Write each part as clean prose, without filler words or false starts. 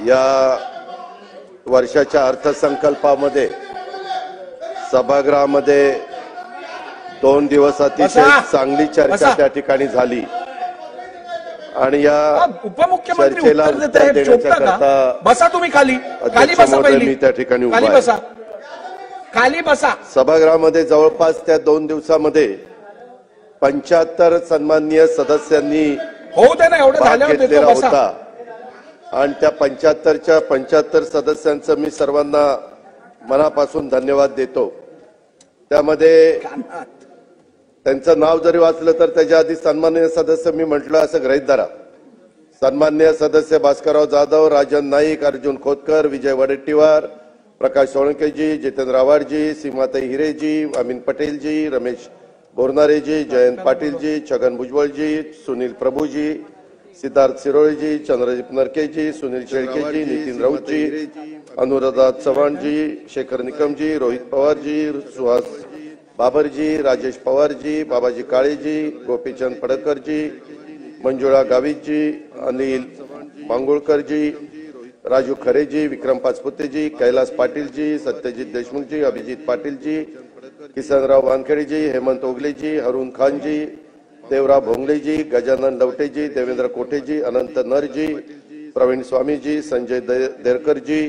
या वर्षाच्या अर्थसंकल्पामध्ये सभागृहामध्ये 2 दिवस अतिशय चांगली चर्चा त्या ठिकाणी झाली आणि या चर्चेला उत्तर देण्याकरता बसा तुम्ही खाली बसा पहिली मी त्या ठिकाणी खाली बसा खाली बसा। सभागृहामध्ये जवळपास त्या 2 दिवसामध्ये 75 सन्माननीय सदस्यांनी होऊ दे ना एवढं झाल्यावर होता आणि त्या 75 सदस्यांचं मी सर्वांना मनापासून धन्यवाद देतो। त्यामध्ये त्यांचं नाव जरी वाचलं तर त्याच्या आधी सन्माननीय सदस्य मी म्हटलं असं गृहीत धरा। सन्माननीय सदस्य भास्करराव जाधव, राजन नाईक, अर्जुन खोतकर, विजय वडेट्टीवार, प्रकाश सोळंकेजी, जितेंद्र आव्हाडजी, सीमाताई हिरेजी, अमीन पटेलजी, रमेश बोरनारेजी, जयंत पाटीलजी, छगन भुजबळजी, सुनील प्रभूजी, सिद्धार्थ सिरोळेजी, चंद्रदीप नरकेजी, सुनील शेळकेजी, नितीन राऊतजी, अनुराधा चव्हाणजी, शेखर निकमजी, रोहित पवारजी, सुहास बाबरजी, राजेश पवारजी, बाबाजी काळेजी, गोपीचंद पडकरजी, मंजुळा गावितजी, अनिल मांगुळकरजी, राजू खरेजी, विक्रम पाचपुतेजी, कैलास पाटीलजी, सत्यजित देशमुखजी, अभिजित पाटीलजी, किसनराव वानखेडेजी, हेमंत ओगलेजी, हरुण खानजी, देवराव भोंगलेजी, गजानन लवटेजी, देवेंद्र कोठेजी, अनंत नरजी, प्रवीण स्वामीजी, संजय देरकरजी,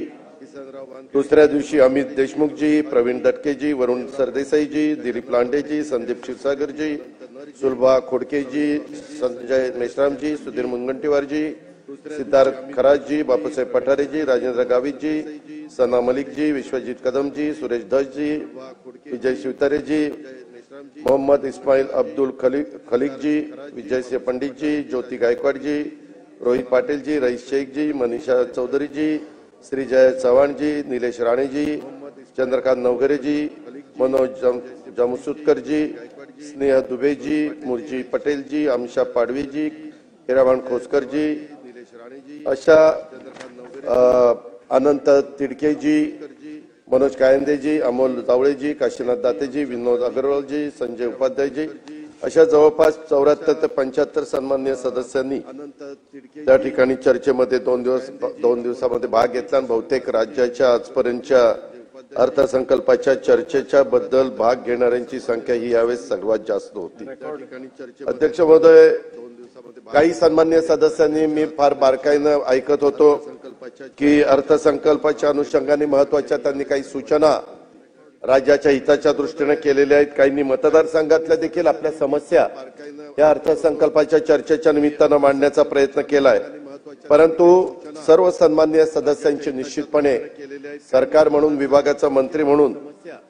दुसऱ्या दिवशी अमित देशमुखजी, प्रवीण दटकेजी, वरुण सरदेसाईजी, दिलीप लांडेजी, संदीप क्षीरसागरजी, सुलभा खोडकेजी, संजय मेश्रामजी, सुधीर मुनगंटीवारजी, सिद्धार्थ खराजजी, बापूसाहेब पठारेजी, राजेंद्र गावितजी, सना मलिकजी, विश्वजीत कदमजी, सुरेश धसजी, विजय शिवतारेजी, मोहम्मद इस्माइल अब्दुल खलीकजी, विजय सिंह पंडितजी, ज्योति गायकवाडजी, रोहित पाटीलजी, रईस शेखजी, मनीषा चौधरीजी, श्रीजय चव्हाणजी, निलेश राणेजी, चंद्रकांत नवघरेजी, मनोज जमसुतकरजी, स्नेह दुबेजी, मुरजी पटेलजी, अमशा पाडवीजी, हिराबान खोसकरजी, अशा अनंत तिडकेजी, मनोज कायंदेजी, अमोल जावळेजी, काशीनाथ दातेजी, विनोद अग्रवालजी, संजय उपाध्यायजी, अशा जवळपास 74 ते 75 सन्माननीय सदस्यांनी त्या ठिकाणी चर्चेमध्ये 2 दिवसामध्ये भाग घेतला आणि बहुतेक राज्याच्या आजपर्यंतच्या अर्थसंकल्पाच्या चर्चेच्या बद्दल भाग घेणाऱ्यांची संख्या ही यावेळेस सर्वात जास्त होती। अध्यक्ष महोदय, काही सन्माननीय सदस्यांनी मी फार बारकाईनं ऐकत होतो की अर्थसंकल्पाच्या अनुषंगाने महत्वाच्या त्यांनी काही सूचना राज्याच्या हिताच्या दृष्टीने केलेल्या आहेत। काहींनी मतदारसंघातल्या देखील आपल्या समस्या या अर्थसंकल्पाच्या चर्चेच्या निमित्तानं मांडण्याचा प्रयत्न केलाय, परंतु सर्व सन्माननीय सदस्यांची निश्चितपणे सरकार म्हणून, विभागाचा मंत्री म्हणून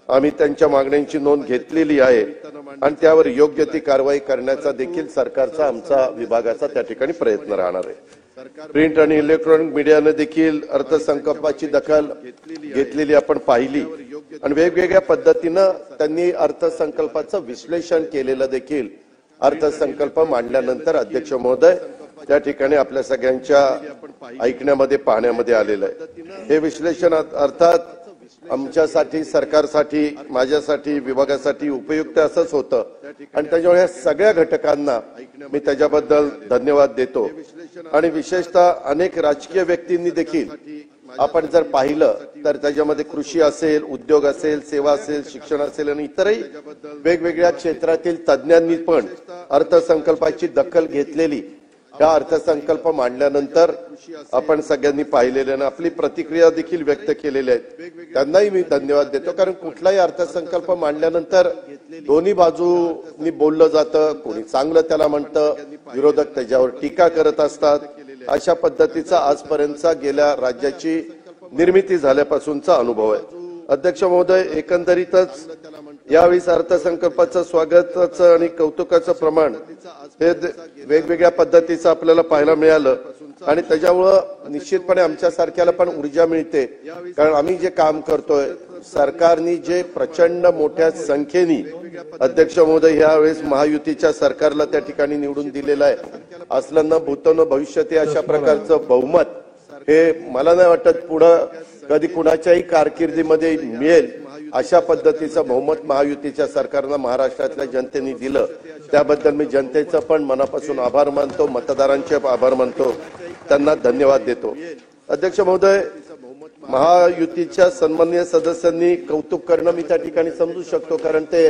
आम्ही त्यांच्या मागण्यांची नोंद घेतलेली आहे आणि त्यावर योग्य ती कारवाई करण्याचा देखील सरकारचा, आमचा विभागाचा त्या ठिकाणी प्रयत्न राहणार आहे। प्रिंट आणि इलेक्ट्रॉनिक मीडियाने देखील अर्थसंकल्पाची दखल घेतलेली आपण पाहिली आणि वेगवेगळ्या पद्धतीनं त्यांनी अर्थसंकल्पाचं विश्लेषण केलेलं देखील अर्थसंकल्प मांडल्यानंतर अध्यक्ष महोदय त्या ठिकाणी आपल्या सगळ्यांच्या ऐकण्यामध्ये, पाहण्यामध्ये आलेलं आहे। हे विश्लेषण अर्थात आमच्यासाठी, सरकारसाठी, माझ्यासाठी, विभागासाठी उपयुक्त असंच होतं आणि त्याच्यामुळे या सगळ्या घटकांना मी त्याच्याबद्दल धन्यवाद देतो आणि विशेषतः अनेक राजकीय व्यक्तींनी देखील आपण जर पाहिलं तर त्याच्यामध्ये कृषी असेल, उद्योग असेल, सेवा असेल, शिक्षण असेल आणि इतरही वेगवेगळ्या क्षेत्रातील तज्ञांनी पण अर्थसंकल्पाची दखल घेतलेली हा अर्थसंकल्प मांडल्यानंतर आपण सगळ्यांनी पाहिलेल्यानं आपली प्रतिक्रिया देखील व्यक्त केलेल्या आहेत। त्यांनाही मी धन्यवाद देतो, कारण कुठलाही अर्थसंकल्प मांडल्यानंतर दोन्ही बाजूंनी बोललं जातं, कोणी चांगलं त्याला म्हणतं, विरोधक त्याच्यावर टीका करत असतात। अशा पद्धतीचा आजपर्यंतचा गेल्या राज्याची निर्मिती झाल्यापासूनचा अनुभव आहे। अध्यक्ष महोदय, एकंदरीतच यावेळी अर्थसंकल्पाचं स्वागताचं आणि कौतुकाचं प्रमाण हे वेगवेगळ्या पद्धतीचं आपल्याला पाहायला मिळालं आणि त्याच्यामुळं निश्चितपणे आमच्यासारख्याला पण ऊर्जा मिळते, कारण आम्ही जे काम करतोय, सरकारने जे प्रचंड मोठ्या संख्येने अध्यक्ष महोदय यावेळेस महायुतीच्या सरकारला त्या ठिकाणी निवडून दिलेलं आहे, असलं न भूतो न भविष्यती अशा प्रकारचं बहुमत हे मला नाही वाटत पुढं कधी कुणाच्याही कारकिर्दीमध्ये मिळेल। अशा पद्धतीचं बहुमत महायुतीच्या सरकारनं महाराष्ट्रातल्या जनतेने दिलं, त्याबद्दल मी जनतेचं पण मनापासून आभार मानतो, मतदारांचे आभार मानतो, त्यांना धन्यवाद देतो। अध्यक्ष महोदय, महायुतीच्या सन्माननीय सदस्यांनी कौतुक करणं मी त्या ठिकाणी समजू शकतो, कारण ते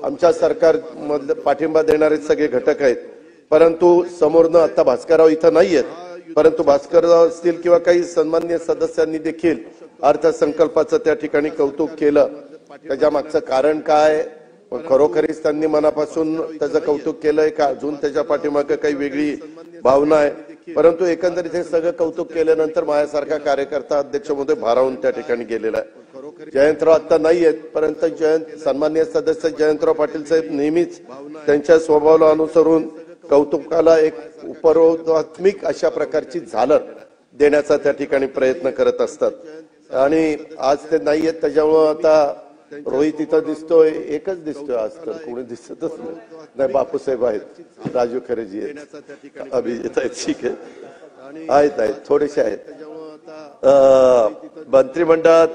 आमच्या सरकारमध्ये पाठिंबा देणारे सगळे घटक आहेत. परंतु समोरनं आता भास्करराव इथं नाहीयेत, परंतु भास्करराव असतील किंवा काही सन्माननीय सदस्यांनी देखील अर्थसंकल्पाचं त्या ठिकाणी कौतुक केलं. त्याच्या मागचं कारण काय, खरोखरीच त्यांनी मनापासून त्याचं कौतुक केलंय का अजून त्याच्या पाठीमागे काही वेगळी भावना आहे? परंतु एकंदरीत हे सगळं कौतुक केल्यानंतर माझ्यासारखा कार्यकर्ता अध्यक्ष महोदय भारावून त्या ठिकाणी गेलेला आहे. जयंतराव आता नाही आहेत, परंतु सन्माननीय सदस्य जयंतराव पाटील साहेब नेहमीच त्यांच्या स्वभावाला अनुसरून कौतुकाला एक उपरोधात्मक अशा प्रकारची झालर देण्याचा त्या ठिकाणी प्रयत्न करत असतात. आणि आज ते नाही आहेत, त्याच्यामुळं आता रोहित इथं दिसतोय, एकच दिसतोय, आज तर कोणी दिसतच नाही. बापूसाहेब आहेत, राजू खरेजी आहेत, अभिजित आहेत, ठीक आहे, आहेत थोडेसे आहेत. मंत्रिमंडळात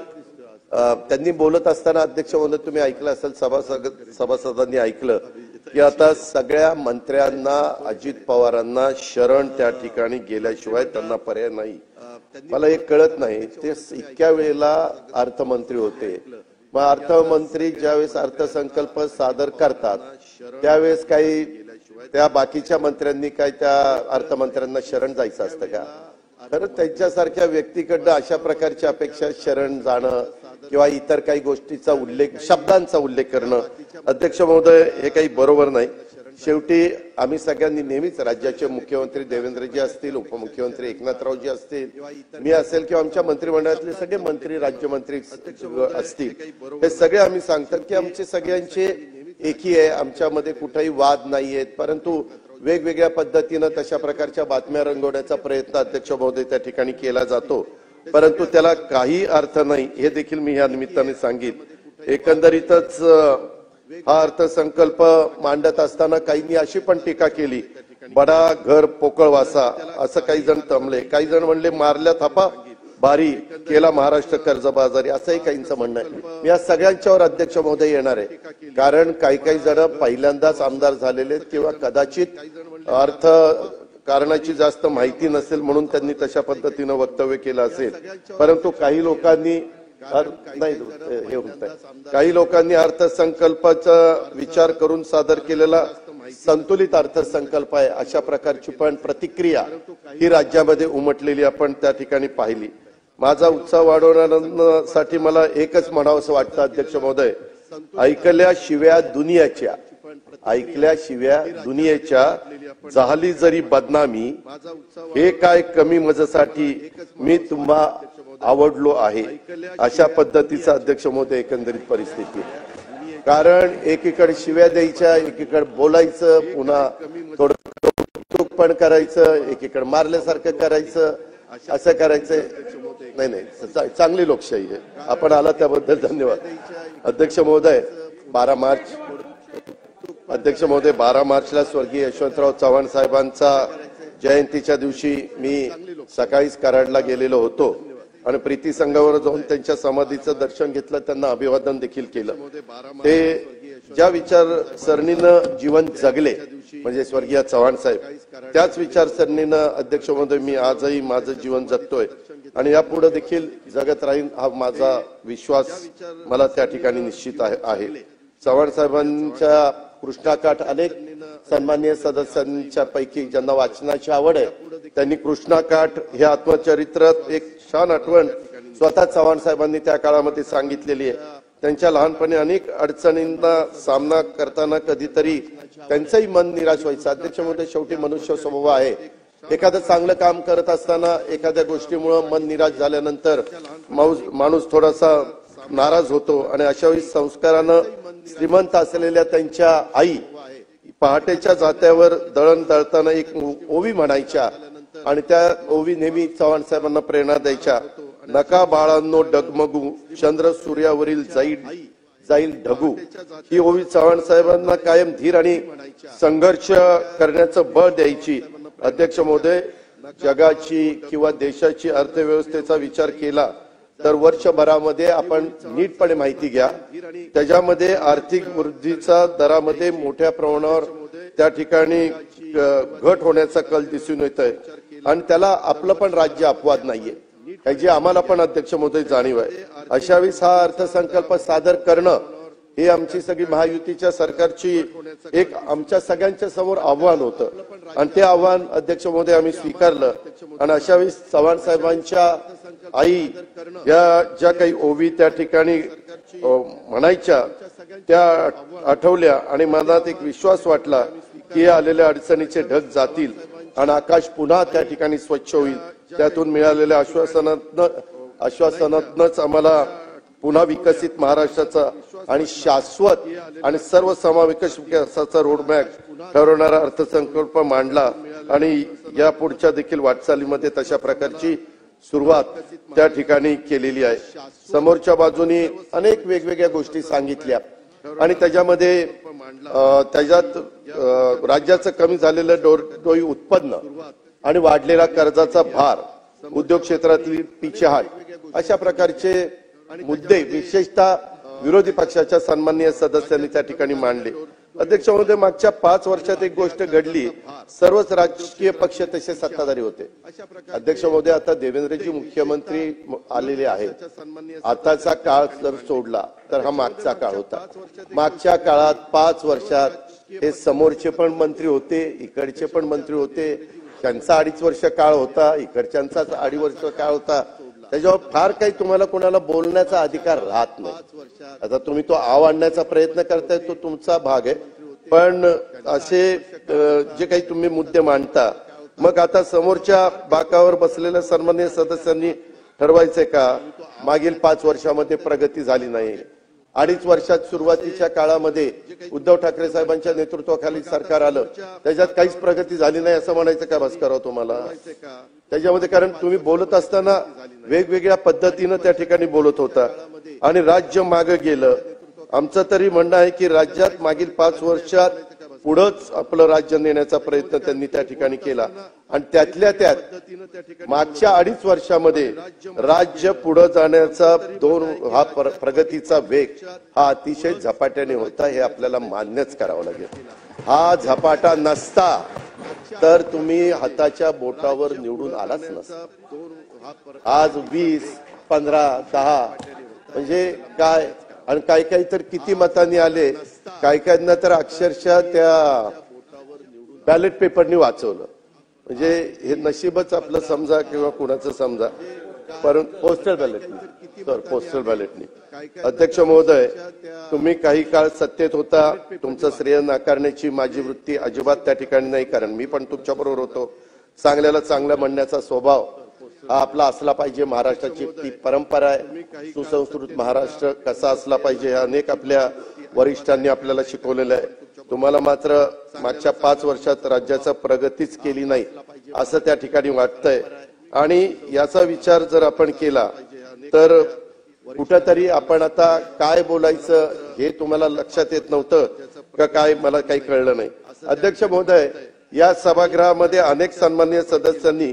त्यांनी बोलत असताना अध्यक्ष महोदय तुम्ही ऐकलं असेल, सभासदांनी ऐकलं की आता सगळ्या मंत्र्यांना अजित पवारांना शरण त्या ठिकाणी गेल्याशिवाय त्यांना पर्याय नाही. मला एक कळत नाही, ते इतक्या वेळेला अर्थमंत्री होते, मग अर्थमंत्री ज्यावेळेस अर्थसंकल्प सादर करतात त्यावेळेस काही त्या बाकीच्या मंत्र्यांनी काय त्या अर्थमंत्र्यांना शरण जायचं असतं का? खरं त्यांच्यासारख्या व्यक्तीकडनं अशा प्रकारची अपेक्षा शरण जाणं किंवा इतर काही गोष्टीचा उल्लेख, शब्दांचा उल्लेख करणं अध्यक्ष महोदय हे काही बरोबर नाही. शेवटी आम्ही सगळ्यांनी नेहमीच राज्याचे मुख्यमंत्री देवेंद्रजी असतील, उपमुख्यमंत्री एकनाथरावजी असतील, मी असेल किंवा आमच्या मंत्रिमंडळातले सगळे मंत्री, राज्यमंत्री असतील, हे सगळे आम्ही सांगतात की आमचे सगळ्यांचे एकी आहे, आमच्यामध्ये कुठेही वाद नाहीयेत. परंतु वेगवेगळ्या पद्धतीनं तशा प्रकारच्या बातम्या रंगवण्याचा प्रयत्न अध्यक्ष महोदय त्या ठिकाणी केला जातो, परंतु त्याला काही अर्थ नाही हे देखील मी या निमित्ताने सांगेन. एकंदरीतच हा अर्थसंकल्प मांडत असताना काहींनी अशी पण टीका केली, बडा घर पोकळ वासा, असं काही जण तमले, काही जण म्हणले मारल्या थापा भारी केला महाराष्ट्र कर्जबाजारी, असंही काहींचं म्हणणं आहे. मी या सगळ्यांच्यावर अध्यक्ष महोदय येणार आहे, कारण काही काही जण पहिल्यांदाच आमदार झालेले किंवा कदाचित अर्थ कारणाची जास्त माहिती नसेल म्हणून त्यांनी तशा पद्धतीनं वक्तव्य केलं असेल. परंतु काही लोकांनी काही लोकांनी अर्थसंकल्पाचा विचार करून सादर केलेला संतुलित अर्थसंकल्प आहे अशा प्रकारची पण प्रतिक्रिया ही राज्यामध्ये उमटलेली आपण त्या ठिकाणी पाहिली. माझा उत्साह वाढवण्यासाठी मला एकच म्हणावंसं वाटतं अध्यक्ष महोदय, ऐकल्याशिवाय दुनियेच्या झाली जरी बदनामी, हे काय कमी मजेसाठी मी तुम्हा आवडलो आहे, अशा पद्धतीचा अध्यक्ष महोदय एकंदरीत परिस्थिती. कारण एकीकडे शिव्या द्यायच्या, एकीकडे बोलायचं, पुन्हा थोडं कौतुक पण करायचं, एकीकडे मारल्यासारखं करायचं, असं करायचं. नाही, चांगली लोकशाही आहे. आपण आला त्याबद्दल धन्यवाद. अध्यक्ष महोदय 12 मार्चला स्वर्गीय यशवंतराव चव्हाण साहेबांचा जयंतीच्या दिवशी मी सकाळीच कराडला गेलेलो होतो आणि प्रीती संघावर जाऊन त्यांच्या समाधीचं दर्शन घेतलं, त्यांना अभिवादन देखील केलं. ते ज्या विचारसरणीनं जीवन जगले म्हणजे स्वर्गीय चव्हाण साहेब, त्याच विचारसरणीनं अध्यक्ष महोदय मी आजही माझं जीवन जगतोय आणि यापुढे देखील जगत राहीन हा माझा विश्वास मला त्या ठिकाणी निश्चित आहे. चव्हाण साहेबांच्या कृष्णाकाठ अनेक सन्माननीय सदस्यांच्या पैकी ज्यांना वाचनाची आवड आहे त्यांनी कृष्णाकाठ हे आत्मचरित्रात एक छान आठवण स्वतः चव्हाण साहेबांनी त्या काळामध्ये सांगितलेली आहे. त्यांच्या लहानपणी अनेक अडचणींना सामना करताना कधीतरी त्यांचंही मन निराश व्हायचं. अध्यक्ष महोदय शेवटी मनुष्य स्वभाव आहे, एखादं चांगलं काम करत असताना एखाद्या गोष्टीमुळे मन निराश झाल्यानंतर माणूस थोडासा नाराज होतो आणि अशा वेळी संस्कारानं श्रीमंत असलेल्या त्यांच्या आई पहाटेच्या जात्यावर दळण दळताना एक ओवी म्हणायच्या आणि त्या ओवी नेहमी चव्हाण साहेबांना प्रेरणा द्यायच्या. नका बाळांनो डगमगू, चंद्र सूर्यावरील जाईल ढगू. ही ओवी चव्हाण साहेबांना कायम धीर आणि संघर्ष करण्याचं बळ द्यायची. अध्यक्ष महोदय, जगाची किंवा देशाची अर्थव्यवस्थेचा विचार केला तर वर्षभरामध्ये आपण नीटपणे माहिती घ्या, त्याच्यामध्ये आर्थिक वृद्धीचा दरामध्ये मोठ्या प्रमाणावर त्या ठिकाणी घट होण्याचा कल दिसून येत आहे. आणि त्याला आपलं पण राज्य अपवाद नाहीये, याची आम्हाला पण अध्यक्ष महोदय जाणीव आहे. अशा वेळेस हा अर्थसंकल्प सादर करणं हे आमची सगळी महायुतीच्या सरकारची एक आमच्या सगळ्यांच्या समोर आव्हान होतं आणि ते आव्हान अध्यक्ष महोदय आम्ही स्वीकारलं. आणि अशा वेळेस चव्हाण साहेबांच्या आई या ज्या काही ओवी त्या ठिकाणी म्हणायच्या त्या आठवल्या आणि मनात एक विश्वास वाटला की आलेल्या अडचणीचे ढग जातील आणि आकाश पुन्हा त्या ठिकाणी स्वच्छ होईल. त्यातून मिळालेल्या आश्वासनातनच आम्हाला पुन्हा विकसित महाराष्ट्राचा आणि शाश्वत आणि सर्वसमावेशक विकासाचा रोडमॅप ठरवणारा अर्थसंकल्प मांडला आणि या पुढच्या देखील वाटचालीमध्ये तशा प्रकारची सुरुवात त्या ठिकाणी केलेली आहे. समोरच्या बाजूनी अनेक वेगवेगळ्या गोष्टी सांगितल्या आणि त्याच्यामध्ये त्याच्यात राज्याचं कमी झालेलं डोई उत्पन्न आणि वाढलेला कर्जाचा भार, उद्योग क्षेत्रातील पिछेहाट अशा प्रकारचे मुद्दे विशेषतः विरोधी पक्षाच्या सन्माननीय सदस्यांनी त्या ठिकाणी मांडले. अध्यक्ष महोदय, मागच्या 5 वर्षात एक गोष्ट घडली, सर्वच राजकीय पक्ष तसे सत्ताधारी होते. अध्यक्ष महोदय, आता देवेंद्रजी मुख्यमंत्री आलेले आहेत. आताचा काळ जर सोडला तर हा मागचा काळ होता. मागच्या काळात 5 वर्षात हे समोरचे पण मंत्री होते, इकडचे पण मंत्री होते. त्यांचा 2.5 वर्ष काळ होता, इकडच्यांचा 2.5 वर्ष काळ होता. त्याच्यावर फार काही तुम्हाला कोणाला बोलण्याचा अधिकार राहत नाही. आता तुम्ही तो आव आणण्याचा प्रयत्न करताय तो तुमचा भाग आहे, पण असे जे काही तुम्ही मुद्दे मांडता, मग आता समोरच्या बाकावर बसलेल्या सन्माननीय सदस्यांनी ठरवायचंय का मागील 5 वर्षामध्ये प्रगती झाली नाही, 2.5 वर्षात सुरुवातीच्या काळामध्ये उद्धव ठाकरे साहेबांच्या नेतृत्वाखाली सरकार आलं, त्याच्यात काहीच प्रगती झाली नाही असं म्हणायचं का भास्करराव तुम्हाला? त्याच्यामध्ये कारण तुम्ही बोलत असताना वेगवेगळ्या पद्धतीनं त्या ठिकाणी बोलत होता आणि राज्य मागे गेलं. आमचं तरी म्हणणं आहे की राज्यात मागील 5 वर्षात पुढंच आपलं राज्य नेण्याचा प्रयत्न त्यांनी त्या ठिकाणी केला आणि त्यातल्या त्यात मागच्या 2.5 वर्षामध्ये राज्य पुढे जाण्याचा हा प्रगतीचा वेग हा अतिशय झपाट्याने होता, हे आपल्याला मान्यच करावं लागेल. हा झपाटा नसता तर तुम्ही हाताच्या बोटावर निवडून आलाच नसता. आज 20, 15, 10 म्हणजे काय, आणि काही काही तर किती मतांनी आले, काही काहींना तर अक्षरशः त्या बॅलेट पेपरनी वाचवलं. म्हणजे हे नशीबच आपलं समजा किंवा कुणाचं समजा, परंतु पोस्टल बॅलेटनी. अध्यक्ष महोदय, तुम्ही काही काळ सत्तेत होता, तुमचं श्रेय नाकारण्याची माझी वृत्ती अजिबात त्या ठिकाणी नाही, कारण मी पण तुमच्या बरोबर होतो. चांगल्याला चांगलं म्हणण्याचा स्वभाव हा आपला असला पाहिजे. महाराष्ट्राची ती परंपरा आहे. सुसंस्कृत महाराष्ट्र कसा असला पाहिजे हे अनेक आपल्या वरिष्ठांनी आपल्याला शिकवलेलं आहे. तुम्हाला मात्र मागच्या 5 वर्षात राज्याचा प्रगतीच केली नाही असं त्या ठिकाणी वाटतंय. आणि याचा विचार जर आपण केला तर कुठेतरी आपण आता काय बोलायचं हे तुम्हाला लक्षात येत नव्हतं का काय, मला काही कळलं नाही. अध्यक्ष महोदय, या सभागृहामध्ये अनेक सन्माननीय सदस्यांनी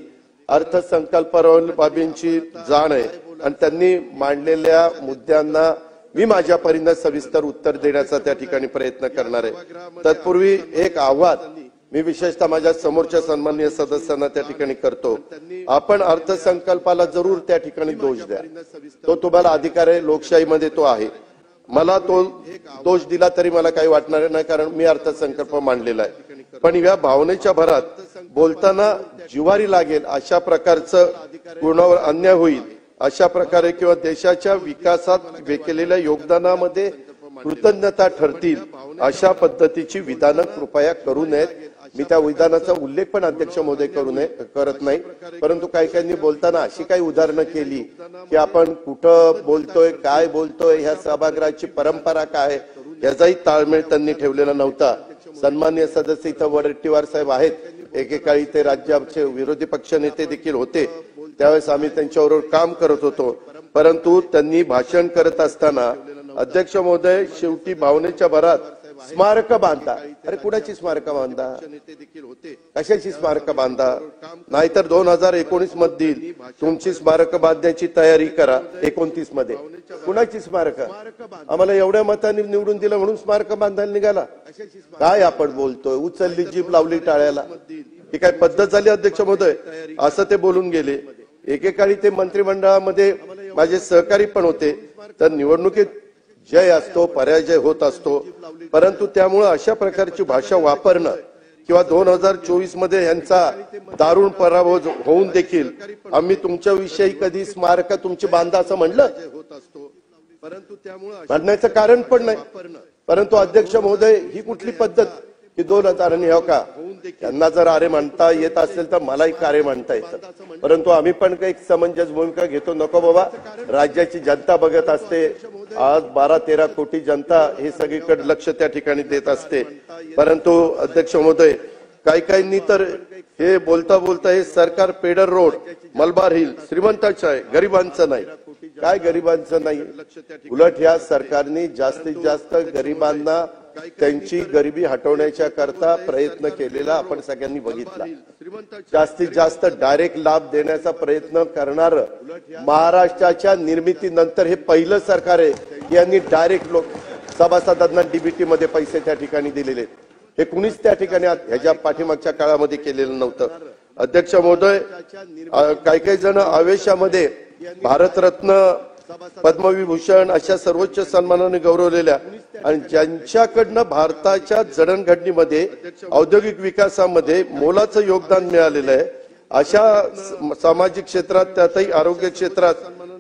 अर्थसंकल्पावरील बाबींची जाण आहे आणि त्यांनी मांडलेल्या मुद्द्यांना मी माझ्या परीने सविस्तर उत्तर देण्याचा त्या ठिकाणी प्रयत्न करणार आहे. तत्पूर्वी एक आव्हान मी विशेषतः माझ्या समोरच्या सन्माननीय सदस्यांना त्या ठिकाणी करतो. आपण अर्थसंकल्पाला जरूर त्या ठिकाणी दोष द्या, तो तुम्हाला अधिकार आहे, लोकशाहीमध्ये तो आहे. मला तो दोष दिला तरी मला काही वाटणार नाही, कारण मी अर्थसंकल्प मांडलेला आहे. पण या भावनेच्या भरात बोलताना जिव्हारी लागेल अशा प्रकारचं कोणावर अन्याय होईल अशा प्रकारे किंवा देशाच्या विकासात केलेल्या योगदानामध्ये कृतज्ञता ठरतील अशा पद्धतीची विधानं कृपया करू नयेत. मी त्या विधानाचा उल्लेख पण अध्यक्ष महोदय करत नाही, परंतु काही काहींनी बोलताना अशी काही उदाहरणं केली की आपण कुठं बोलतोय, काय बोलतोय, ह्या सभागृहाची परंपरा काय, याचाही ताळमेळ त्यांनी ठेवलेला नव्हता. सन्माननीय सदस्य इथं वडेट्टीवार साहेब आहेत, एकेकाळी ते राज्याचे विरोधी पक्ष नेते देखील होते, त्यावेळेस आम्ही त्यांच्याबरोबर काम करत होतो. परंतु त्यांनी भाषण करत असताना अध्यक्ष महोदय शेवटी भावनेच्या भरात स्मारक बांधा. अरे कुणाची स्मारक बांधा, कशाची स्मारक बांधा, नाहीतर 2019 मध्ये तुमची स्मारक बांधण्याची तयारी करा. 29 मध्ये कुणाची स्मारक? आम्हाला एवढ्या मतांनी निवडून दिलं म्हणून स्मारक बांधायला निघाला? काय आपण बोलतोय? उचलली जीभ लावली टाळ्याला. ही काय पद्धत झाली अध्यक्ष महोदय? असं ते बोलून गेले. एकेकाळी ते मंत्रिमंडळामध्ये माझे सहकारी पण होते. तर निवडणुकीत जय असतो, पराजय होत असतो, परंतु त्यामुळे अशा प्रकारची भाषा वापरणं किंवा 2024 मध्ये यांचा दारुण पराभव होऊन देखील आम्ही तुमच्याविषयी कधी स्मारक तुमची बांधा असं म्हणलं, म्हणण्याचं कारण पण नाही. परंतु अध्यक्ष महोदय, ही कुठली पद्धत की 2000 हो का, त्यांना जर अरे म्हणता येत असेल तर मलाही कार्य म्हणता येतं, परंतु आम्ही पण काही समंजस भूमिका घेतो. नको बाबा, राज्याची जनता बघत असते. आज 12-13 कोटी जनता हे सगळीकडे लक्ष त्या ठिकाणी देत असते. परंतु अध्यक्ष महोदय, काही तर हे बोलता बोलता हे सरकार पेडर रोड, मलबार हिल श्रीमंताचं आहे, गरिबांचं नाही. काय गरिबांचं नाही? उलट या सरकारने जास्तीत जास्त गरिबांना त्यांची गरिबी हटवण्याच्या करता प्रयत्न केलेला आपण सगळ्यांनी बघितला. जास्तीत जास्त डायरेक्ट लाभ देण्याचा प्रयत्न करणार महाराष्ट्राच्या निर्मितीनंतर हे पहिलं सरकार आहे. यांनी डायरेक्ट सभासदांना डीबीटी मध्ये पैसे त्या ठिकाणी दिलेले. हे कुणीच त्या ठिकाणी ह्याच्या पाठीमागच्या काळामध्ये केलेलं नव्हतं. अध्यक्ष महोदय, काही जण आवेशामध्ये भारतरत्न, पद्मविभूषण अशा सर्वोच्च सन्मानाने गौरवलेल्या आणि ज्यांच्याकडनं भारताच्या जडणघडणीमध्ये औद्योगिक विकासामध्ये मोलाचं योगदान मिळालेलं आहे, अशा सामाजिक क्षेत्रात, त्यातही आरोग्य क्षेत्रात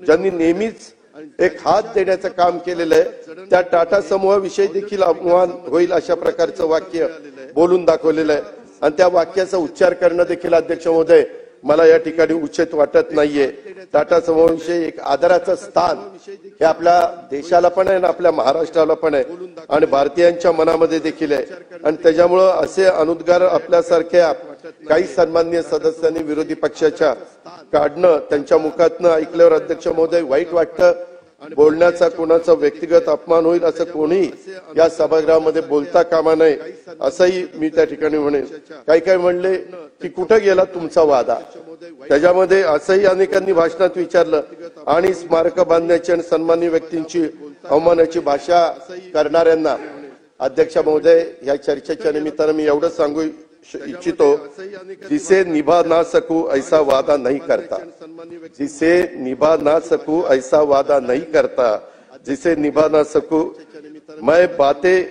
ज्यांनी नेहमीच एक हात देण्याचं काम केलेलं आहे, त्या टाटा समूहाविषयी देखील आव्हान होईल अशा प्रकारचं वाक्य बोलून दाखवलेलं आहे. आणि त्या वाक्याचा उच्चार करणं देखील अध्यक्ष महोदय मला या ठिकाणी उचित वाटत नाहीये. टाटा समूहाविषयी एक आदराचं स्थान हे आपल्या देशाला पण आहे आणि आपल्या महाराष्ट्राला पण आहे आणि भारतीयांच्या मनामध्ये देखील आहे. आणि त्याच्यामुळं असे अनुद्गार आपल्यासारख्या काही सन्माननीय सदस्यांनी विरोधी पक्षाच्या काढणं, त्यांच्या मुखातनं ऐकल्यावर अध्यक्ष महोदय वाईट वाटतं. बोलण्याचा कोणाचा व्यक्तिगत अपमान होईल असं कोणी या सभागृहामध्ये बोलता कामा नये असंही मी त्या ठिकाणी म्हणेन. काही म्हणले की कुठं गेला तुमचा वादा, त्याच्यामध्ये असंही अनेकांनी भाषणात विचारलं. आणि स्मारक बांधण्याची आणि सन्माननीय व्यक्तींची अवमानाची भाषा करणाऱ्यांना अध्यक्ष महोदय, या चर्चेच्या निमित्तानं मी एवढं सांगू इच्छितो, जिसे निभा ना सकूं ऐसा वादा नहीं करता, जिसे निभा ना सकूं ऐसा वादा नहीं करता, जिसे निभा ना सकूं मैं बातें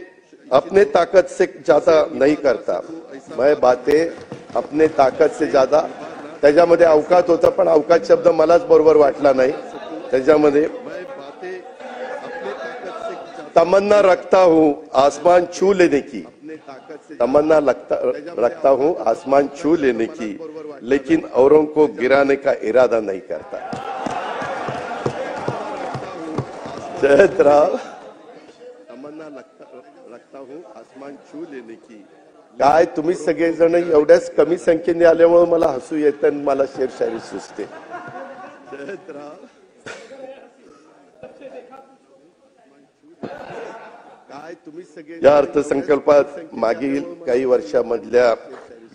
अपने ताकत से ज्यादा नहीं करता, मैं बातें अपने ताकत से ज्यादा. त्याच्यामध्ये अवकात होता, पण अवकात शब्द मलाच बरोबर वाटला नाही. त्याच्यामध्ये तमन्ना रखता हूं आसमान छू लेने की, तमन्ना रखता हूं आसमान छू लेने की, लेकिन औरों को गिराने का इरादा नहीं करता. जयतराव, तमन्ना रखता हूं आसमान छू लेने की. काय तुम्ही सगळेजण एवढ्याच कमी संख्येने आल्यामुळे मला हसू येतं आणि मला शेरशायरी सुचते. जयतराव, या अर्थसंकल्पात मागील काही वर्षांमधल्या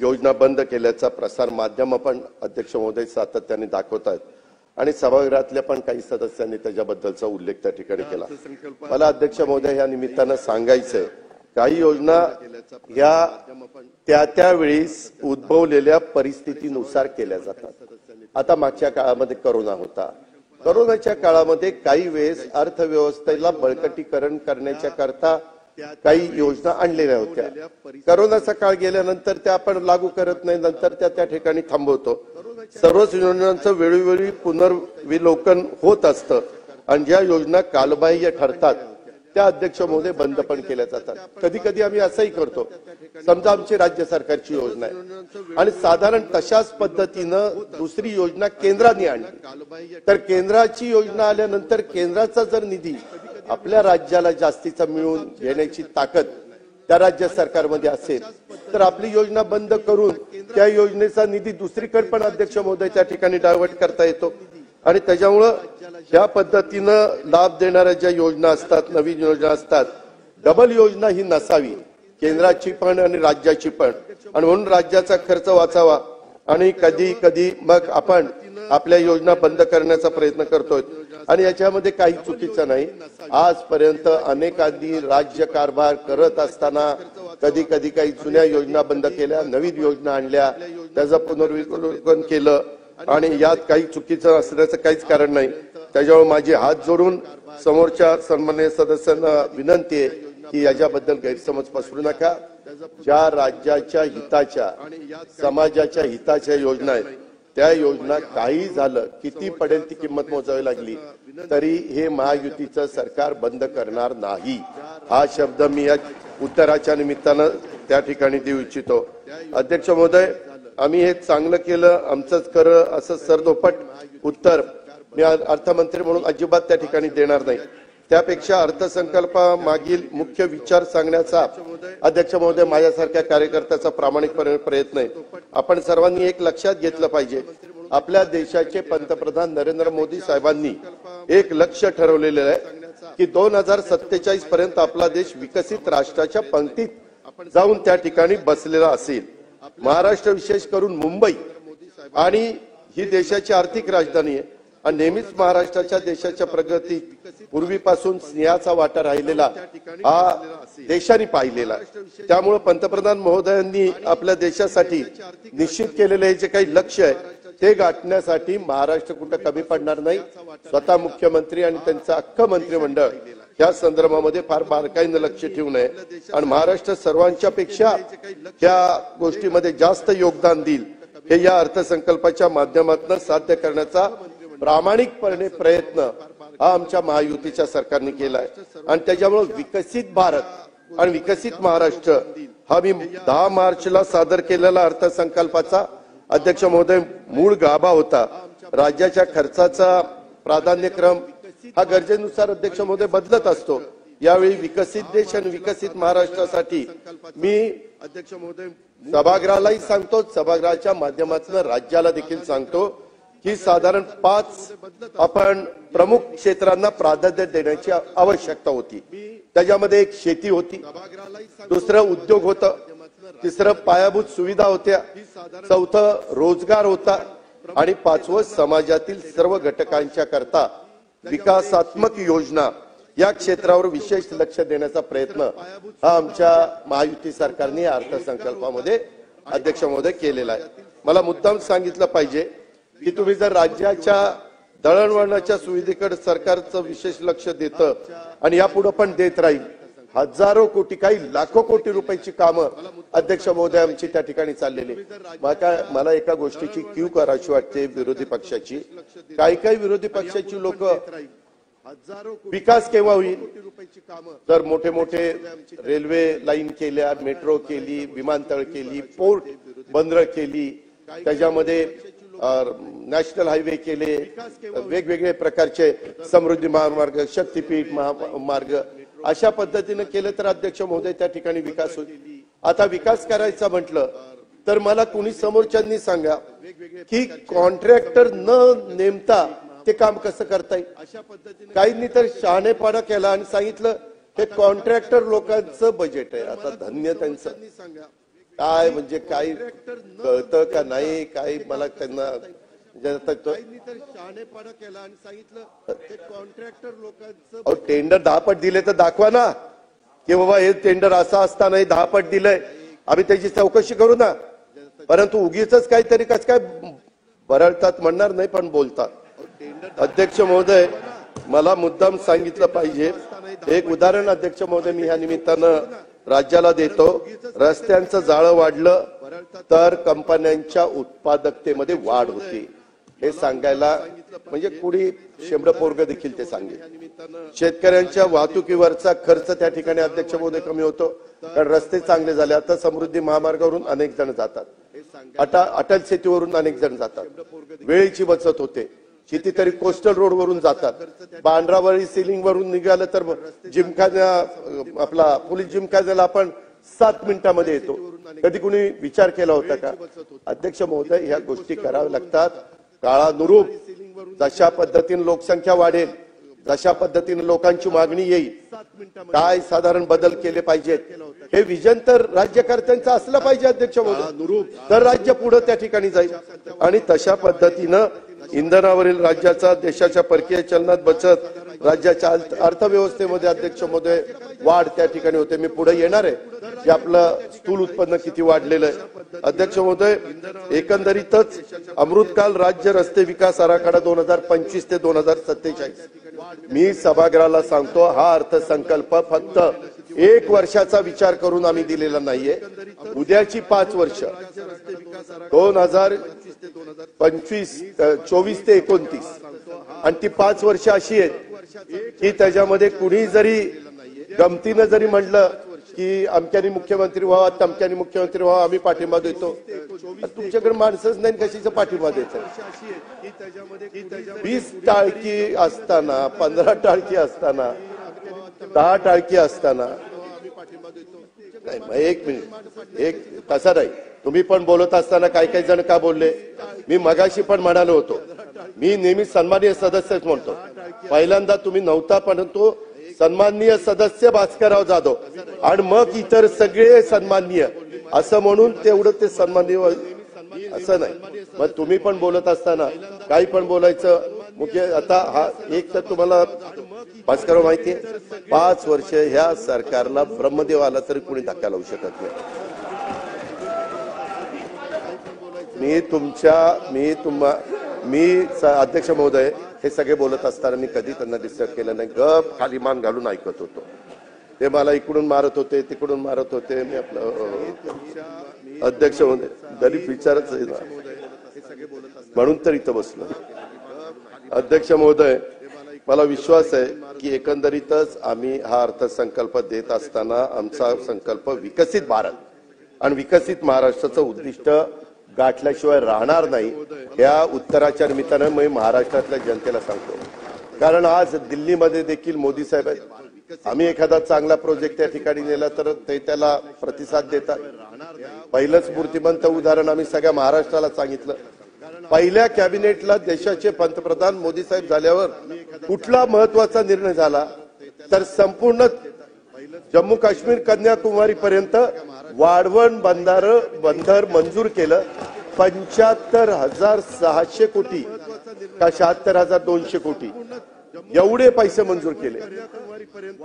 योजना बंद केल्याचा प्रसार माध्यम पण अध्यक्ष महोदय सातत्याने दाखवतात आणि सभागृहातल्या पण काही सदस्यांनी त्याच्याबद्दलचा उल्लेख त्या ठिकाणी केला. मला अध्यक्ष महोदय या निमित्तानं सांगायचंय, काही योजना या त्यावेळेस उद्भवलेल्या परिस्थितीनुसार केल्या जातात. आता मागच्या काळामध्ये करोना होता. करोनाच्या काळामध्ये काही वेळेस अर्थव्यवस्थेला बळकटीकरण करण्याच्या करता काही योजना आणलेल्या होत्या. करोनाचा काळ गेल्यानंतर त्या आपण लागू करत नाही, नंतर त्या ठिकाणी थांबवतो. सर्वच योजनांचं वेळोवेळी पुनर्विलोकन होत असतं आणि ज्या योजना कालबाह्य ठरतात त्या अध्यक्ष महोदय बंद पण केल्या जातात. कधी कधी आम्ही असंही करतो, समजा आमची राज्य सरकारची योजना आहे आणि साधारण तशाच पद्धतीनं दुसरी योजना केंद्राने आणली, तर केंद्राची योजना आल्यानंतर केंद्राचा जर निधी आपल्या राज्याला जास्तीचा मिळवून घेण्याची ताकद त्या राज्य सरकारमध्ये असेल तर आपली योजना बंद करून त्या योजनेचा निधी दुसरीकडे पण अध्यक्ष महोदय त्या ठिकाणी डायव्हर्ट करता येतो. आणि त्याच्यामुळं या पद्धतीनं लाभ देणाऱ्या ज्या योजना असतात, नवीन योजना असतात, डबल योजना ही नसावी, केंद्राची पण आणि राज्याची पण. आणि म्हणून राज्याचा खर्च वाचावा आणि कधी कधी मग आपण आपल्या योजना बंद करण्याचा प्रयत्न करतोय आणि याच्यामध्ये काही चुकीचं नाही. आजपर्यंत अनेकांनी राज्य कारभार करत असताना कधी कधी काही जुन्या योजना बंद केल्या, नवीन योजना आणल्या त्याचं पुनर्विलोकन केलं आणि यात काही चुकीचं असण्याचं काहीच कारण नाही। त्याच्यामुळे माझे हात जोडून समोरच्या सन्माननीय सदस्यांना विनंती आहे की याच्याबद्दल गैरसमज पसरू नका। ज्या राज्याच्या हिताच्या समाजाच्या हिताच्या योजना आहेत त्या योजना काही झालं किती पडेल ती किंमत मोजावी लागली तरी हे महायुतीचं सरकार बंद करणार नाही। हा शब्द मी या उत्तराच्या निमित्तानं त्या ठिकाणी देऊ इच्छितो। अध्यक्ष महोदय, आम्ही हे चांगलं केलं आमचंच खरं असं सरदोपट उत्तर मी अर्थमंत्री म्हणून अजिबात त्या ठिकाणी देणार नाही। त्यापेक्षा अर्थसंकल्पामागील मुख्य विचार सांगण्याचा अध्यक्ष महोदय माझ्यासारख्या कार्यकर्त्याचा प्रामाणिकपणे प्रयत्न आहे। आपण सर्वांनी एक लक्षात घेतलं पाहिजे, आपल्या देशाचे पंतप्रधान नरेंद्र मोदी साहेबांनी एक लक्ष्य ठरवलेलं आहे की 2047 पर्यंत आपला देश विकसित राष्ट्राच्या पंक्तीत जाऊन त्या ठिकाणी बसलेला असेल। महाराष्ट्र विशेष करून मुंबई आणि ही देशाची आर्थिक राजधानी आहे आणि नेहमीच महाराष्ट्राच्या देशाच्या प्रगतीत पूर्वीपासून स्नेहाचा वाटा राहिलेला हा देशाने पाहिलेला आहे। त्यामुळे पंतप्रधान महोदयांनी आपल्या देशासाठी निश्चित केलेले जे काही लक्ष्य आहे ते गाठण्यासाठी महाराष्ट्र कुठे कमी पडणार नाही। स्वतः मुख्यमंत्री आणि त्यांचं अख्खं मंत्रिमंडळ या संदर्भामध्ये फार बारकाईने लक्ष ठेवून आहे आणि महाराष्ट्र सर्वांच्या पेक्षा या गोष्टीमध्ये जास्त योगदान देईल हे या अर्थसंकल्पाच्या माध्यमातून साध्य करण्याचा प्रामाणिकपणे प्रयत्न हा आमच्या महायुतीच्या सरकारने केला आहे आणि त्याच्यामुळे विकसित भारत आणि विकसित महाराष्ट्र हा मी 10 मार्चला सादर केलेला अर्थसंकल्पाचा अध्यक्ष महोदय मूळ गाभा होता। राज्याच्या खर्चाचा प्राधान्यक्रम हा गरजेनुसार अध्यक्ष महोदय बदलत असतो। यावेळी विकसित देश आणि विकसित महाराष्ट्रासाठी मी अध्यक्ष महोदय सभागृहालाही सांगतो, सभागृहाच्या माध्यमातून राज्याला देखील सांगतो की साधारण 5 आपण प्रमुख क्षेत्रांना प्राधान्य देण्याची आवश्यकता होती। त्याच्यामध्ये एक शेती होती, दुसरं उद्योग होतं, तिसरं पायाभूत सुविधा होत्या, चौथं रोजगार होता आणि 5वं समाजातील सर्व घटकांच्या करता विकासात्मक योजना या क्षेत्रावर विशेष लक्ष देण्याचा प्रयत्न हा आमच्या महायुती सरकारने अर्थसंकल्पामध्ये अध्यक्ष महोदय केलेला आहे। मला मुद्दाम सांगितलं पाहिजे की तुम्ही जर राज्याच्या दळणवळणाच्या सुविधेकडे सरकारचं विशेष लक्ष देतं आणि यापुढे पण देत राहील, हजारो कोटी काही लाखो कोटी रुपयाची कामं अध्यक्ष महोदय आमची त्या ठिकाणी चाललेली। मला एका गोष्टीची क्यू करायची वाटते विरोधी पक्षाची, काही विरोधी पक्षाची लोक विकास केव्हा होईल तर मोठे मोठे रेल्वे लाईन केल्या, मेट्रो केली, विमानतळ केली, पोर्ट बंदर केली, त्याच्यामध्ये नॅशनल हायवे केले, वेगवेगळे प्रकारचे समृद्धी महामार्ग, शक्तीपीठ महामार्ग अशा पद्धतीने केलं तर अध्यक्ष महोदय त्या ठिकाणी विकास होईल। आता विकास करायचा म्हटलं तर मला कुणी समोरच्यांनी सांगा की कॉन्ट्रॅक्टर न नेमता ते काम कसं करता येईल। काहींनी तर शहाणेपणा केला आणि सांगितलं हे कॉन्ट्रॅक्टर लोकांचं बजेट आहे। आता धन्य त्यांचं, काय म्हणजे काही कळतं का नाही काही मला त्यांना टेंडर 10 पट दिले तर दाखवा ना की बाबा हे टेंडर असं असताना 10 पट दिलंय, आम्ही त्याची चौकशी करू ना। परंतु उगीच काहीतरी कसं काय बरळतात म्हणणार नाही पण बोलतात। अध्यक्ष महोदय, मला मुद्दाम सांगितलं पाहिजे, एक उदाहरण अध्यक्ष महोदय मी ह्या निमित्तानं राज्याला देतो। रस्त्यांचं जाळं वाढलं तर कंपन्यांच्या उत्पादकतेमध्ये वाढ होते हे सांगायला म्हणजे कुणी शेंबड पोरग देखील ते सांगेल। शेतकऱ्यांच्या वाहतुकीवरचा खर्च त्या ठिकाणी अध्यक्ष महोदय कमी होतो कारण रस्ते चांगले झाले। आता समृद्धी महामार्गावरून अनेक जण जातात, अटल सेतूवरून अनेक जण जातात, वेळेची बचत होते, कितीतरी कोस्टल रोड वरून जातात, बांद्रावरी सिलिंग वरून निघालं तर जिमखाना आपला पोलीस जिमखान्याला आपण 7 मिनिटांमध्ये येतो। कधी कुणी विचार केला होता का? अध्यक्ष महोदय, ह्या गोष्टी कराव्या लागतात काळानुरूप। जशा पद्धतीने लोकसंख्या वाढेल, जशा पद्धतीने लोकांची मागणी येईल, काय साधारण बदल केले पाहिजेत हे विजन तर राज्यकर्त्यांचं असलं पाहिजे अध्यक्ष महोदय, तर राज्य पुढे त्या ठिकाणी जाईल। आणि तशा पद्धतीनं इंधनावरील राज्याचा देशाच्या परकीय चलनात बचत, राज्याच्या अर्थव्यवस्थेमध्ये अध्यक्ष महोदय वाढ त्या ठिकाणी होते। मी पुढे येणार आहे की आपलं स्थूल उत्पन्न किती वाढलेलं आहे. अध्यक्ष महोदय, एकंदरीतच अमृतकाल राज्य रस्ते विकास आराखडा 2025 ते 2047 मी सभागृहाला सांगतो, हा अर्थसंकल्प फक्त 1 वर्षाचा विचार करून आम्ही दिलेला नाहीये. उद्याची 5 वर्ष 2024 ते 29 आणि ती 5 वर्ष अशी आहेत की त्याच्यामध्ये कुणी जरी गमतीनं जरी म्हटलं की अमक्यानी मुख्यमंत्री व्हावा, तमक्यानी मुख्यमंत्री व्हावा, आम्ही पाठिंबा देतो. तुमच्याकडे माणसंच नाही, कशाचा पाठिंबा द्यायचा? 20 टाळकी असताना, 15 टाळकी असताना, 10 टाळकी असताना नाही. मग एक मिनिट, एक तसा नाही. तुम्ही पण बोलत असताना काही जण का बोलले? मी मगाशी पण म्हणालो होतो, मी नेहमी सन्माननीय सदस्यच म्हणतो. पहिल्यांदा तुम्ही नव्हता, परंतु सन्माननीय सदस्य भास्करराव जाधव आणि मग इतर सगळे सन्माननीय असं म्हणून तेवढं ते सन्माननीय असं नाही. मग तुम्ही पण बोलत असताना काही पण बोलायचं मुख्य. आता हा एक तर तुम्हाला भास्करराव माहिती आहे, 5 वर्ष ह्या सरकारला ब्रह्मदेव आला तरी कोणी धक्का लावू शकत नाही. मी अध्यक्ष महोदय हे सगळे बोलत असताना मी कधी त्यांना डिस्टर्ब केलं नाही. गप खाली मान घालून ऐकत होतो. ते मला इकडून मारत होते, तिकडून मारत होते. मी आपलं अध्यक्ष महोदय गरीब विचारच आहे ना, म्हणून तर इथं बसलो. अध्यक्ष महोदय, मला विश्वास आहे की एकंदरीतच आम्ही हा अर्थसंकल्प देत असताना आमचा संकल्प विकसित भारत आणि विकसित महाराष्ट्राचं उद्दिष्ट गाठल्याशिवाय राहणार नाही. या उत्तराच्या निमित्तानं मी महाराष्ट्रातल्या जनतेला सांगतो. कारण आज दिल्लीमध्ये देखील मोदी साहेब आहेत. आम्ही एखादा चांगला प्रोजेक्ट त्या ठिकाणी नेला तर ते त्याला प्रतिसाद देतात. पहिलंच मूर्तिमंत उदाहरण आम्ही सगळ्या महाराष्ट्राला सांगितलं. पहिल्या कॅबिनेटला देशाचे पंतप्रधान मोदी साहेब झाल्यावर कुठला महत्वाचा निर्णय झाला तर संपूर्ण जम्मू काश्मीर कन्याकुमारी पर्यंत वाढवण बंदर मंजूर केलं. 75,600 कोटी का 76,200 कोटी एवढे पैसे मंजूर केले.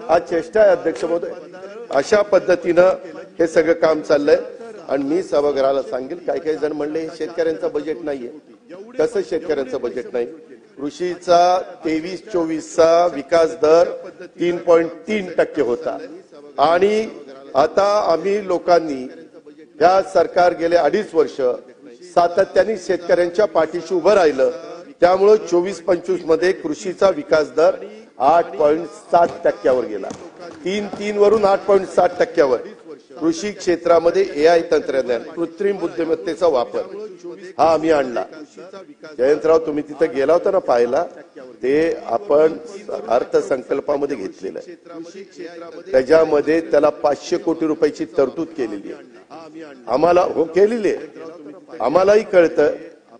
हा चेष्टा आहे अध्यक्ष महोदय. अशा पद्धतीनं हे सगळं काम चाललंय. आणि मी सभागृहाला सांगेल, काही जण म्हणले शेतकऱ्यांचं बजेट नाहीये. कसं शेतकऱ्यांचं बजेट नाही? कृषीचा 23-24चा विकास दर 3.3% होता आणि आता आम्ही लोकांनी या सरकार गेले 2.5 वर्ष सातत्याने शेतकऱ्यांच्या पाठीशी उभं राहिलं. त्यामुळे 24-25 मध्ये कृषीचा विकास दर 8.7% गेला. 3 वरून 8.7%. कृषी क्षेत्रामध्ये AI तंत्रज्ञान, कृत्रिम बुद्धिमत्तेचा वापर हा आम्ही आणला. जयंतराव, तुम्ही तिथे गेला होता ना पाहायला, ते आपण अर्थसंकल्पामध्ये घेतलेलं आहे. त्याच्यामध्ये त्याला 500 कोटी रुपयाची तरतूद केलेली आहे. आम्हाला हो केलेली आहे. आम्हालाही कळतं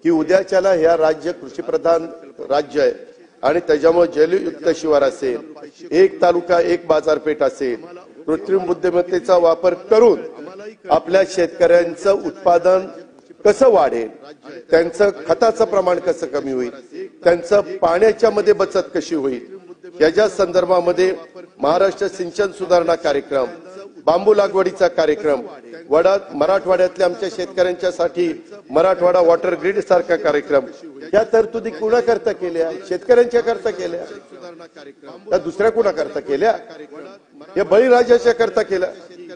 की उद्याच्याला ह्या राज्य कृषीप्रधान राज्य आहे आणि त्याच्यामुळे जलयुक्त शिवार असेल, एक तालुका एक बाजारपेठ असेल, कृत्रिम बुद्धिमत्तेचा वापर करून आपल्या शेतकऱ्यांचं उत्पादन कसं वाढेल, त्यांचं खताचं प्रमाण कसं कमी होईल, त्यांचं पाण्याच्या मध्ये बचत कशी होईल, याच्या संदर्भामध्ये महाराष्ट्र सिंचन सुधारणा कार्यक्रम, बांबू लागवडीचा कार्यक्रम, मराठवाड्यातल्या आमच्या शेतकऱ्यांच्यासाठी मराठवाडा वॉटर ग्रीड सारखा कार्यक्रम, या तरतुदी कुणाकरता केल्या? शेतकऱ्यांच्या करता केल्या. त्या दुसऱ्या कुणाकरता केल्या? या बळीराजाच्या करता केल्या.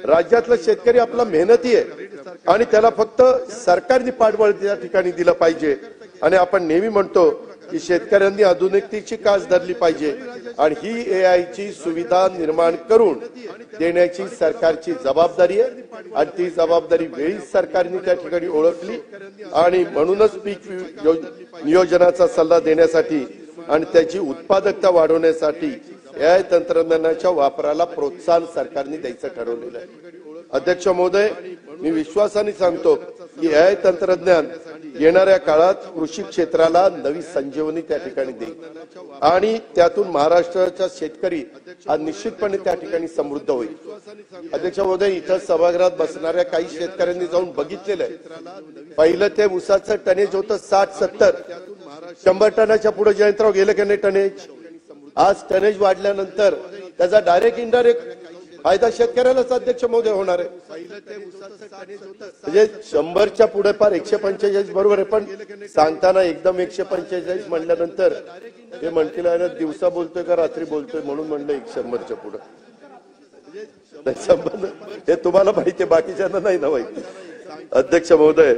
राज्यातला शेतकरी आपला मेहनती आहे आणि त्याला फक्त सरकारने पाठबळ त्या ठिकाणी दिलं पाहिजे. आणि आपण नेहमी म्हणतो की शेतकऱ्यांनी आधुनिकतेची कास धरली पाहिजे आणि ही AI ची सुविधा निर्माण करून देण्याची सरकारची जबाबदारी आहे आणि ती जबाबदारी वेळीच सरकारने त्या ठिकाणी ओळखली. आणि म्हणूनच पीक नियोजनाचा सल्ला देण्यासाठी आणि त्याची उत्पादकता वाढवण्यासाठी AI तंत्रज्ञानाच्या वापराला प्रोत्साहन सरकारने द्यायचं ठरवलेलं आहे. अध्यक्ष महोदय, मी विश्वासाने सांगतो की AI तंत्रज्ञान येणाऱ्या काळात कृषी क्षेत्राला नवी संजीवनी त्या ठिकाणी देईल आणि त्यातून महाराष्ट्राचा शेतकरी हा निश्चितपणे त्या ठिकाणी समृद्ध होईल. अध्यक्ष महोदय, इथं सभागृहात बसणाऱ्या काही शेतकऱ्यांनी जाऊन बघितलेलं आहे. पहिलं ते ऊसाचं टनेज होतं 60-70, 100 टनाच्या पुढे जयंतराव गेलं की नाही टनेज. आज टनेज वाढल्यानंतर त्याचा डायरेक्ट इनडायरेक्ट फायदा शेतकऱ्यालाच अध्यक्ष महोदय होणार आहे। म्हणजे 100च्या पुढे पार 145 बरोबर आहे, पण सांगताना एकदम 145 म्हणल्यानंतर ते म्हणतील आहे ना दिवसा बोलतोय का रात्री बोलतोय, म्हणून म्हणलं 100च्या पुढे हे तुम्हाला माहिती आहे, बाकीच्यांना नाही ना माहिती। अध्यक्ष महोदय,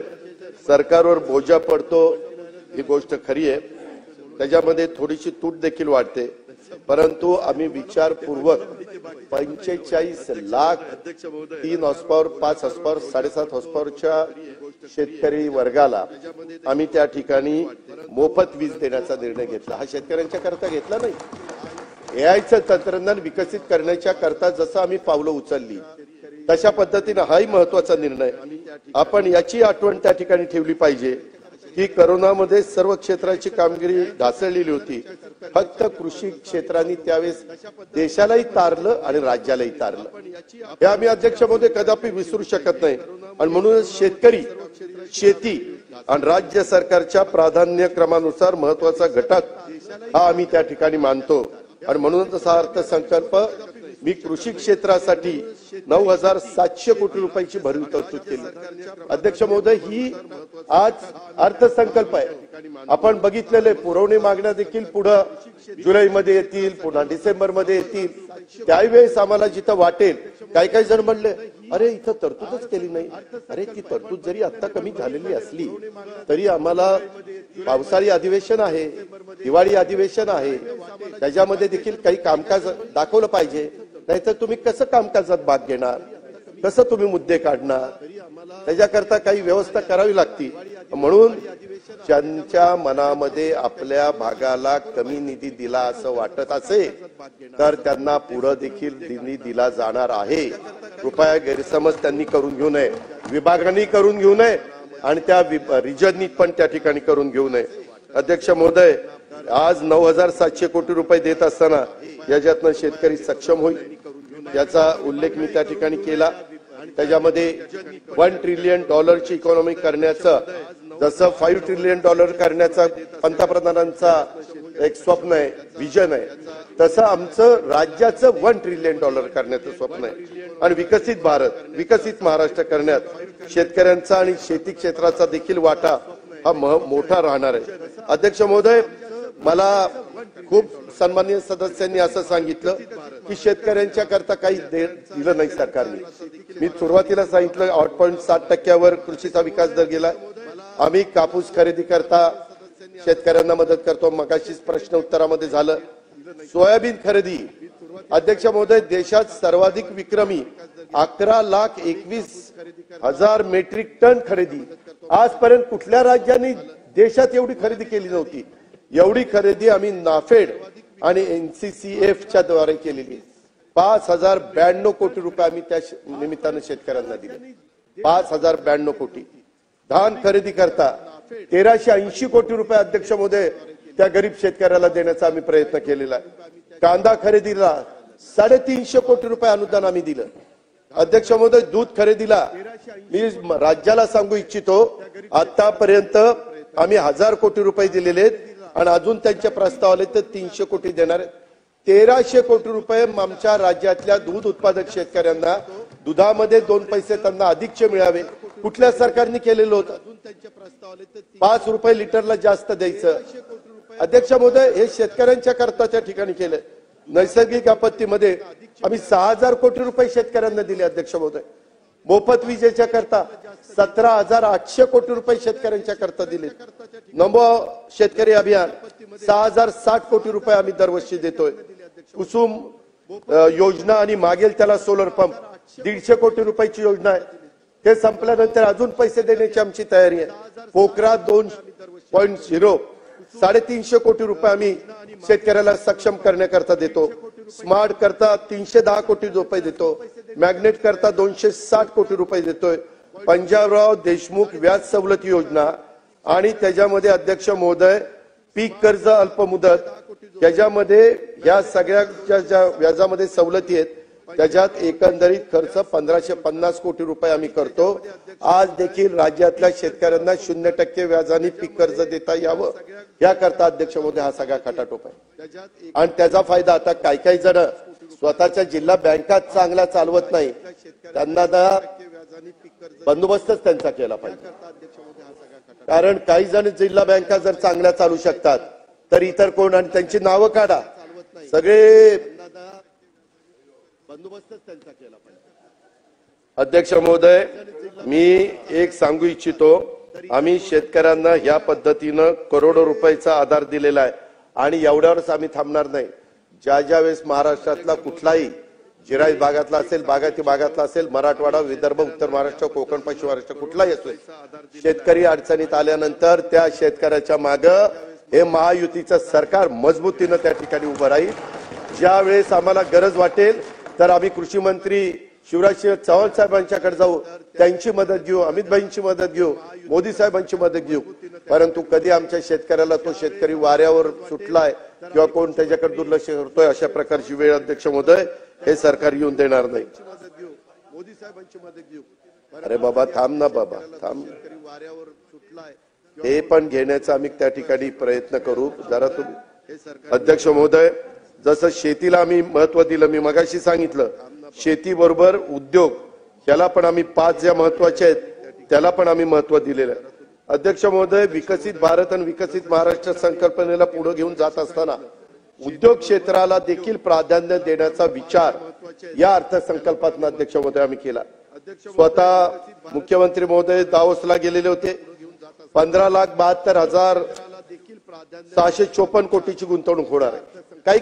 सरकारवर बोजा पडतो ही गोष्ट खरी आहे, त्याच्यामध्ये थोडीशी तूट देखील वाटते, परंतु आम्ही विचारपूर्वक 45 lakh 3 horse power 5 horse power 7.5 horse पॉवरच्या शेतकरी वर्गाला आम्ही त्या ठिकाणी मोफत वीज देण्याचा निर्णय घेतला। हा शेतकऱ्यांच्या करता घेतला नाही, एआयचं तंत्रज्ञान विकसित करण्याच्या करता जसं आम्ही पावलं उचलली तशा पद्धतीने हाही महत्वाचा निर्णय आपण याची आठवण त्या ठिकाणी ठेवली पाहिजे की करोनामध्ये सर्व क्षेत्राची कामगिरी ढासळलेली होती, फक्त कृषी क्षेत्राने त्यावेळेस देशालाही तारलं आणि राज्यालाही तारलं, हे आम्ही अध्यक्ष महोदय कदापि विसरू शकत नाही। आणि म्हणूनच शेतकरी, शेती आणि राज्य सरकारच्या प्राधान्यक्रमानुसार महत्वाचा घटक हा आम्ही त्या ठिकाणी मानतो। आणि म्हणूनच हा अर्थसंकल्प मी कृषी क्षेत्रासाठी 9,700 कोटी रुपयाची भरीव तरतूद केली। अध्यक्ष महोदय, ही आज अर्थसंकल्प आहे, आपण बघितलेले पुरवणी मागण्या देखील पुढे जुलैमध्ये येतील, पुन्हा डिसेंबरमध्ये येतील, त्यावेळेस आम्हाला जिथं वाटेल, काही जण म्हणले अरे इथं तरतूदच केली नाही, अरे ती तरतूद जरी आता कमी झालेली असली तरी आम्हाला पावसाळी अधिवेशन आहे, दिवाळी अधिवेशन आहे, त्याच्यामध्ये देखील काही कामकाज दाखवलं पाहिजे, नाहीतर तुम्ही कसं कामकाजात भाग घेणार, कसं तुम्ही मुद्दे काढणार, त्याच्याकरता काही व्यवस्था करावी लागती। म्हणून ज्यांच्या मनामध्ये आपल्या भागाला कमी निधी दिला असं वाटत असेल तर त्यांना पुढे देखील निधी दिला जाणार आहे। कृपया गैरसमज त्यांनी करून घेऊ नये, विभागांनी करून घेऊ नये आणि त्या रिजननी पण त्या ठिकाणी करून घेऊ नये। अध्यक्ष महोदय, आज 9,700 कोटी रुपये देत असताना याच्यातनं शेतकरी सक्षम होईल याचा उल्लेख मी त्या ठिकाणी केला। त्याच्यामध्ये $1 ट्रिलियन इकॉनॉमी करण्याचं, जसं $5 ट्रिलियन करण्याचा पंतप्रधानांचा एक स्वप्न आहे, विजन आहे, तसं आमचं राज्याचं $1 ट्रिलियन करण्याचं स्वप्न आहे। आणि विकसित भारत, विकसित महाराष्ट्र करण्यात शेतकऱ्यांचा आणि शेती क्षेत्राचा देखील वाटा हा मोठा राहणार आहे। अध्यक्ष महोदय, मला खूप सन्माननीय सदस्यांनी असं सांगितलं की शेतकऱ्यांच्या करता काही दिलं नाही सरकारने। मी सुरुवातीला सांगितलं 8.7% कृषीचा विकास दर गेला, आम्ही कापूस खरेदी करता शेतकऱ्यांना मदत करतो, मगाशीच प्रश्न उत्तरामध्ये झालं। सोयाबीन खरेदी, अध्यक्ष महोदय, देशात सर्वाधिक विक्रमी 11,21,000 मेट्रिक टन खरेदी, आजपर्यंत कुठल्या राज्याने देशात एवढी खरेदी केली नव्हती। एवढी खरेदी आम्ही नाफेड आणि NCCF द्वारे केलेली। 5,092 कोटी रुपये आम्ही त्या निमित्तानं शेतकऱ्यांना दिले, 5,092 कोटी। धान खरेदी करता 1,380 कोटी रुपये अध्यक्ष महोदय त्या गरीब शेतकऱ्याला देण्याचा आम्ही प्रयत्न केलेला आहे। कांदा खरेदीला 350 कोटी रुपये अनुदान आम्ही दिलं। अध्यक्ष महोदय, दूध खरेदीला मी राज्याला सांगू इच्छितो, आतापर्यंत आम्ही 1,000 कोटी रुपये दिलेले आहेत आणि अजून त्यांच्या प्रस्ताव आले तर 300 कोटी देणार आहेत। 1,300 कोटी रुपये आमच्या राज्यातल्या दूध उत्पादक शेतकऱ्यांना दुधामध्ये 2 पैसे त्यांना अधिकचे मिळावे, कुठल्या सरकारने केलेलं होतं? 5 रुपये लिटरला जास्त द्यायचं। अध्यक्ष महोदय, हे शेतकऱ्यांच्या करता त्या ठिकाणी केलं। नैसर्गिक आपत्तीमध्ये आम्ही 6,000 कोटी रुपये शेतकऱ्यांना दिले। अध्यक्ष महोदय, मोफत विजेच्या करता 17,800 कोटी रुपये शेतकऱ्यांच्या करता दिले। नमो शेतकरी अभियान 6,060 कोटी रुपये आम्ही दरवर्षी देतोय। कुसुम योजना आणि मागेल त्याला सोलर पंप 150 कोटी रुपयाची योजना आहे, ते संपल्यानंतर अजून पैसे देण्याची आमची तयारी आहे। पोखरा 2.0 350 कोटी रुपये आम्ही शेतकऱ्याला सक्षम करण्याकरता देतो। स्मार्ट करता 310 कोटी रुपये देतो, मॅग्नेट करता 260 कोटी रुपये देतोय। पंजाबराव देशमुख व्याज सवलती योजना आणि त्याच्यामध्ये अध्यक्ष महोदय पीक कर्ज अल्पमुदत, त्याच्यामध्ये या सगळ्या ज्या व्याजामध्ये सवलती आहेत त्याच्यात एकंदरीत खर्च 1,550 कोटी रुपये आम्ही करतो। आज देखील राज्यातल्या शेतकऱ्यांना 0% व्याजाने पीक कर्ज देता यावं याकरता अध्यक्ष महोदय हा सगळा खटाटोप आहे। आणि त्याचा फायदा आता काही जण स्वतःच्या जिल्हा बँका चांगल्या चालवत नाही त्यांना बंदोबस्तच त्यांचा केला पाहिजे. कारण काही जण जिल्हा बँका जर चांगल्या चालू शकतात तर इतर कोण, आणि त्यांची नावं काढा, सगळे बंदोबस्तच त्यांचा केला पाहिजे. अध्यक्ष महोदय, मी एक सांगू इच्छितो, आम्ही शेतकऱ्यांना या पद्धतीनं करोडो रुपयाचा आधार दिलेला आहे आणि एवढ्यावरच आम्ही थांबणार नाही. ज्या वेळेस महाराष्ट्रातला कुठलाही जिरायत भागातला असेल, बागायती भागातला असेल, मराठवाडा, विदर्भ, उत्तर महाराष्ट्र, कोकण, पश्चिम महाराष्ट्र कुठलाही असेल, शेतकरी अडचणीत आल्यानंतर त्या शेतकऱ्याच्या मागे हे महायुतीचं सरकार मजबूतीनं त्या ठिकाणी उभं राहील. ज्या वेळेस आम्हाला गरज वाटेल तर आम्ही कृषी मंत्री शिवराज चव्हाण साहेबांच्याकडे जाऊ, त्यांची मदत घेऊ, अमित भाईंची मदत घेऊ, मोदी साहेबांची मदत घेऊ. परंतु कधी आमच्या शेतकऱ्याला तो शेतकरी वाऱ्यावर सुटलाय किंवा कोण त्याच्याकडे दुर्लक्ष करतोय अशा प्रकारची वेळ अध्यक्ष महोदय हे सरकार येऊन देणार नाही. मोदी साहेबांची मदत घेऊ. अरे बाबा थांब ना बाबा, थांब. हे पण घेण्याचा आम्ही त्या ठिकाणी प्रयत्न करू. जरा तुम्ही अध्यक्ष महोदय, जसं शेतीला आम्ही महत्व दिलं, मी मगाशी सांगितलं, शेतीबरोबर उद्योग याला पण आम्ही 5 ज्या महत्वाचे आहेत त्याला पण आम्ही महत्व दिलेलं आहे. अध्यक्ष महोदय, विकसित भारत आणि विकसित महाराष्ट्र संकल्पनेला पुढे घेऊन जात असताना उद्योग क्षेत्राला देखील प्राधान्य देण्याचा विचार या अर्थसंकल्पात अध्यक्ष महोदय आम्ही केला. स्वतः मुख्यमंत्री महोदय दावोसला गेलेले होते. 15,72,654 कोटीची गुंतवणूक होणार आहे. काही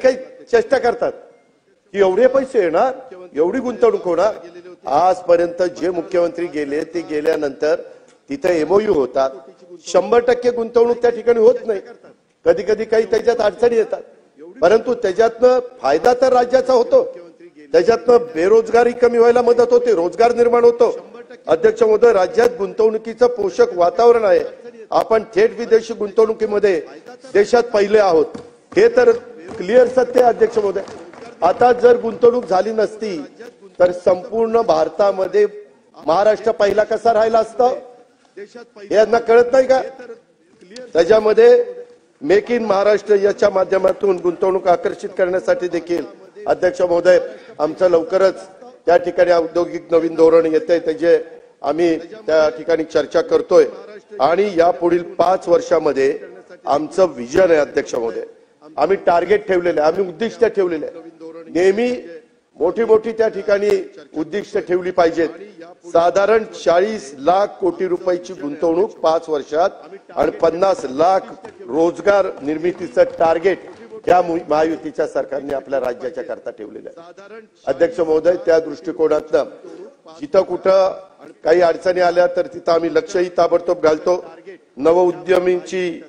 चेष्टा करतात की एवढे पैसे येणार, एवढी गुंतवणूक होणार. आजपर्यंत जे मुख्यमंत्री गेले ते गेल्यानंतर तिथे एमओयू होतात, 100% गुंतवणूक त्या ठिकाणी होत नाही. कधी कधी काही त्याच्यात अडचणी येतात, परंतु त्याच्यातनं फायदा तर राज्याचा होतो, त्याच्यातनं बेरोजगारी कमी व्हायला मदत होते, रोजगार निर्माण होतो. अध्यक्ष महोदय, राज्यात गुंतवणुकीचं पोषक वातावरण आहे. आपण थेट विदेशी गुंतवणुकीमध्ये देशात पहिले आहोत, हे तर क्लिअर सत्य आहे. अध्यक्ष महोदय, आता जर गुंतवणूक झाली नसती तर संपूर्ण भारतामध्ये महाराष्ट्र पहिला कसा राहिला असता हे यांना कळत नाही का? त्याच्यामध्ये मेक इन महाराष्ट्र याच्या माध्यमातून गुंतवणूक आकर्षित करण्यासाठी देखील अध्यक्ष महोदय आमचं लवकरच त्या ठिकाणी औद्योगिक नवीन धोरण येते, त्याचे आम्ही त्या ठिकाणी चर्चा करतोय आणि या पुढील 5 वर्षामध्ये आमचं विजन आहे. अध्यक्ष महोदय, आम्ही टार्गेट ठेवलेले, आम्ही उद्दिष्ट ठेवलेले, नेहमी मोठी त्या ठिकाणी उद्दिष्ट ठेवली पाहिजेत. साधारण 40 लाख कोटी रुपयाची गुंतवणूक 5 वर्षात आणि 50 लाख रोजगार निर्मितीचं टार्गेट या महायुतीच्या सरकारने आपल्या राज्याच्या करता ठेवलेलं आहे. अध्यक्ष महोदय, त्या दृष्टिकोनातनं जिथं कुठं काही अडचणी आल्या तर तिथं आम्ही लक्षही ताबडतोब घालतो. नवउद्यमींची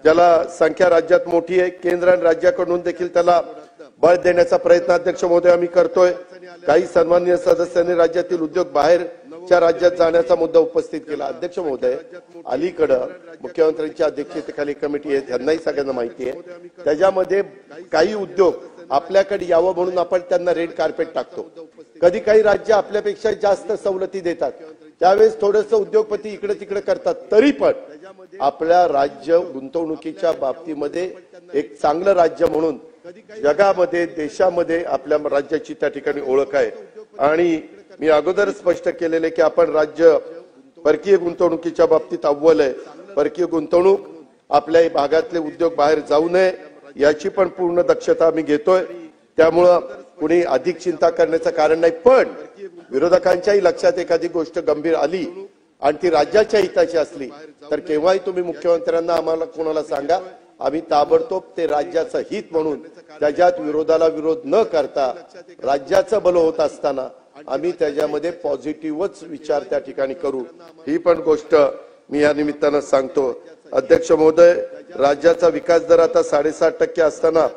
ज्याला संख्या राज्यात मोठी आहे, केंद्र आणि राज्याकडून देखील त्याला बळ देण्याचा प्रयत्न अध्यक्ष महोदय आम्ही करतोय. काही सन्माननीय सदस्यांनी राज्यातील उद्योग बाहेरच्या राज्यात जाण्याचा मुद्दा उपस्थित केला. अध्यक्ष महोदय, अलीकडं मुख्यमंत्र्यांच्या अध्यक्षतेखाली कमिटी आहे, त्यांनाही सगळ्यांना माहिती आहे. त्याच्यामध्ये काही उद्योग आपल्याकडे यावं म्हणून आपण त्यांना रेड कार्पेट टाकतो. कधी काही राज्य आपल्यापेक्षा जास्त सवलती देतात, त्यावेळेस थोडंसं उद्योगपती इकडे तिकडे करतात. तरी पण आपल्या राज्य गुंतवणुकीच्या बाबतीमध्ये एक चांगलं राज्य म्हणून जगामध्ये, देशामध्ये आपल्या राज्याची त्या ठिकाणी ओळख आहे. आणि मी अगोदर स्पष्ट केलेले की आपण राज्य परकीय गुंतवणुकीच्या बाबतीत अव्वल आहे. परकीय गुंतवणूक आपल्या भागातले उद्योग बाहेर जाऊ नये याची पण पूर्ण दक्षता आम्ही घेतोय. त्यामुळं कुणी अधिक चिंता करण्याचं कारण नाही. पण विरोधकांच्याही लक्षात एखादी गोष्ट गंभीर आली आणि ती राज्याच्या हिताची असली तर केव्हाही तुम्ही मुख्यमंत्र्यांना आम्हाला कोणाला सांगा, आम्ही ताबडतोब ते राज्याचं हित म्हणून त्याच्यात विरोधाला विरोध न करता राज्याचं भलं होत असताना आम्ही त्याच्यामध्ये पॉझिटिव्हच विचार त्या ठिकाणी करू. ही पण गोष्ट मी या निमित्तानं सांगतो. अध्यक्ष महोदय, राज्याचा विकास दर आता 7.5% असताना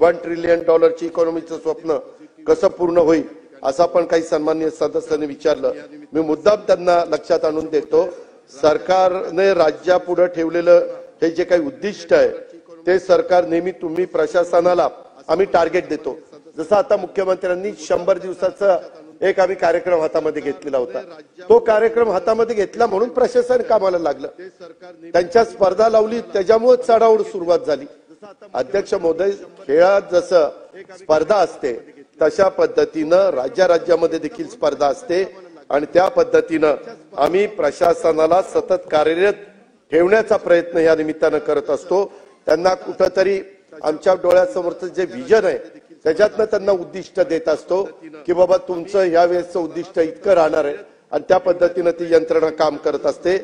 $1 ट्रिलियन इकॉनॉमीचं स्वप्न कसं पूर्ण होईल असं पण काही सन्माननीय सदस्यांनी विचारलं. मी मुद्दाम त्यांना लक्षात आणून देतो, सरकारने राज्यापुढे ठेवलेलं हे जे काही उद्दिष्ट आहे ते सरकार नेहमी तुम्ही प्रशासनाला आम्ही टार्गेट देतो. जसं आता मुख्यमंत्र्यांनी 100 दिवसाचा एक आम्ही कार्यक्रम हातामध्ये घेतलेला होता. तो कार्यक्रम हातामध्ये घेतला म्हणून प्रशासन कामाला लागलं, त्यांच्या स्पर्धा लावली, त्याच्यामुळे चढाओढ सुरुवात झाली. अध्यक्ष महोदय, खेळात जसं स्पर्धा असते तशा पद्धतीनं राज्यामध्ये देखील स्पर्धा असते आणि त्या पद्धतीनं आम्ही प्रशासनाला सतत कार्यरत ठेवण्याचा प्रयत्न या निमित्तानं करत असतो। त्यांना कुठंतरी आमच्या डोळ्यासमोरचं जे विजन आहे त्याच्यातनं त्यांना उद्दिष्ट देत असतो की बाबा तुमचं या वेळेचं उद्दिष्ट इतकं राहणार आहे आणि त्या पद्धतीनं ती यंत्रणा काम करत असते।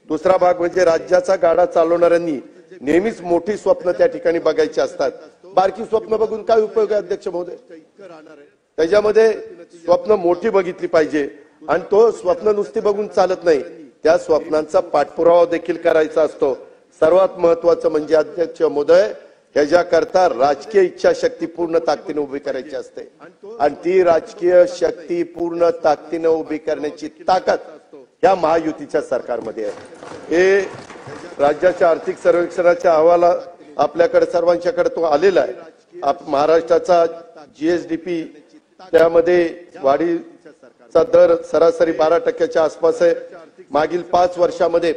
दुसरा भाग म्हणजे राज्याचा गाडा चालवणाऱ्यांनी नेहमीच मोठी स्वप्न त्या ठिकाणी बघायची असतात। बारकी स्वप्न बघून काय उपयोग आहे अध्यक्ष महोदय? त्याच्यामध्ये स्वप्न मोठी बघितली पाहिजे आणि तो स्वप्न नुसती बघून चालत नाही, त्या स्वप्नांचा पाठपुरावा देखील करायचा असतो। सर्वात महत्वाचं म्हणजे अध्यक्ष महोदय ह्याच्याकरता राजकीय इच्छाशक्ती पूर्ण ताकदीने उभी करायची असते आणि ती राजकीय शक्ती पूर्ण ताकदीने उभी करण्याची ताकद या महायुतीच्या सरकारमध्ये आहे। हे राज्याच्या आर्थिक सर्वेक्षणाच्या अहवाल आपल्याकडे सर्वांच्याकडे तो आलेला आहे। महाराष्ट्राचा जीएसडीपी त्यामध्ये वाढीचा दर सरासरी 12% आसपास आहे। मागील 5 वर्षामध्ये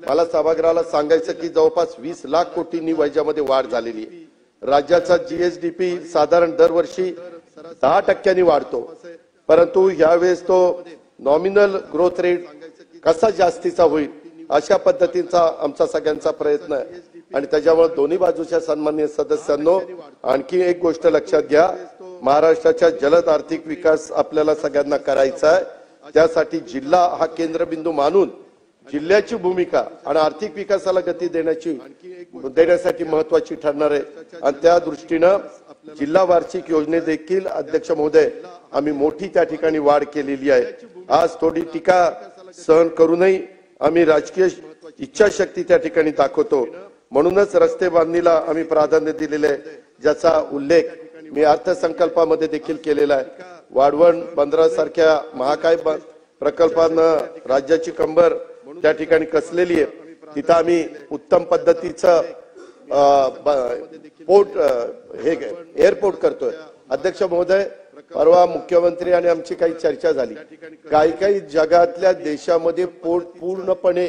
मला सभागृहाला सांगायचं की जवळपास 20 लाख कोटींनी व्याजामध्ये वाढ झालेली आहे। राज्याचा जीएसडीपी साधारण दरवर्षी 10% वाढतो, परंतु यावेळेस तो नॉमिनल ग्रोथ रेट कसा जास्तीचा होईल अशा पद्धतीचा आमचा सगळ्यांचा प्रयत्न आहे आणि त्याच्यामुळे दोन्ही बाजूच्या सन्माननीय सदस्यांनो आणखी एक गोष्ट लक्षात घ्या, महाराष्ट्राच्या जलद आर्थिक विकास आपल्याला सगळ्यांना करायचा आहे। त्यासाठी जिल्हा हा केंद्रबिंदू मानून जिल्ह्याची भूमिका आणि आर्थिक विकासाला गती देण्यासाठी महत्वाची ठरणार आहे आणि त्या दृष्टीनं जिल्हा वार्षिक योजने देखील अध्यक्ष महोदय आम्ही मोठी त्या ठिकाणी वाढ केलेली आहे। आज थोडी टीका सहन करूनही आम्ही राजकीय इच्छाशक्ती त्या ठिकाणी दाखवतो, म्हणूनच रस्ते बांधणीला आम्ही प्राधान्य दिलेले आहे, ज्याचा उल्लेख मी अर्थसंकल्पामध्ये देखील केलेला आहे। वाढवण बंदरासारख्या महाकाय प्रकल्पांना राज्याची कंबर त्या ठिकाणी कसलेली आहे, तिथं आम्ही उत्तम पद्धतीचं एअरपोर्ट करतोय। अध्यक्ष महोदय परवा मुख्यमंत्री आणि आमची काही चर्चा झाली, काही जगातल्या देशामध्ये पूर्णपणे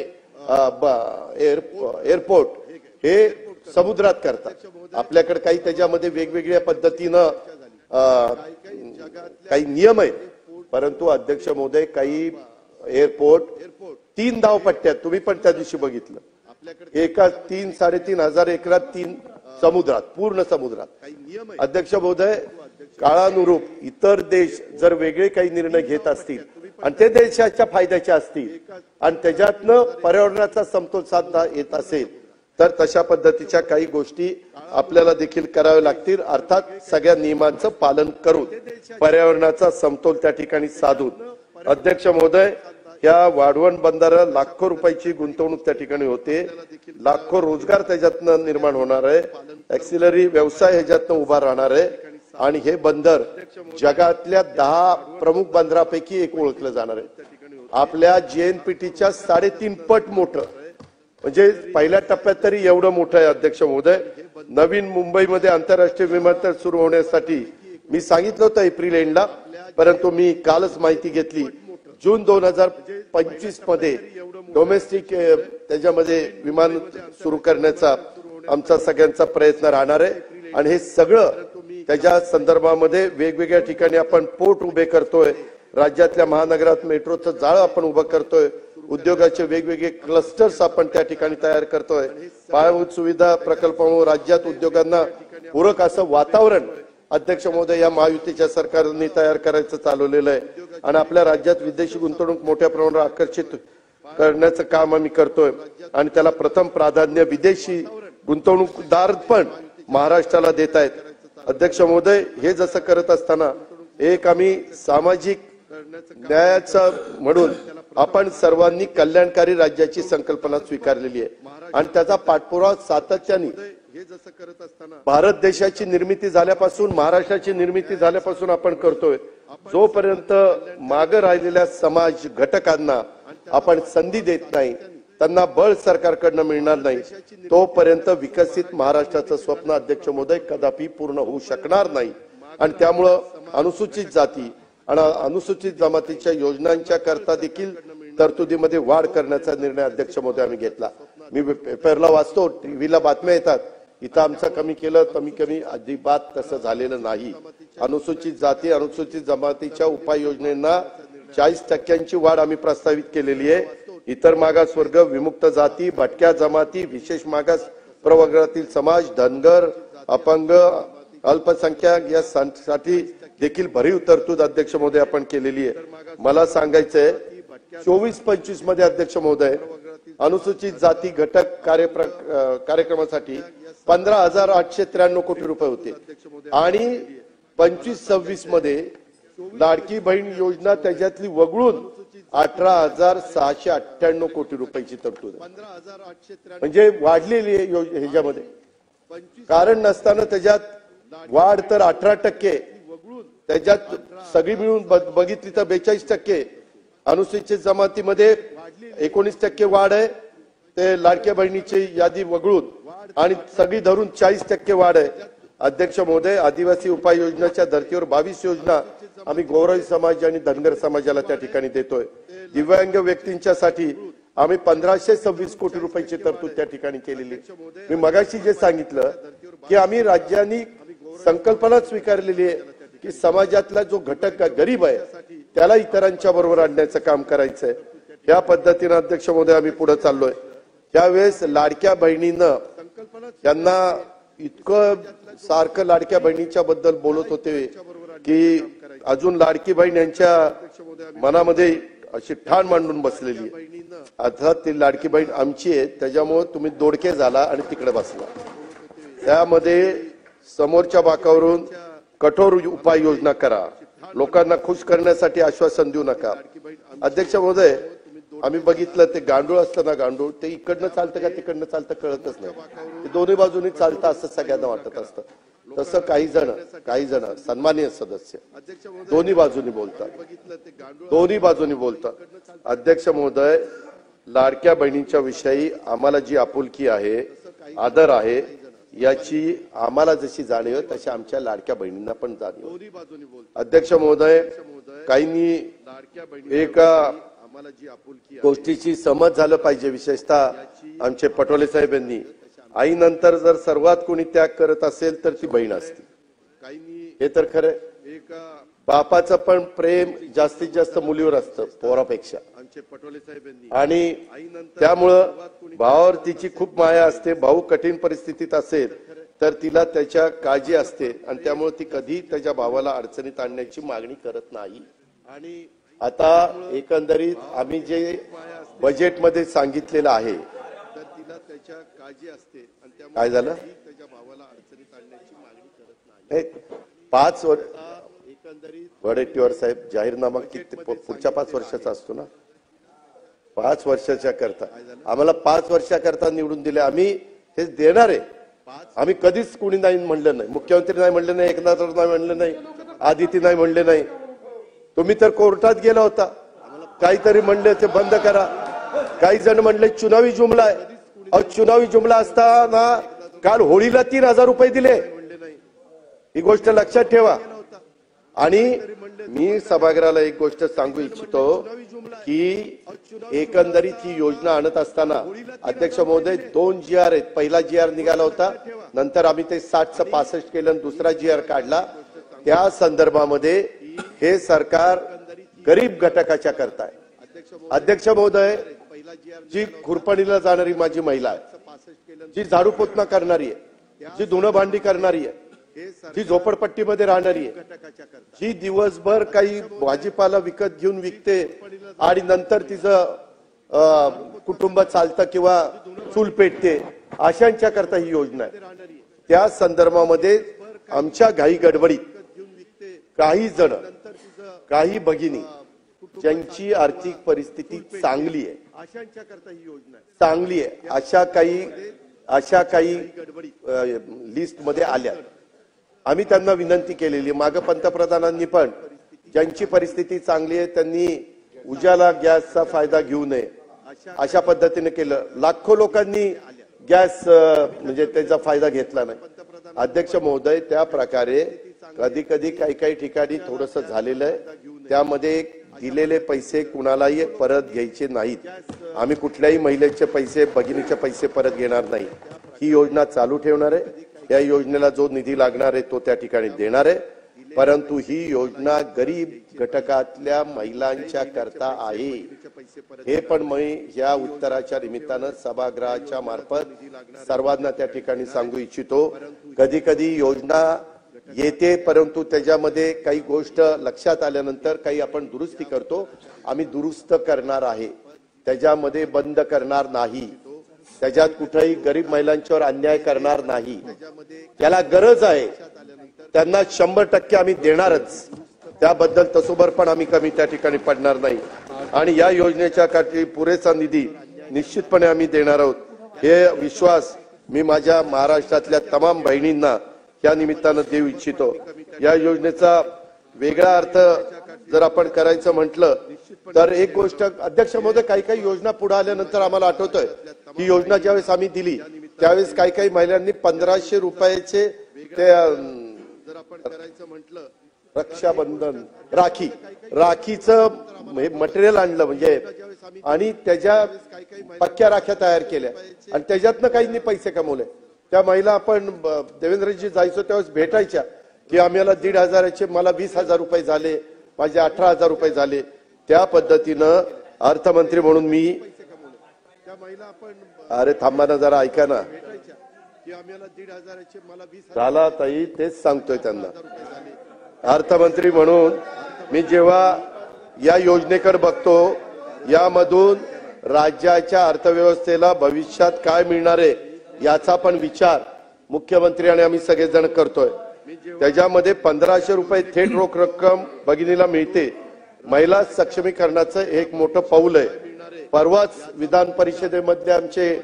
एअरपोर्ट हे समुद्रात करतात, आपल्याकडे काही त्याच्यामध्ये वेगवेगळ्या पद्धतीनं काही नियम आहेत, परंतु अध्यक्ष महोदय काही एअरपोर्ट 3 धावपट्ट्यात तुम्ही पण त्या दिवशी बघितलं, एका 3-3.5 हजार एकरात 3 समुद्रात पूर्ण समुद्रात। अध्यक्ष महोदय काळानुरूप इतर देश जर वेगळे काही निर्णय घेत असतील आणि ते देशाच्या फायद्याचे असतील आणि त्याच्यातनं पर्यावरणाचा समतोल साधता येत असेल तर तशा पद्धतीच्या काही गोष्टी आपल्याला देखील कराव्या लागतील, अर्थात सगळ्या नियमांचं पालन करून पर्यावरणाचा समतोल त्या ठिकाणी साधून। अध्यक्ष महोदय या वाढवण बंदराला लाखो रुपयाची गुंतवणूक त्या ठिकाणी होते, लाखो रोजगार त्याच्यातनं निर्माण होणार आहे, ॲक्सिलरी व्यवसाय ह्याच्यातनं उभा राहणार आहे आणि हे बंदर जगातल्या 10 प्रमुख बंदरापैकी एक ओळखलं जाणार आहे। आपल्या जेएनपीटीच्या 3.5 पट मोठं, म्हणजे पहिल्या टप्प्यात तरी एवढं मोठं आहे। अध्यक्ष महोदय नवीन मुंबईमध्ये आंतरराष्ट्रीय विमानतळ सुरू होण्यासाठी मी सांगितलं होतं एप्रिल एंडला, परंतु मी कालच माहिती घेतली जून 2025 मध्ये डोमेस्टिक त्याच्यामध्ये विमान सुरू करण्याचा आमचा सगळ्यांचा प्रयत्न राहणार आहे आणि हे सगळं त्याच्या संदर्भामध्ये वेगवेगळ्या ठिकाणी आपण पोर्ट उभे करतोय, राज्यातल्या महानगरात मेट्रोचं जाळं आपण उभं करतोय, उद्योगाचे वेगवेगळे क्लस्टर्स आपण त्या ठिकाणी तयार करतोय, पायाभूत सुविधा प्रकल्पामुळे राज्यात उद्योगांना पूरक असं वातावरण अध्यक्ष महोदय या महायुतीच्या सरकारने तयार करायचं चालवलेलं आहे आणि आपल्या राज्यात विदेशी गुंतवणूक मोठ्या प्रमाणावर आकर्षित करण्याचं काम आम्ही करतोय आणि त्याला प्रथम प्राधान्य विदेशी गुंतवणूकदार पण महाराष्ट्राला देत आहेत। अध्यक्ष महोदय हे जसं करत असताना एक आम्ही सामाजिक न्यायाचा म्हणून आपण सर्वांनी कल्याणकारी राज्याची संकल्पना स्वीकारलेली आहे आणि त्याचा पाठपुरावा सातत्याने भारत देशाची निर्मिती झाल्यापासून महाराष्ट्राची निर्मिती झाल्यापासून आपण करतोय। जोपर्यंत मागे राहिलेल्या समाज घटकांना आपण संधी देत नाही, त्यांना बळ सरकारकडनं मिळणार नाही, तोपर्यंत विकसित महाराष्ट्राचं स्वप्न अध्यक्ष महोदय कदापि पूर्ण होऊ शकणार नाही आणि त्यामुळं अनुसूचित जाती आणि अनुसूचित जमातीच्या योजनांच्या करता देखील तरतुदीमध्ये वाढ करण्याचा निर्णय अध्यक्ष महोदय आम्ही घेतला। मी पेपरला वाचतो, टीव्हीला बातम्या येतात, इथं आमचं कमी केलं कमी अजिबात तसं झालेलं नाही। अनुसूचित जाती अनुसूचित जमातीच्या उपाययोजनेंना 40% वाढ आम्ही प्रस्तावित केलेली आहे. इतर मागासवर्ग, विमुक्त जाती, भटक्या जमाती, विशेष मागास प्रवर्गातील समाज, धनगर, अपंग, अल्पसंख्याक यासाठी देखील भरीव तरतूद अध्यक्ष महोदय आपण केलेली आहे. मला सांगायचंय 24-25 मध्ये अध्यक्ष महोदय अनुसूचित जाती घटक कार्यक्रमासाठी 15,893 कोटी रुपये होते आणि 25-26 मध्ये लाडकी बहीण योजना त्याच्यातली वगळून 18,698 कोटी रुपयाची तरतूद म्हणजे वाढलेली आहे ह्याच्यामध्ये. कारण नसताना त्याच्यात वाढ तर 18%, त्याच्यात सगळी मिळून बघितली तर 42%, अनुसूचित जमातीमध्ये 19% वाढ आहे ते लाडक्या बहिणीची यादी वगळून आणि सगळी धरून 40% वाढ आहे. अध्यक्ष महोदय आदिवासी उपाययोजनाच्या धर्तीवर 22 योजना आम्ही गौरवी समाज आणि धनगर समाजाला त्या ठिकाणी देतोय. दिव्यांग व्यक्तींच्यासाठी आम्ही 1526 कोटी रुपयाची तरतूद त्या ठिकाणी केलेली. मी मगाशी जे सांगितलं की आम्ही राज्यांनी संकल्पना स्वीकारलेली आहे की समाजातला जो घटक गरीब आहे त्याला इतरांच्या बरोबर आणण्याचं काम करायचंय. या पद्धतीने अध्यक्ष महोदय आम्ही पुढे चाललोय. त्यावेळेस लाडक्या बहिणीनं त्यांना इतकं सारखं लाडक्या बहिणीच्या बद्दल बोलत होते की अजून लाडकी बहीण यांच्या मनामध्ये अशी ठाण मांडून बसलेली आहे. आता ती लाडकी बहीण आमची आहे त्याच्यामुळे तुम्ही दोडके झाला आणि तिकडे बसला. त्यामध्ये समोरच्या बाकावरून कठोर उपाययोजना करा, लोकांना खुश करण्यासाठी आश्वासन देऊ नका. अध्यक्ष महोदय आम्ही बघितलं ते गांडूळ असतं ना, गांडूळ ते इकडनं चालतं का तिकडनं चालतं कळतच नाही, ते दोन्ही बाजूनी चालतं असं सगळ्यांना वाटत असतं. तसं काही जण सन्माननीय सदस्य दोन्ही बाजूनी बोलतात. अध्यक्ष महोदय लाडक्या बहिणींच्या विषयी आम्हाला जी आपुलकी आहे, आदर आहे, याची आम्हाला जशी जाणीव तशी आमच्या लाडक्या बहिणींना पण जाणीव. अध्यक्ष महोदय काहींनी एका गोष्टीची समज झालं पाहिजे, विशेषतः आमचे पटोले साहेब यांनी, आईनंतर जर सर्वात कोणी त्याग करत असेल तर ती बहीण असते. हे तर खरं. बापाचं पण प्रेम जास्तीत जास्त मुलीवर असतं पोरापेक्षा आणि त्यामुळं भावावर तिची खूप माया असते. भाऊ कठीण परिस्थितीत असेल तर तिला त्याच्या काळजी असते आणि त्यामुळे ती कधी त्याच्या भावाला अडचणीत आणण्याची मागणी करत नाही. आणि आता एकंदरीत आम्ही जे बजेटमध्ये सांगितलेलं आहे काय झालं, 5 वर्ष वडेट्टीवार साहेब जाहीरनामा किती पुढच्या 5 वर्षाचा असतो ना, 5 वर्षाच्या करता आम्हाला 5 वर्षाकरता निवडून दिले. आम्ही हे देणार आहे. आम्ही कधीच कुणी नाही म्हणलं नाही, मुख्यमंत्री नाही म्हणले नाही, एकनाथ नाही म्हणले नाही, आदिती नाही म्हणले नाही. तुम्ही तर कोर्टात गेला होता, काहीतरी म्हणले ते बंद करा. काही जण म्हणले चुनावी जुमला आहे. चुनावी जुमला असताना काल होळीला 3,000 रुपये दिले, ही गोष्ट लक्षात ठेवा. आणि मी सभागृहाला एक गोष्ट सांगू इच्छितो की एकंदरीत ही योजना आणत असताना अध्यक्ष महोदय 2 GR आहेत. पहिला GR निघाला होता, नंतर आम्ही ते 60चं 65 केलं आणि दुसरा GR काढला. त्या संदर्भामध्ये हे सरकार गरीब घटकाच्या करता आहे. अध्यक्ष महोदय जी खुरपणीला जाणारी माझी महिला आहे, जी झाडू पोतना करणारी आहे, जी धुणं भांडी करणारी आहे, जी झोपडपट्टीमध्ये राहणारी आहे, जी दिवसभर काही भाजीपाला विकत घेऊन विकते आणि नंतर तिचं कुटुंब चालतं किंवा चूल पेटते, अशांच्या करता ही योजना आहे. त्या संदर्भामध्ये आमच्या घाई गडबडीत काही जण, काही भगिनी ज्यांची आर्थिक परिस्थिती चांगली आहे, अशा काही लिस्ट मध्ये आल्या. आम्ही त्यांना विनंती केलेली, मागे पंतप्रधानांनी पण ज्यांची परिस्थिती चांगली आहे त्यांनी उजाला गॅसचा फायदा घेऊ नये अशा पद्धतीने केलं. लाखो लोकांनी गॅस म्हणजे त्याचा फायदा घेतला नाही. अध्यक्ष महोदय त्या प्रकारे कधी कधी काही ठिकाणी थोडंसं झालेलं आहे. त्यामध्ये दिलेले पैसे कुणालाही परत घ्यायचे नाहीत. आम्ही कुठल्याही महिलेचे पैसे, भगिनीचे पैसे परत घेणार नाही. ही योजना चालू ठेवणार आहे. या योजनेला जो निधी लागणार आहे तो त्या ठिकाणी देणार आहे. परंतु ही योजना गरीब घटकातल्या महिलांच्या करता आहे। हे पण मी या उत्तराच्या निमित्तानं सभागृहाच्या मार्फत सर्वांना त्या ठिकाणी सांगू इच्छितो। कधी कधी योजना येते परंतु त्याच्यामध्ये काही गोष्ट लक्षात आल्यानंतर काही आपण दुरुस्ती करतो। आम्ही दुरुस्त करणार आहे, त्याच्यामध्ये बंद करणार नाही, त्याच्यात कुठेही गरीब महिलांच्यावर अन्याय करणार नाही। त्याला गरज आहे त्यांना 100% आम्ही देणारच, त्याबद्दल तसोबर पण आम्ही कमी त्या ठिकाणी पडणार नाही आणि या योजनेच्या साठी पुरेसा निधी निश्चितपणे आम्ही देणार आहोत। हे विश्वास मी माझ्या महाराष्ट्रातल्या तमाम बहिणींना या निमित्तानं देऊ इच्छितो। या योजनेचा वेगळा अर्थ जर आपण करायचं म्हटलं तर एक गोष्ट अध्यक्ष महोदय, काही काही योजना पुढे आल्यानंतर आम्हाला आठवतंय ही योजना ज्यावेळेस आम्ही दिली त्यावेळेस काही काही महिलांनी 1500 रुपयाचे ते जर आपण करायचं म्हटलं रक्षाबंधन राखीचं मटेरियल आणलं म्हणजे आणि त्याच्या पक्क्या राख्या तयार केल्या आणि त्याच्यातनं काहींनी पैसे कमवले। त्या महिला आपण देवेंद्रजी जायचो त्यावेळेस भेटायच्या की आम्हाला 1,500चे मला 20,000 रुपये झाले, माझे 18,000 रुपये झाले। त्या पद्धतीनं अर्थमंत्री म्हणून मी अरे थांबा ना जरा ऐका ना, झाला ताई तेच सांगतोय त्यांना। अर्थमंत्री म्हणून मी जेव्हा या योजनेकडे बघतो यामधून राज्याच्या अर्थव्यवस्थेला भविष्यात काय मिळणार आहे याचा पण विचार मुख्यमंत्री आणि आम्ही सगळेजण करतोय। त्याच्यामध्ये 1500 रुपये थेट रोख रक्कम भगिनीला मिळते। महिला सक्षमीकरणाचं एक मोठं पाऊल आहे। परवाच विधान परिषदेमध्ये आमचे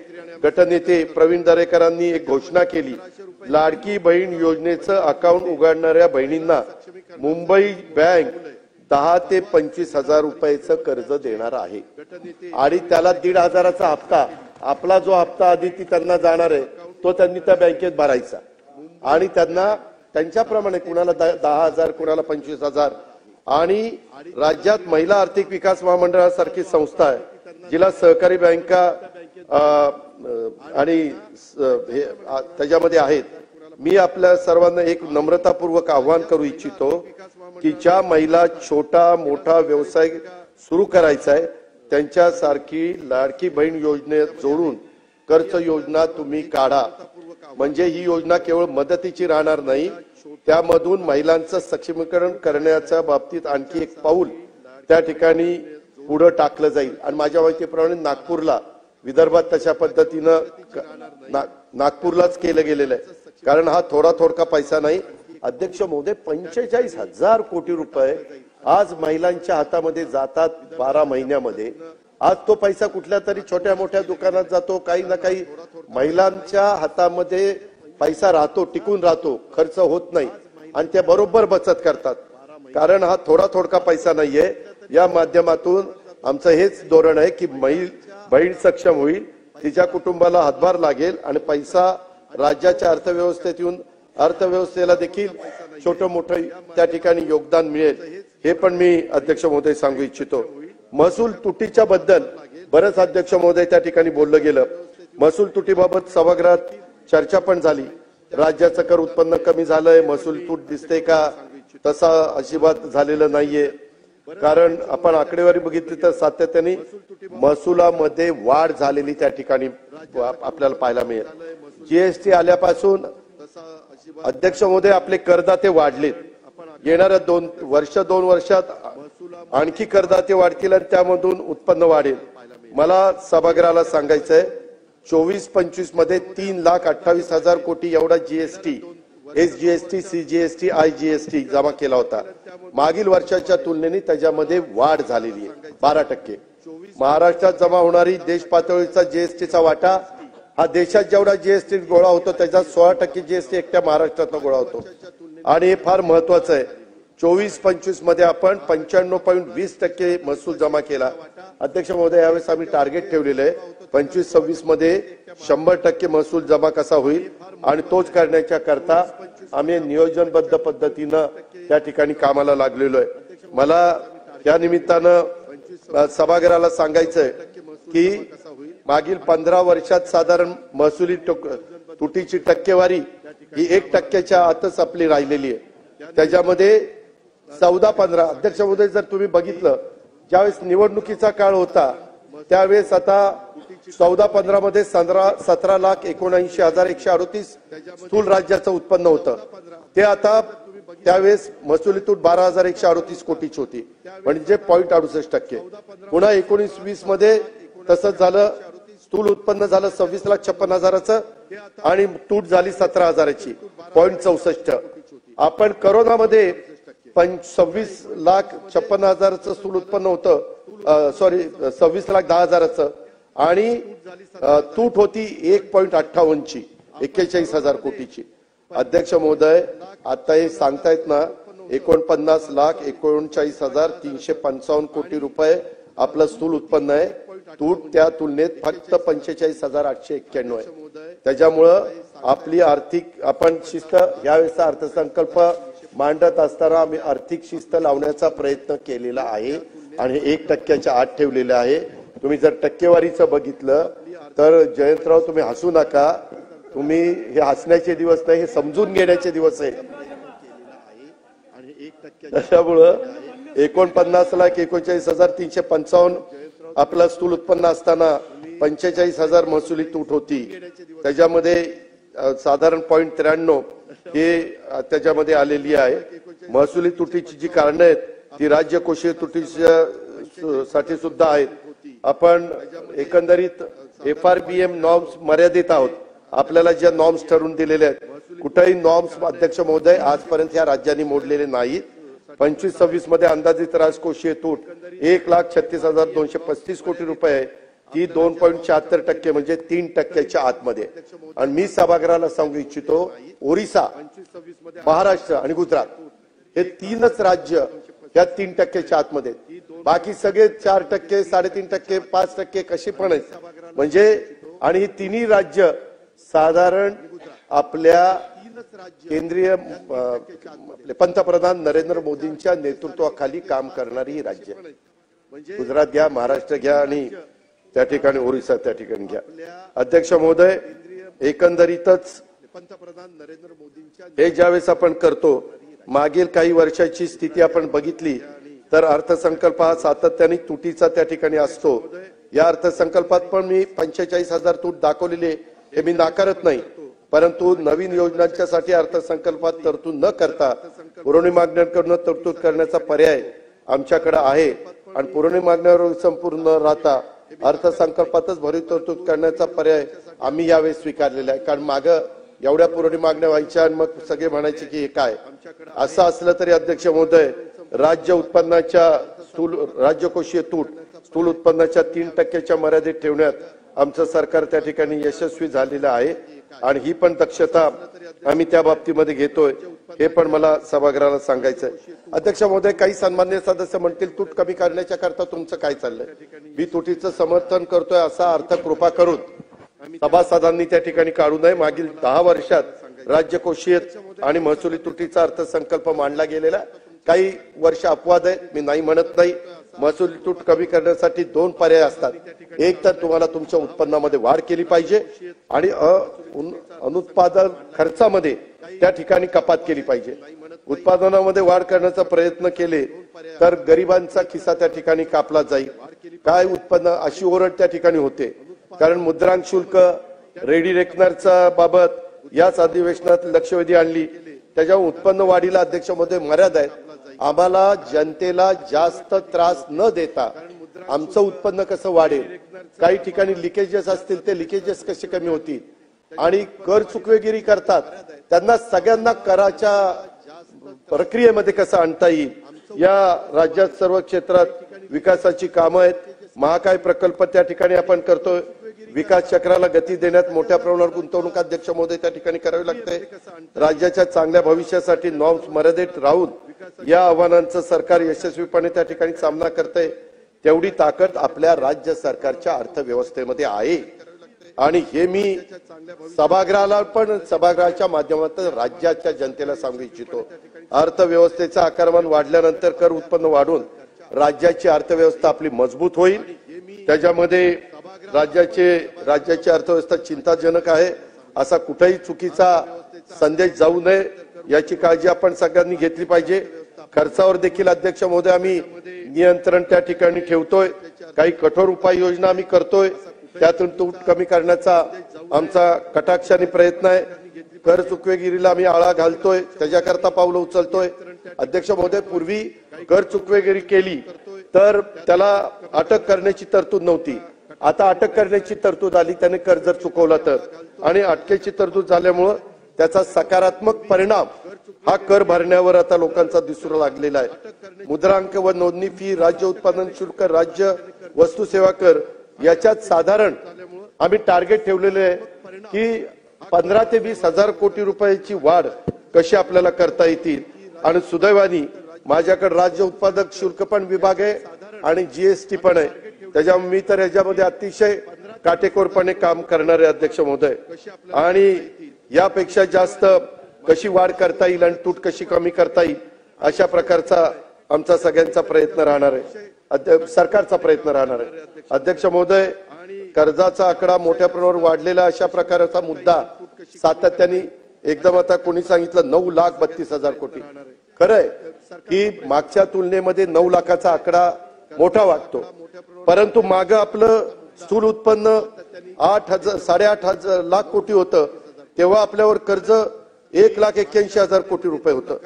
गटनेते प्रवीण दरेकरांनी एक घोषणा केली, लाडकी बहीण योजनेचं अकाउंट उघडणाऱ्या बहिणींना मुंबई बँक 10 ते 25,000 रुपयाचं कर्ज देणार आहे आणि त्याला 1,500चा हप्ता, आपला जो हप्ता आधी ती त्यांना जाणार आहे तो त्यांनी त्या बँकेत भरायचा आणि त्यांना त्यांच्याप्रमाणे कुणाला 10,000 कुणाला 25,000। आणि राज्यात महिला आर्थिक विकास महामंडळासारखी संस्था आहे जिला सहकारी बँका आणि त्याच्यामध्ये आहेत। मी आपल्या सर्वांना एक नम्रतापूर्वक आवाहन करू इच्छितो की ज्या महिला छोटा मोठा व्यवसाय सुरू करायचा आहे त्यांच्यासारखी लाडकी बहीण योजनेत जोडून कर्ज योजना तुम्ही काढा, म्हणजे ही योजना केवळ मदतीची राहणार नाही, त्यामधून महिलांचं सक्षमीकरण करण्याच्या बाबतीत आणखी एक पाऊल त्या ठिकाणी पुढे टाकलं जाईल। आणि माझ्या माहितीप्रमाणे नागपूरला, विदर्भात तशा पद्धतीनं नागपूरलाच केलं गेलेलं आहे, कारण हा थोडका पैसा नाही। अध्यक्ष महोदय 45,000 कोटी रुपये आज महिलांच्या हातामध्ये जातात 12 महिन्यामध्ये। आज तो पैसा कुठल्या तरी छोट्या मोठ्या दुकानात जातो, काही ना काही महिलांच्या हातामध्ये पैसा राहतो, टिकून राहतो, खर्च होत नाही आणि ते बरोबर बचत करतात, कारण हा थोडका पैसा नाहीये। या माध्यमातून आमचं हेच धोरण आहे की बहीण सक्षम होईल, तिच्या कुटुंबाला हातभार लागेल आणि पैसा राज्याच्या अर्थव्यवस्थेत येऊन अर्थव्यवस्थेला देखील छोटं मोठं त्या ठिकाणी योगदान मिळेल। हे पण मी अध्यक्ष महोदय सांगू इच्छितो। महसूल तुटीच्या बद्दल बरंच अध्यक्ष महोदय त्या ठिकाणी बोललं गेलं। महसूल तुटीबाबत सभागृहात चर्चा पण झाली। राज्याचं कर उत्पन्न कमी झालंय, महसूल तूट दिसते का? तसा अजिबात झालेलं नाहीये, कारण आपण आकडेवारी बघितली तर सातत्याने महसुलामध्ये वाढ झालेली त्या ठिकाणी आपल्याला पाहायला मिळेल। जीएसटी आल्यापासून अध्यक्ष महोदय आपले करदाते वाढलेत, येणाऱ्या 2 वर्षात आणखी करदाते वाढतील आणि त्यामधून उत्पन्न वाढेल। मला सभागृहाला सांगायचंय 24-25 मध्ये 3,28,000 कोटी एवढा जीएसटी, एसजीएसटी, सीजीएसटी, आयजीएसटी जमा केला होता। मागील वर्षाच्या तुलनेने त्याच्यामध्ये वाढ झालेली आहे 12%। महाराष्ट्रात जमा होणारी देश पातळीचा जीएसटीचा वाटा हा देशात जेवढा जीएसटी गोळा होतो त्याचा 16% जीएसटी एकट्या महाराष्ट्रात गोळा होतो आणि हे फार महत्वाचं आहे। 24-25 मध्ये आपण 95.20% महसूल जमा केला। अध्यक्ष महोदय यावेळेस आम्ही टार्गेट ठेवलेलं आहे 25-26 मध्ये 100% महसूल जमा कसा होईल आणि तोच करण्याच्या करता आम्ही नियोजनबद्ध पद्धतीनं त्या ठिकाणी कामाला लागलेलो आहे। मला या निमित्तानं सभागृहाला सांगायचंय की मागील 15 वर्षात साधारण महसुली तुटीची टक्केवारी ही 1%च्या आतच आपली राहिलेली आहे। त्याच्यामध्ये 14-15 अध्यक्ष महोदय जर तुम्ही बघितलं ज्यावेळेस निवडणुकीचा काळ होता त्यावेळेस आता 14-15 मध्ये 17,79,138 स्थूल राज्याचं उत्पन्न होतं ते आता त्यावेळेस महसुली तूट 12,138 कोटीची होती म्हणजे 0.68%. पुन्हा 19-20 मध्ये तसंच झालं स्थूल उत्पन्न झालं 26,56,000चं आणि तूट झाली 17,000ची 0.64. आपण करोनामध्ये 26,56,000चं स्थूल उत्पन्न होतं 26,10,000चं आणि तूट होती 1.58ची 41,000 कोटीची. अध्यक्ष महोदय आता हे सांगतायत ना 49,39,355 कोटी रुपये आपलं स्थूल उत्पन्न आहे. तूट त्या तुलनेत फक्त 45,891 आहे. त्याच्यामुळं आपली आर्थिक आपण शिस्त यावेळेचा अर्थसंकल्प मांडत असताना आम्ही आर्थिक शिस्त लावण्याचा प्रयत्न केलेला आहे आणि 1% आत ठेवलेलं आहे. तुम्ही जर टक्केवारीचं बघितलं तर जयंतराव तुम्ही हसू नका, तुम्ही हे हसण्याचे दिवस नाही हे समजून घेण्याचे दिवस आहे. त्याच्यामुळं 49,41,355 आपलं स्थूल उत्पन्न असताना 45,000 महसुली तूट होती. त्याच्यामध्ये साधारण 0.93 हे त्याच्यामध्ये आलेली आहे. महसुली तुटीची जी कारणं आहेत ती राज्यकोषीय तुटीसाठी सुद्धा आहेत. आपण एकंदरीत FRBM नॉर्म्स मर्यादित आहोत. आपल्याला ज्या नॉर्म्स ठरवून दिलेल्या आहेत कुठेही नॉर्म्स अध्यक्ष महोदय आजपर्यंत या राज्यांनी मोडलेले नाहीत. 25-26 मध्ये अंदाजित राजकोषीय तूट 1,36,235 कोटी रुपये ती 2.74% म्हणजे 3%च्या आतमध्ये. आणि मी सभागृहाला सांगू इच्छितो ओरिसा, महाराष्ट्र आणि गुजरात हे तीनच राज्य या 3%च्या आतमध्ये. बाकी सगळे 4%, 3.5%, 5% कशी पण आहेत म्हणजे. आणि ही तिन्ही राज्य साधारण आपल्या केंद्रीय पंतप्रधान नरेंद्र मोदींच्या नेतृत्वाखाली काम करणारी ही राज्य. गुजरात घ्या, महाराष्ट्र घ्या आणि त्या ठिकाणी ओरिसा त्या ठिकाणी घ्या. अध्यक्ष महोदय एकंदरीतच पंतप्रधान नरेंद्र मोदींच्या हे ज्यावेळेस आपण करतो मागील काही वर्षाची स्थिती आपण बघितली तर अर्थसंकल्प हा सातत्याने तुटीचा त्या ठिकाणी असतो. या अर्थसंकल्पात पण मी 45,000 तूट दाखवलेली हे मी नाकारत नाही, परंतु नवीन योजनांच्यासाठी अर्थसंकल्पात तरतूद न करता पुरवणी मागण्यांकडून तरतूद करण्याचा पर्याय आमच्याकडे आहे. आणि पुरवणी मागण्यावर संपूर्ण राहता अर्थसंकल्पातच भरीव तरतूद करण्याचा पर्याय आम्ही यावेळी स्वीकारलेला आहे. कारण मागं एवढ्या पुरवणी मागण्या व्हायच्या आणि मग सगळे म्हणायचे की हे काय. असं असलं तरी अध्यक्ष महोदय राज्य उत्पन्नाच्या राज्यकोषीय तूट स्थूल उत्पन्नाच्या 3%च्या मर्यादेत ठेवण्यात आमचं सरकार त्या ठिकाणी यशस्वी झालेलं आहे आणि ही पण दक्षता आम्ही त्या बाबतीमध्ये घेतोय हे पण मला सभागृहाला सांगायचं आहे. अध्यक्ष महोदय काही सन्मान्य सदस्य म्हणतील तूट कमी करण्याच्या करता तुमचं काय चाललंय. मी तुटीचं समर्थन करतोय असा अर्थ कृपा करून सभासदांनी त्या ठिकाणी काढू नये. मागील 10 वर्षात राज्यकोषीय आणि महसुली तुटीचा अर्थसंकल्प मांडला गेलेला. काही वर्ष अपवाद आहे मी नाही म्हणत नाही. महसुली तूट कमी करण्यासाठी 2 पर्याय असतात. एक तर तुम्हाला तुमच्या उत्पन्नामध्ये वाढ केली पाहिजे आणि अनुत्पादन खर्चामध्ये त्या ठिकाणी कपात केली पाहिजे. उत्पादनामध्ये वाढ करण्याचा प्रयत्न केले तर गरिबांचा खिसा त्या ठिकाणी कापला जाईल. काय उत्पन्न अशी ओरड त्या ठिकाणी होते कारण मुद्रांक शुल्क रेडी रेकनरचा बाबत याच अधिवेशनात लक्षवेधी आणली. त्याच्या उत्पन्न वाढीला अध्यक्ष महोदय मर्यादा आहेत. आम्हाला जनतेला जास्त त्रास न देता आमचं उत्पन्न कसं वाढेल, काही ठिकाणी लिकेजेस असतील ते लिकेजेस कसे कमी होतील आणि कर चुकवेगिरी करतात त्यांना सगळ्यांना कराच्या प्रक्रियेमध्ये कसं आणता येईल. या राज्यात सर्व क्षेत्रात विकासाची कामं आहेत. महाकाय प्रकल्प त्या ठिकाणी आपण करतोय. विकास चक्राला गती देण्यात मोठ्या प्रमाणावर गुंतवणूक अध्यक्ष महोदय त्या ठिकाणी करावी लागते. राज्याच्या चांगल्या भविष्यासाठी नॉर्म्स मर्यादित राहून या आव्हानांचं सरकार यशस्वीपणे त्या ठिकाणी सामना करते. तेवढी ताकद आपल्या राज्य सरकारच्या अर्थव्यवस्थेमध्ये आहे आणि हे मी सभागृहाला पण सभागृहाच्या माध्यमातून राज्याच्या जनतेला सांगू इच्छितो. अर्थव्यवस्थेचं आकारमान वाढल्यानंतर कर उत्पन्न वाढून राज्याची अर्थव्यवस्था आपली मजबूत होईल. त्याच्यामध्ये राज्याची अर्थव्यवस्था चिंताजनक आहे असा कुठेही चुकीचा संदेश जाऊ नये. याची काळजी आपण सगळ्यांनी घेतली पाहिजे। खर्चावर देखील अध्यक्ष महोदय आम्ही नियंत्रण त्या ठिकाणी ठेवतोय, काही कठोर उपाययोजना आम्ही करतोय, त्यातून तूट कमी करण्याचा आमचा कटाक्षाने प्रयत्न आहे। कर चुकवेगिरीला आम्ही आळा घालतोय, त्याच्याकरता पावलं उचलतोय। अध्यक्ष महोदय, पूर्वी कर चुकवेगिरी केली तर त्याला अटक करण्याची तरतूद नव्हती, आता अटक करण्याची तरतूद आली। त्याने कर जर चुकवला तर, आणि अटकेची तरतूद झाल्यामुळे त्याचा सकारात्मक परिणाम हा कर भरण्यावर आता लोकांचा दिसू लागलेला आहे। मुद्रांक व नोंदणी फी, राज्य उत्पादन शुल्क, राज्य वस्तू सेवा कर याच्यात साधारण आम्ही टार्गेट ठेवलेले आहे की 15 ते 20 हजार कोटी रुपयाची वाढ कशी आपल्याला करता येतील। आणि सुदैवाने माझ्याकडे राज्य उत्पादक शुल्क पण विभाग आहे आणि जीएसटी पण आहे, त्याच्यामुळे मी तर याच्यामध्ये अतिशय काटेकोरपणे काम करणारे अध्यक्ष महोदय। आणि यापेक्षा जास्त कशी वाढ करता येईल आणि तूट कशी कमी करता येईल अशा प्रकारचा आमचा सगळ्यांचा प्रयत्न राहणार आहे, सरकारचा प्रयत्न राहणार आहे। अध्यक्ष महोदय, कर्जाचा आकडा मोठ्या प्रमाणावर वाढलेला अशा प्रकारचा मुद्दा सातत्याने एकदम आता कोणी सांगितलं 9,32,000 कोटी, खरंय की मागच्या तुलनेमध्ये 9 लाखाचा आकडा मोठा वाटतो, परंतु माग आपलं स्थूल उत्पन्न 8,500 लाख कोटी होतं, तेव्हा आपल्यावर कर्ज 1,81,000 कोटी रुपये होतं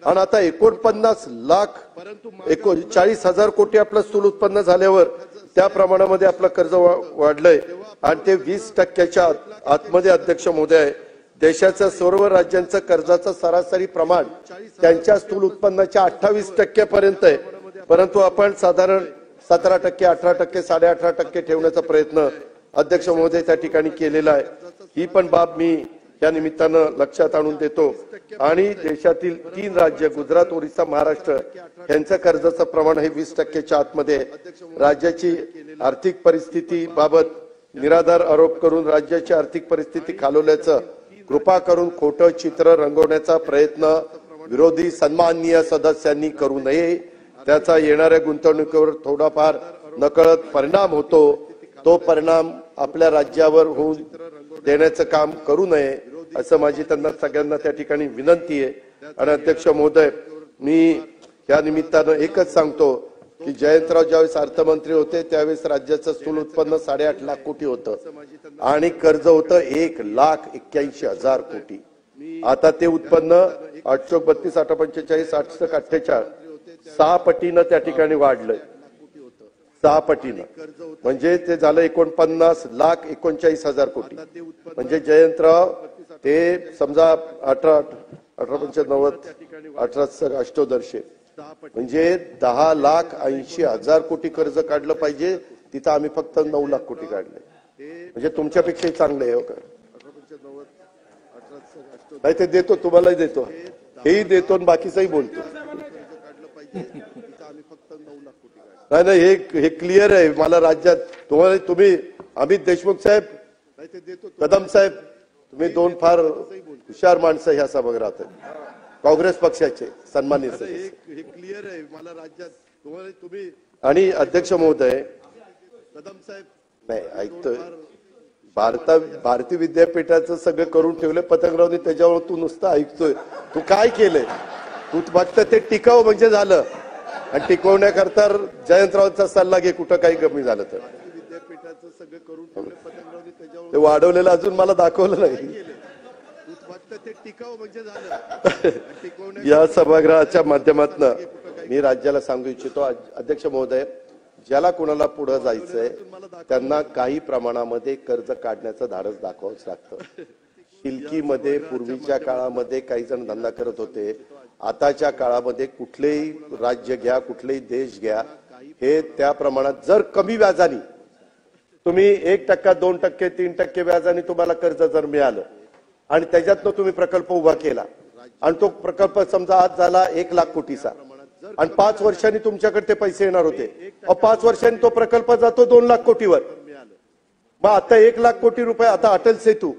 आणि आता 49,40,000 कोटी आपलं स्थूल उत्पन्न झाल्यावर त्या प्रमाणामध्ये आपलं कर्ज वाढलंय आणि ते 20% आतमध्ये अध्यक्ष महोदय आहे। देशाच्या सर्व राज्यांचं कर्जाचं सरासरी प्रमाण त्यांच्या स्थूल उत्पन्नाच्या 28% पर्यंत आहे, परंतु आपण साधारण 17%, 18%, 18.5% ठेवण्याचा प्रयत्न अध्यक्ष महोदय त्या ठिकाणी केलेला आहे। ही पण बाब मी या निमित्तानं लक्षात आणून देतो। आणि देशातील 3 राज्य गुजरात, ओरिसा, महाराष्ट्र यांचं कर्जाचं प्रमाण हे 20%च्या आतमध्ये। राज्याची आर्थिक परिस्थिती बाबत निराधार आरोप करून राज्याची आर्थिक परिस्थिती खालवल्याचं कृपा करून खोटं चित्र रंगवण्याचा प्रयत्न विरोधी सन्माननीय सदस्यांनी करू नये। त्याचा येणाऱ्या गुंतवणुकीवर थोडाफार नकळत परिणाम होतो, तो परिणाम आपल्या राज्यावर होऊन देण्याचं काम करू नये असं माझी त्यांना सगळ्यांना त्या ठिकाणी विनंती आहे। आणि अध्यक्ष महोदय, मी या निमित्तानं एकच सांगतो की जयंतराव ज्यावेळेस अर्थमंत्री होते त्यावेळेस राज्याचं स्थूल उत्पन्न 8.5 लाख कोटी होतं आणि कर्ज होतं 1,81,000 कोटी। आता ते उत्पन्न 832, 845, 848 6 पटीनं त्या ठिकाणी वाढलंय, 6 पटीनं, म्हणजे ते झालं 49,39,000 कोटी। म्हणजे जयंतराव ते समजा 18,18,90, 18,88, म्हणजे 10,80,000 कोटी कर्ज काढलं पाहिजे, तिथं आम्ही फक्त 9 लाख कोटी काढले, म्हणजे तुमच्यापेक्षाही चांगले आहे हो का? नाही ते देतो, तुम्हालाही देतो, हेही देतो आणि बाकीचंही बोलतो। नाही नाही, हे क्लिअर आहे मला राज्यात। तुम्ही अमित देशमुख साहेब, कदम साहेब, तुम्ही 2 फार हुशार माणसं ह्या सभागृहात आहेत, काँग्रेस पक्षाचे सन्माननीय सदस्य। हे क्लिअर आहे मला राज्यात तुम्ही। आणि अध्यक्ष महोदय, कदम साहेब, नाही ऐकतोय, भारतीय विद्यापीठाचं सगळं करून ठेवलं पतंगरावनी, त्याच्यावर तू नुसतं ऐकतोय। तू काय केलंय? तू फक्त ते टिकाव म्हणजे झालं, आणि टिकवण्याकरता जयंतरावांचा सल्ला घे कुठं काही कमी झालं तर। विद्यापीठाचं सगळं करून ठेवलं पतंगरावनी, त्याच्यावर ते वाढवलेलं अजून मला दाखवलं नाही। या सभागृहाच्या माध्यमातून मी राज्याला सांगू इच्छितो, अध्यक्ष महोदय, ज्याला कोणाला पुढे जायचंय त्यांना काही प्रमाणामध्ये कर्ज काढण्याचं धाडस दाखवावंच लागतं। शिल्कीमध्ये पूर्वीच्या काळामध्ये काही जण धंदा करत होते, आताच्या काळामध्ये कुठलेही राज्य घ्या, कुठलेही देश घ्या, हे त्या प्रमाणात जर कमी व्याजाने तुम्ही 1%, 2%, 3% व्याजाने तुम्हाला कर्ज जर मिळालं आणि त्याच्यातनं तुम्ही प्रकल्प उभा केला आणि तो प्रकल्प समजा आज झाला 1 लाख कोटीचा आणि 5 वर्षांनी तुमच्याकडे ते पैसे येणार होते, 5 वर्षांनी तो प्रकल्प जातो 2 लाख कोटीवर। मग आता 1 लाख कोटी रुपये, आता अटल सेतू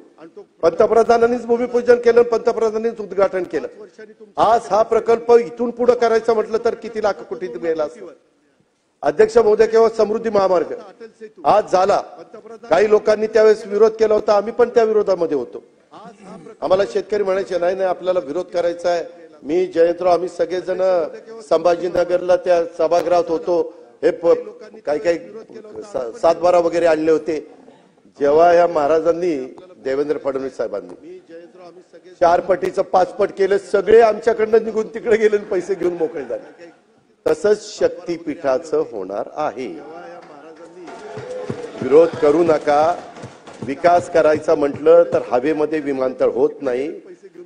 पंतप्रधानांनीच भूमिपूजन केलं, पंतप्रधानांनीच उद्घाटन केलं। आज हा प्रकल्प इथून पुढे करायचा म्हटलं तर किती लाख कोटी मिळाला असं? अध्यक्ष महोदय, केवळ समृद्धी महामार्ग आज झाला, काही लोकांनी त्यावेळेस विरोध केला होता, आम्ही पण त्या विरोधामध्ये होतो, आम्हाला शेतकरी म्हणायचे नाही नाही आपल्याला विरोध करायचा आहे. मी जयंतराव आम्ही सगळेजण संभाजीनगरला त्या सभागृहात होतो. हे काही सातबारा वगैरे आणले होते. जेव्हा या महाराजांनी देवेंद्र फडणवीस साहेबांनी 4 पटीचं 5 पट केलं, सगळे आमच्याकडनं निघून तिकडे गेले आणि पैसे घेऊन मोकळे झाले. तसंच शक्तीपीठाचं होणार आहे. विरोध करू नका. विकास करायचा म्हटलं तर हवेमध्ये विमानतळ होत नाही.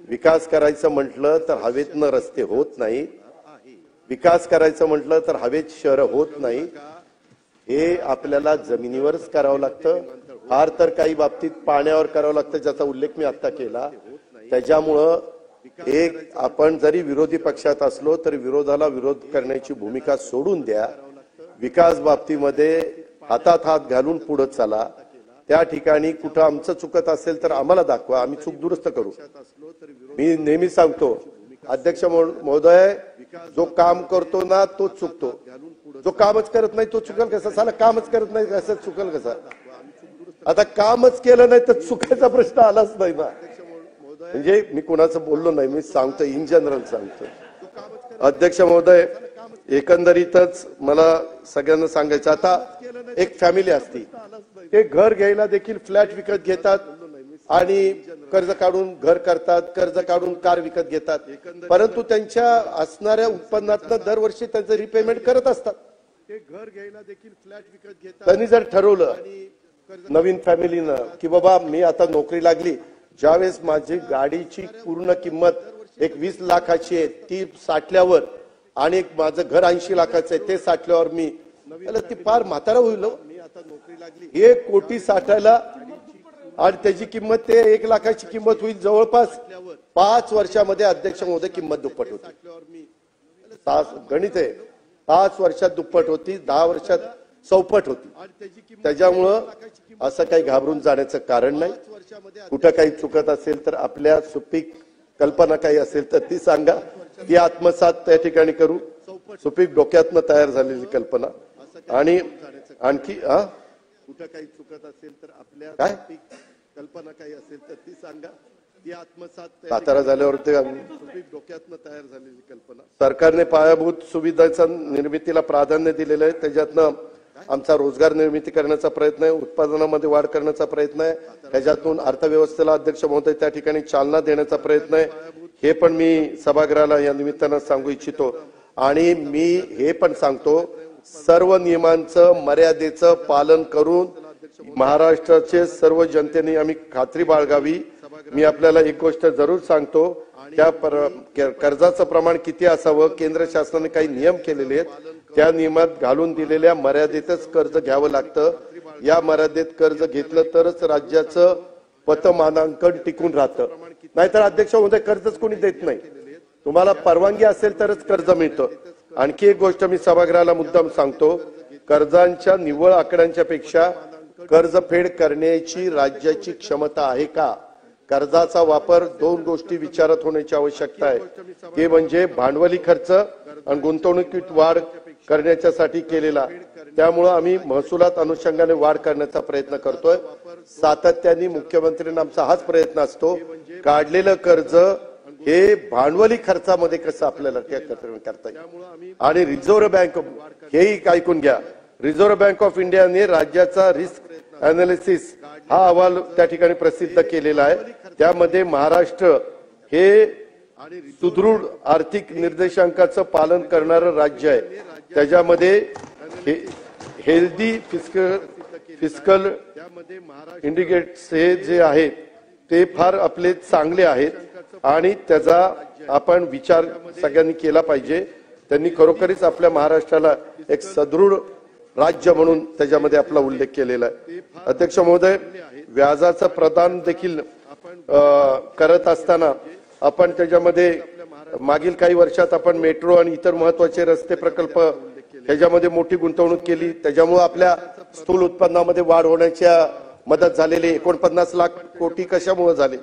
विकास करायचं म्हटलं तर हवेतनं रस्ते होत नाही. विकास करायचं म्हटलं तर हवेत शहरं होत नाही. हे आपल्याला जमिनीवरच करावं लागतं. फार तर काही बाबतीत पाण्यावर करावं लागतं, ज्याचा उल्लेख मी आता केला. त्याच्यामुळं एक आपण जरी विरोधी पक्षात असलो तरी विरोधाला विरोध करण्याची भूमिका सोडून द्या. विकास बाबतीमध्ये हातात हात घालून पुढे चला. त्या ठिकाणी कुठं आमचं चुकत असेल तर आम्हाला दाखवा, आम्ही चूक दुरुस्त करू. मी नेहमी सांगतो अध्यक्ष महोदय, जो काम करतो ना तो चुकतो, जो कामच करत नाही तो चुकल कसा? साला कामच करत नाही कसं चुकल कसा? आता कामच केलं नाही तर चुकायचा प्रश्न आलाच नाही ना. म्हणजे मी कोणाचं बोललो नाही, मी सांगतो इन जनरल सांगतो. अध्यक्ष महोदय, एकंदरीतच मला सगळ्यांना सांगायचं, आता एक फॅमिली असती, ते घर घ्यायला देखील फ्लॅट विकत घेतात आणि कर्ज काढून घर करतात, कर्ज काढून कार विकत घेतात, परंतु त्यांच्या असणाऱ्या उत्पन्नातनं दरवर्षी त्यांचं रिपेमेंट करत असतात. घर घ्यायला देखील फ्लॅट विकत घेतात. त्यांनी जर ठरवलं नवीन फॅमिलीनं की बाबा मी आता नोकरी लागली, ज्यावेळेस माझी गाडीची पूर्ण किंमत एक 20 लाखाची आहे ती साठल्यावर आणि माझं घर 80 लाखाचं आहे ते साठल्यावर मी ती फार म्हातारा होईल. 1 कोटी साठायला आणि त्याची किंमत ते 1 लाखाची किंमत होईल जवळपास 5 वर्षामध्ये. अध्यक्ष महोदय, किंमत दुप्पट होती. गणित आहे. 5 वर्षात दुप्पट होती, 10 वर्षात चौपट होती. त्याच्यामुळं असं काही घाबरून जाण्याचं कारण नाही. कुठं काही चुकत असेल तर आपल्या सुपीक कल्पना काही असेल तर ती सांगा, ती आत्मसात त्या ठिकाणी करू. सुपीक डोक्यातनं तयार झालेली कल्पना. आणि आणखी कुठं काही चुकत असेल तर आपल्या काय कल्पना काही असेल तर ती सांगा, ती आत्मसात सातारा झाल्यावर ते डोक्यातनं तयार झालेली कल्पना. सरकारने पायाभूत सुविधांच्या निर्मितीला प्राधान्य दिलेलं आहे. त्याच्यातनं आमचा रोजगार निर्मिती करण्याचा प्रयत्न आहे, उत्पादनामध्ये वाढ करण्याचा प्रयत्न आहे. त्याच्यातून अर्थव्यवस्थेला अध्यक्ष महोदय त्या ठिकाणी चालना देण्याचा प्रयत्न आहे. हे पण मी सभागृहाला या निमित्तानं सांगू इच्छितो. आणि मी हे पण सांगतो, सर्व नियमांचं मर्यादेचं पालन करून महाराष्ट्राचे सर्व जनतेने आम्ही खात्री बाळगावी. मी आपल्याला एक गोष्ट जरूर सांगतो, त्या कर्जाचं प्रमाण किती असावं, केंद्र शासनाने काही नियम केलेले आहेत, त्या नियमात घालून दिलेल्या मर्यादेतच कर्ज घ्यावं लागतं. या मर्यादेत कर्ज घेतलं तरच राज्याचं पतमानांकन टिकून राहतं. नाहीतर अध्यक्ष महोदय कर्जच कोणी देत नाही. तुम्हाला परवानगी असेल तरच कर्ज मिळतं. आणखी एक गोष्ट मी सभागृहाला मुद्दाम सांगतो, कर्जांच्या निव्वळ आकड्यांच्या पेक्षा कर्जफेड करण्याची राज्याची क्षमता आहे का? कर्जाचा वापर 2 गोष्टी विचारात होण्याची आवश्यकता आहे. ते म्हणजे भांडवली खर्च आणि गुंतवणुकीत वाढ करण्यासाठी केलेला. त्यामुळे आम्ही महसुलात अनुषंगाने वाढ करण्याचा प्रयत्न करतोय. सातत्याने मुख्यमंत्र्यांना आमचा हाच प्रयत्न असतो, काढलेलं कर्ज हे भांडवली खर्चामध्ये कसं आपल्याला करता येईल. आणि रिझर्व्ह बँक, हेही ऐकून घ्या, रिझर्व्ह बँक ऑफ इंडियाने राज्याचा रिस्क अनालिसिस हा अहवाल त्या ठिकाणी प्रसिद्ध केलेला आहे. त्यामध्ये महाराष्ट्र हे सुदृढ आर्थिक निर्देशांकाचं पालन करणारं राज्य आहे. त्याच्यामध्ये हेल्दी फिस्कल इंडिकेटर्स हे जे आहेत ते फार आपले चांगले आहेत आणि त्याचा आपण विचार सगळ्यांनी केला पाहिजे. त्यांनी खरोखरीच आपल्या महाराष्ट्राला एक सदृढ राज्य म्हणून त्याच्यामध्ये आपला उल्लेख केलेला आहे. अध्यक्ष महोदय, व्याजाचं प्रदान देखील करत असताना आपण त्याच्यामध्ये मागील काही वर्षात आपण मेट्रो आणि इतर महत्वाचे रस्ते प्रकल्प ह्याच्यामध्ये मोठी गुंतवणूक केली. त्याच्यामुळे आपल्या स्थूल उत्पन्नामध्ये वाढ होण्याच्या मदत झालेली. 49 लाख कोटी कशामुळे झाले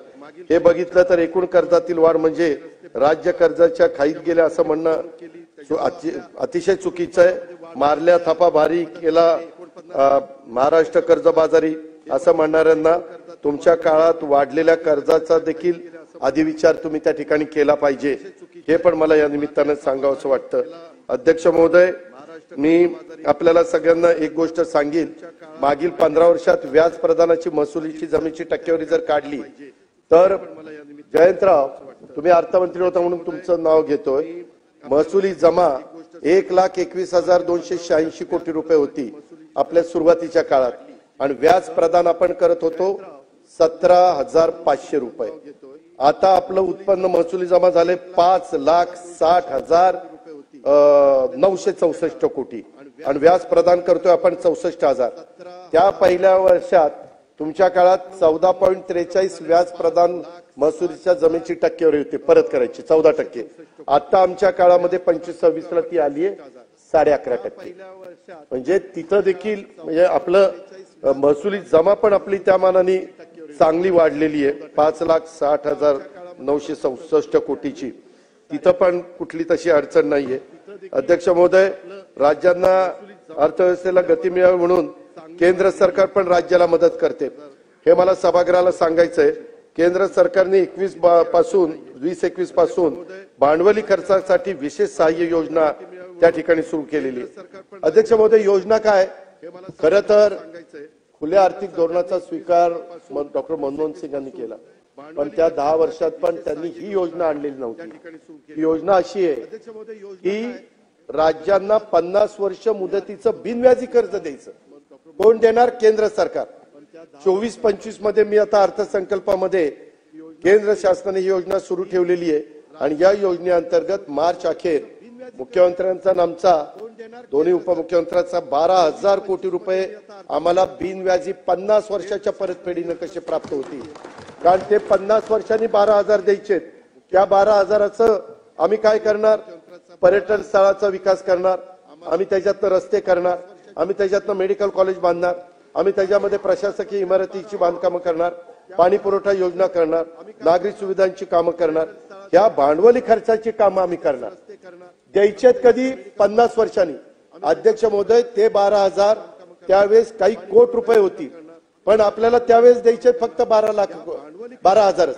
हे बघितलं तर एकूण कर्जातील वाढ म्हणजे राज्य कर्जाच्या खाईत गेल्या असं म्हणणं अतिशय चुकीचं आहे. मारल्या थापा भारी केला महाराष्ट्र कर्जबाजारी असं म्हणणाऱ्यांना तुमच्या काळात वाढलेल्या कर्जाचा देखील अधिविचार तुम्ही त्या ठिकाणी केला पाहिजे, हे पण मला या निमित्तानं सांगावंसं वाटतं. अध्यक्ष महोदय, मी आपल्याला सगळ्यांना एक गोष्ट सांगेन, मागील 15 वर्षात व्याज प्रदानाची महसुलीची जमीनची टक्केवारी जर काढली तर जयंतराव, तुम्ही अर्थमंत्री होता म्हणून तुमचं नाव घेतोय, महसुली जमा 1,21,286 कोटी रुपये होती आपल्या सुरुवातीच्या काळात आणि व्याज प्रदान आपण करत होतो 17,500 रुपये. आता आपलं उत्पन्न महसुली जमा झाले 5,60,964 कोटी आणि व्याज प्रदान करतोय आपण 64,000. त्या पहिल्या वर्षात तुमच्या काळात 14.43 व्याज प्रदान महसुलीच्या जमीनची टक्केवारी होती परत करायची 14%. आता आमच्या काळामध्ये 25-26 ला ती आली आहे 11.5%. म्हणजे तिथं देखील म्हणजे आपलं महसुली जमा पण आपली त्या मानाने चांगली वाढलेली आहे 5,60,964 कोटीची. तिथं पण कुठली तशी अडचण नाहीये. अध्यक्ष महोदय, राज्यांना अर्थव्यवस्थेला गती मिळावी म्हणून केंद्र सरकार पण राज्याला मदत करते, हे मला सभागृहाला सांगायचंय. केंद्र सरकारने 2021 पासून भांडवली खर्चासाठी विशेष सहाय्य योजना त्या ठिकाणी सुरू केलेली आहे. अध्यक्ष महोदय, योजना काय? खरं तर खुल्या आर्थिक धोरणाचा स्वीकार डॉक्टर मनमोहन सिंग यांनी केला, पण त्या 10 वर्षात पण त्यांनी ही योजना आणलेली नव्हती. ही योजना अशी आहे की राज्यांना 50 वर्ष मुदतीचं बिनव्याजी कर्ज द्यायचं. कोण देणार? केंद्र सरकार. 24-25 मध्ये मी आता अर्थसंकल्पामध्ये केंद्र शासनाने ही योजना सुरू ठेवलेली आहे आणि या योजनेअंतर्गत मार्च अखेर मुख्यमंत्र्यांचा आणि आमचा दोन्ही उपमुख्यमंत्र्यांचा 12,000 कोटी रुपये आम्हाला बिनव्याजी 50 वर्षाच्या परतफेडीनं कसे प्राप्त होतील. कारण ते 50 वर्षांनी 12,000 द्यायचे. त्या 12,000चं आम्ही काय करणार? पर्यटन स्थळाचा विकास करणार, आम्ही त्याच्यातनं रस्ते करणार, आम्ही त्याच्यातनं मेडिकल कॉलेज बांधणार, आम्ही त्याच्यामध्ये प्रशासकीय इमारतीची बांधकामं करणार, पाणी पुरवठा योजना करणार, नागरी सुविधांची कामं करणार. या भांडवली खर्चाची कामं आम्ही करणार. द्यायचेत कधी? 50 वर्षांनी. अध्यक्ष महोदय, ते 12,000 त्यावेळेस काही कोटी रुपये होती, पण आपल्याला त्यावेळेस द्यायचे फक्त 12,000.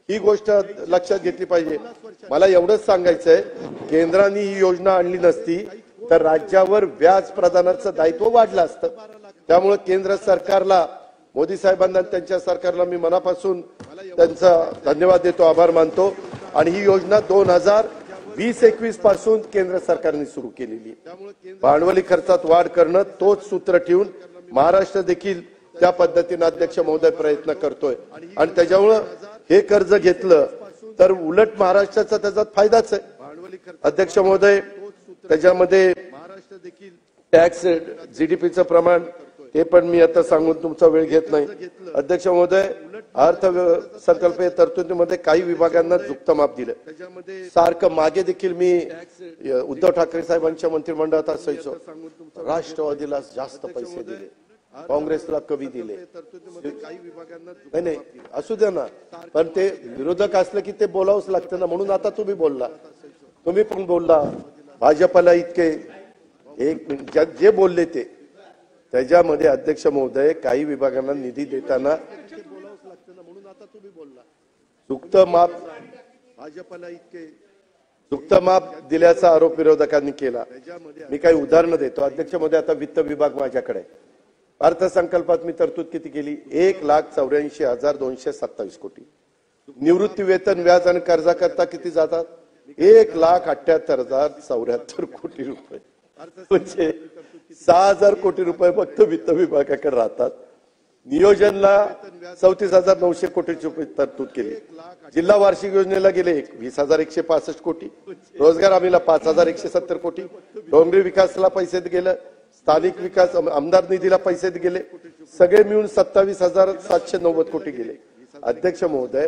ही गोष्ट लक्षात घेतली पाहिजे. मला एवढंच सांगायचंय, केंद्राने ही योजना आणली नसती तर राज्यावर व्याज प्रदानाचं दायित्व वाढलं असतं. त्यामुळे केंद्र सरकारला, मोदी साहेबांना, त्यांच्या सरकारला मी मनापासून त्यांचा धन्यवाद देतो, आभार मानतो. आणि ही योजना 2020-21 पासून केंद्र सरकारने सुरू केलेली आहे. भांडवली खर्चात वाढ करणं, तोच सूत्र ठेवून महाराष्ट्र देखील त्या पद्धतीने अध्यक्ष महोदय प्रयत्न करतोय आणि त्याच्यामुळं हे कर्ज घेतलं तर उलट महाराष्ट्राचा त्याचा फायदाच आहे. अध्यक्ष महोदय, त्याच्यामध्ये टॅक्स जीडीपीचं प्रमाण ते पण मी आता सांगून तुमचा वेळ घेत नाही. अध्यक्ष महोदय, अर्थसंकल्पीय तरतुदीमध्ये काही विभागांना झुकतं माप दिलं. सारखं मागे देखील मी उद्धव ठाकरे साहेबांच्या मंत्रिमंडळात असायचो, राष्ट्रवादीला जास्त पैसे दिले, काँग्रेसला कमी दिले. नाही, असू द्या ना, पण ते विरोधक असलं की ते बोलावंच लागतं ना. म्हणून आता तुम्ही बोलला, तुम्ही पण बोलला, भाजपला इतके एक जे बोलले ते त्याच्यामध्ये अध्यक्ष महोदय काही विभागांना निधी देताना चुकतं माप दिल्याचा आरोप विरोधकांनी केला. मी काही उदाहरणं देतो. अध्यक्ष महोदय, आता वित्त विभाग माझ्याकडे, अर्थसंकल्पात मी तरतूद किती केली? 1,84,227 कोटी. निवृत्ती वेतन, व्याज आणि कर्जाकरता किती जातात? 1,78,074 कोटी रुपये. म्हणजे 6,000 कोटी रुपये फक्त वित्त विभागाकडे राहतात. नियोजनला 34,900 कोटीची रुपये तरतूद केली. जिल्हा वार्षिक योजनेला गेले 20,165 कोटी. रोजगार हमीला 5,170 कोटी. डोंगरी विकासाला पैसे गेले, स्थानिक विकास आमदार निधीला पैसे गेले, सगळे मिळून 27,790 कोटी गेले. अध्यक्ष महोदय,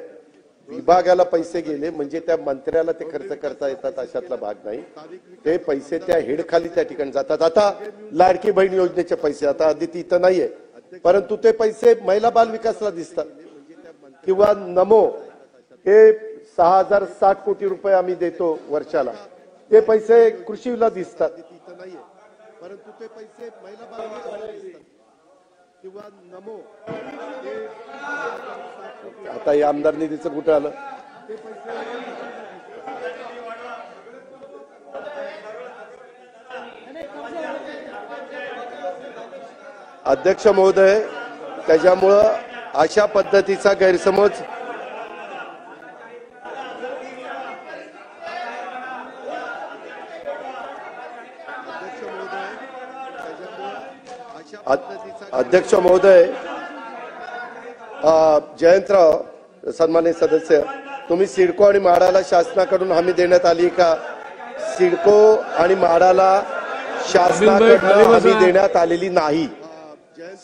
विभागाला पैसे गेले म्हणजे त्या मंत्र्याला ते खर्च करता येतात अशातला भाग नाही. ते पैसे त्या हेडखाली त्या ठिकाणी जातात. आता लाडकी बहीण योजनेचे पैसे, आता अदिती इथं नाहीये, परंतु ते पैसे महिला बाल विकासला दिसतात. किंवा नमो, हे 6,060 कोटी रुपये आम्ही देतो वर्षाला, ते पैसे कृषीला दिसतात. परंतु ते पैसे महिला बाल विकासाला दिसतात. किंवा नमो आता या आमदार निधीचं कुठं आलं? अध्यक्ष महोदय, त्याच्यामुळं अशा पद्धतीचा गैरसमज अध्यक्ष महोदय, जयंतराव सन्माननीय सदस्य, तुम्ही सिडको आणि म्हाडाला शासनाकडून हमी देण्यात आली का? सिडको आणि म्हाडाला शासनाकडून हमी देण्यात आलेली नाही.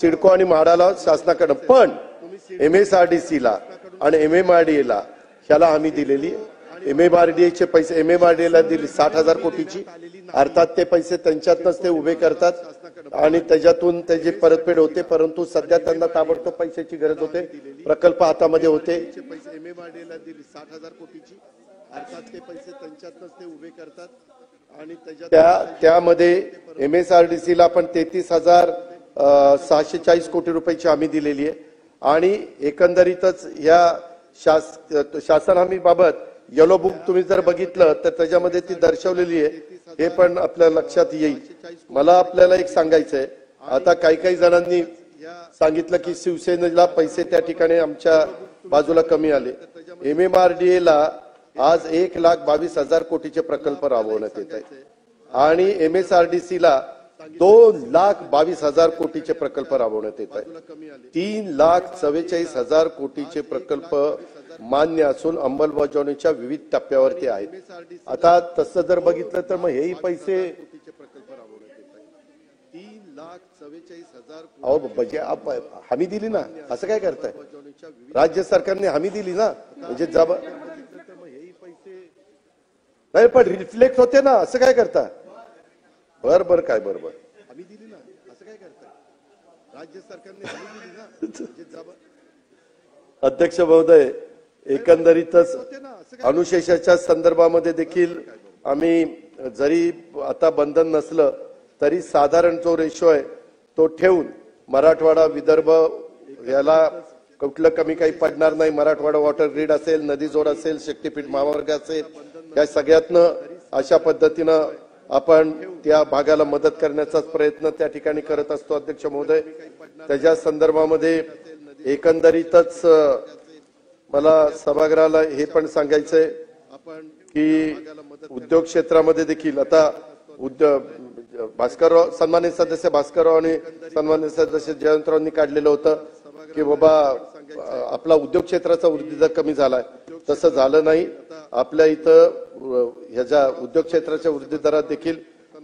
सिडको आणि म्हाडाला शासनाकडून, पण MSRDCला आणि MMRDAला ह्याला हमी दिलेली. MMRDAचे पैसे MMRDAला दिली 60,000 कोटीची, अर्थात ते पैसे त्यांच्यातच ते उभे करतात आणि त्याच्यातून त्याची परतफेड होते. परंतु सध्या त्यांना ताबडतोब पैशाची गरज होते, प्रकल्प हातामध्ये होते. MMRDAला दिली 60,000 कोटीची, अर्थात ते पैसे त्यांच्यातच ते उभे करतात आणि त्यामध्ये MSRDCला पण 33,640 कोटी रुपयाची हमी दिलेली आहे. आणि एकंदरीतच या शासन हमी बाबत येलो बुक तुम्ही जर बघितलं तर त्याच्यामध्ये ती दर्शवलेली आहे, हे पण आपल्या लक्षात येईल. मला आपल्याला एक सांगायचंय, आता काही जणांनी सांगितलं की शिवसेनेला पैसे त्या ठिकाणी आमच्या बाजूला कमी आले. MMRDAला आज 1,22,000 कोटीचे प्रकल्प राबवण्यात येत आहेत आणि MSRDCला 2,22,000 कोटीचे प्रकल्प राबवण्यात येत आहेत. 3,44,000 कोटीचे प्रकल्प मान्य असून अंमलबजावणीच्या विविध टप्प्यावरती आहेत. आता तसं जर बघितलं तर मग हेही पैसे 3,44,000 हमी दिली ना, असं काय करताय? राज्य सरकारने हमी दिली ना, म्हणजे नाही पण रिफ्लेक्ट होते ना, असं काय करता? बर काय बरोबर हमी दिली ना, असं काय करताय? राज्य सरकारने हमी दिली ना. अध्यक्ष महोदय, एकंदरीतच अनुशेषाच्या संदर्भामध्ये देखील आम्ही जरी आता बंधन नसलं तरी साधारण जो रेशो आहे तो ठेवून मराठवाडा विदर्भ याला कुठलं कमी काही पडणार नाही. मराठवाडा वॉटर ग्रीड असेल, नदी जोड असेल, शक्तीपीठ महामार्ग असेल, या सगळ्यातनं अशा पद्धतीनं आपण त्या भागाला मदत करण्याचाच प्रयत्न त्या ठिकाणी करत असतो. अध्यक्ष महोदय, त्याच्या संदर्भामध्ये एकंदरीतच मला सभागृहाला हे पण सांगायचंय की उद्योग क्षेत्रामध्ये देखील आता भास्करराव सन्मानित सदस्य भास्करराव आणि सन्मानित सदस्य जयंतरावांनी काढलेलं होतं की बाबा आपला उद्योग क्षेत्राचा वृद्धी दर कमी झालाय. तसं झालं नाही. आपल्या इथं ह्याच्या उद्योग क्षेत्राच्या वृद्धी दरात देखील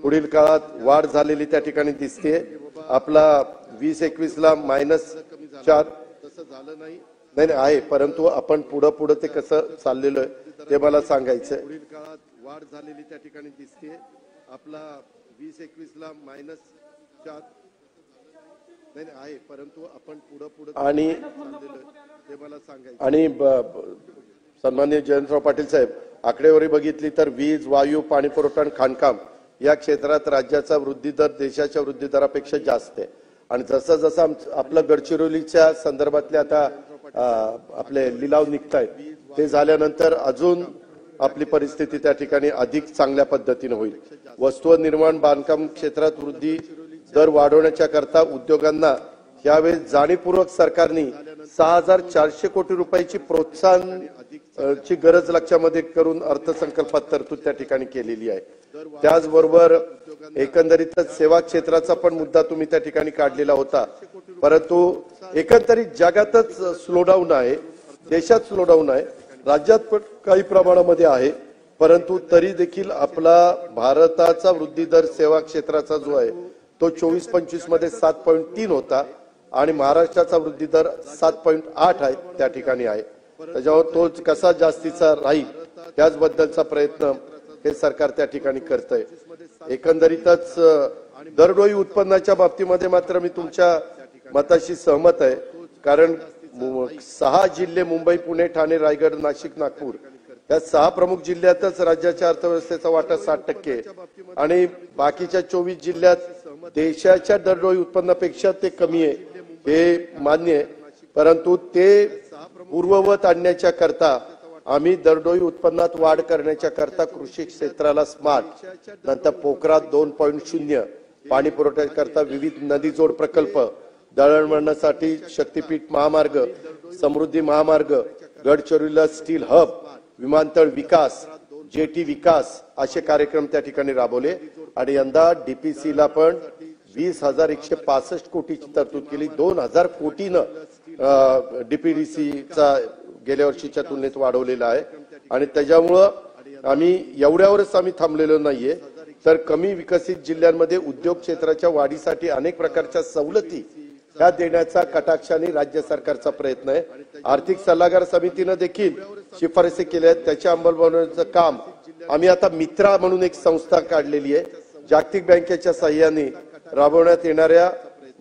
पुढील काळात वाढ झालेली त्या ठिकाणी दिसते. आपला 2021ला -4 तसं झालं नाही आहे, परंतु आपण पुढे ते कसं चाललेलं आहे ते मला सांगायचंय. पुढील काळात वाढ झालेली त्या ठिकाणी दिसते. आपला 2021ला -4 आहे, परंतु आपण पुढे आणि ते मला सांगायचं. आणि सन्माननीय जयंतराव पाटील साहेब, आकडेवारी बघितली तर वीज, वायू, पाणी पुरवठा आणि खाणकाम या क्षेत्रात राज्याचा वृद्धी दर देशाच्या वृद्धी दरापेक्षा जास्त आहे. आणि जसं जसं आपलं गडचिरोलीच्या संदर्भातले आता आपले लिलाव निघतायत ते झाल्यानंतर अजून आपली परिस्थिती त्या ठिकाणी अधिक चांगल्या पद्धतीने होईल. वस्तू व निर्माण बांधकाम क्षेत्रात वृद्धी दर वाढवण्याच्या करता उद्योगांना यावेळी जाणीवपूर्वक सरकारने 6,400 कोटी रुपयाची प्रोत्साहनची गरज लक्षामध्ये करून अर्थसंकल्पात तरतूद त्या ठिकाणी केलेली आहे. त्याचबरोबर एकंदरीतच सेवा क्षेत्राचा पण मुद्दा तुम्ही त्या ठिकाणी काढलेला होता, परंतु एकंदरीत जगातच स्लोडाऊन आहे, देशात स्लोडाऊन आहे, राज्यात पण काही प्रमाणामध्ये आहे, परंतु तरी देखील आपला भारताचा वृद्धी दर सेवा क्षेत्राचा जो आहे तो 24-25 मध्ये 7.3 होता आणि महाराष्ट्राचा वृद्धी दर 7.8 आहे त्या ठिकाणी आहे. त्याच्यावर तो कसा जास्तीचा राहील त्याचबद्दलचा प्रयत्न हे सरकार त्या ठिकाणी करतंय. एकंदरीतच दरडोई उत्पन्नाच्या बाबतीमध्ये मात्र मी तुमच्या मताशी सहमत आहे, कारण 6 जिल्हे मुंबई, पुणे, ठाणे, रायगड, नाशिक, नागपूर या 6 प्रमुख जिल्ह्यातच राज्याच्या अर्थव्यवस्थेचा वाटा 60% आणि बाकीच्या 24 जिल्ह्यात देशाच्या दरडोई उत्पन्नापेक्षा ते कमी आहे. हे मान्य आहे, परंतु ते पूर्ववत आणण्याच्या करता आम्ही दरडोई उत्पन्नात वाढ करण्याच्या करता कृषी क्षेत्राला स्मार्ट, नंतर पोखरात 2.0 पाणी पुरवठ्याकरता विविध नदी जोड प्रकल्प, दळणवळणासाठी शक्तीपीठ महामार्ग, समृद्धी महामार्ग, गडचिरोलीला स्टील हब, विमानतळ विकास, जेटी विकास असे कार्यक्रम त्या ठिकाणी राबवले आणि यंदा डीपीसीला पण 20,165 कोटीची तरतूद केली. 2,000 कोटीनं डीपीडीसीचा गेल्या वर्षीच्या तुलनेत वाढवलेला आहे आणि त्याच्यामुळं आम्ही एवढ्यावरच आम्ही थांबलेलो नाहीये, तर कमी विकसित जिल्ह्यांमध्ये उद्योग क्षेत्राच्या वाढीसाठी अनेक प्रकारच्या सवलती ह्या देण्याचा कटाक्षाने राज्य सरकारचा प्रयत्न आहे. आर्थिक सल्लागार समितीने देखील शिफारसी केल्या आहेत, त्याच्या अंमलबजावणीचं काम आम्ही आता मित्रा म्हणून एक संस्था काढलेली आहे. जागतिक बँकेच्या सहाय्याने राबवण्यात येणाऱ्या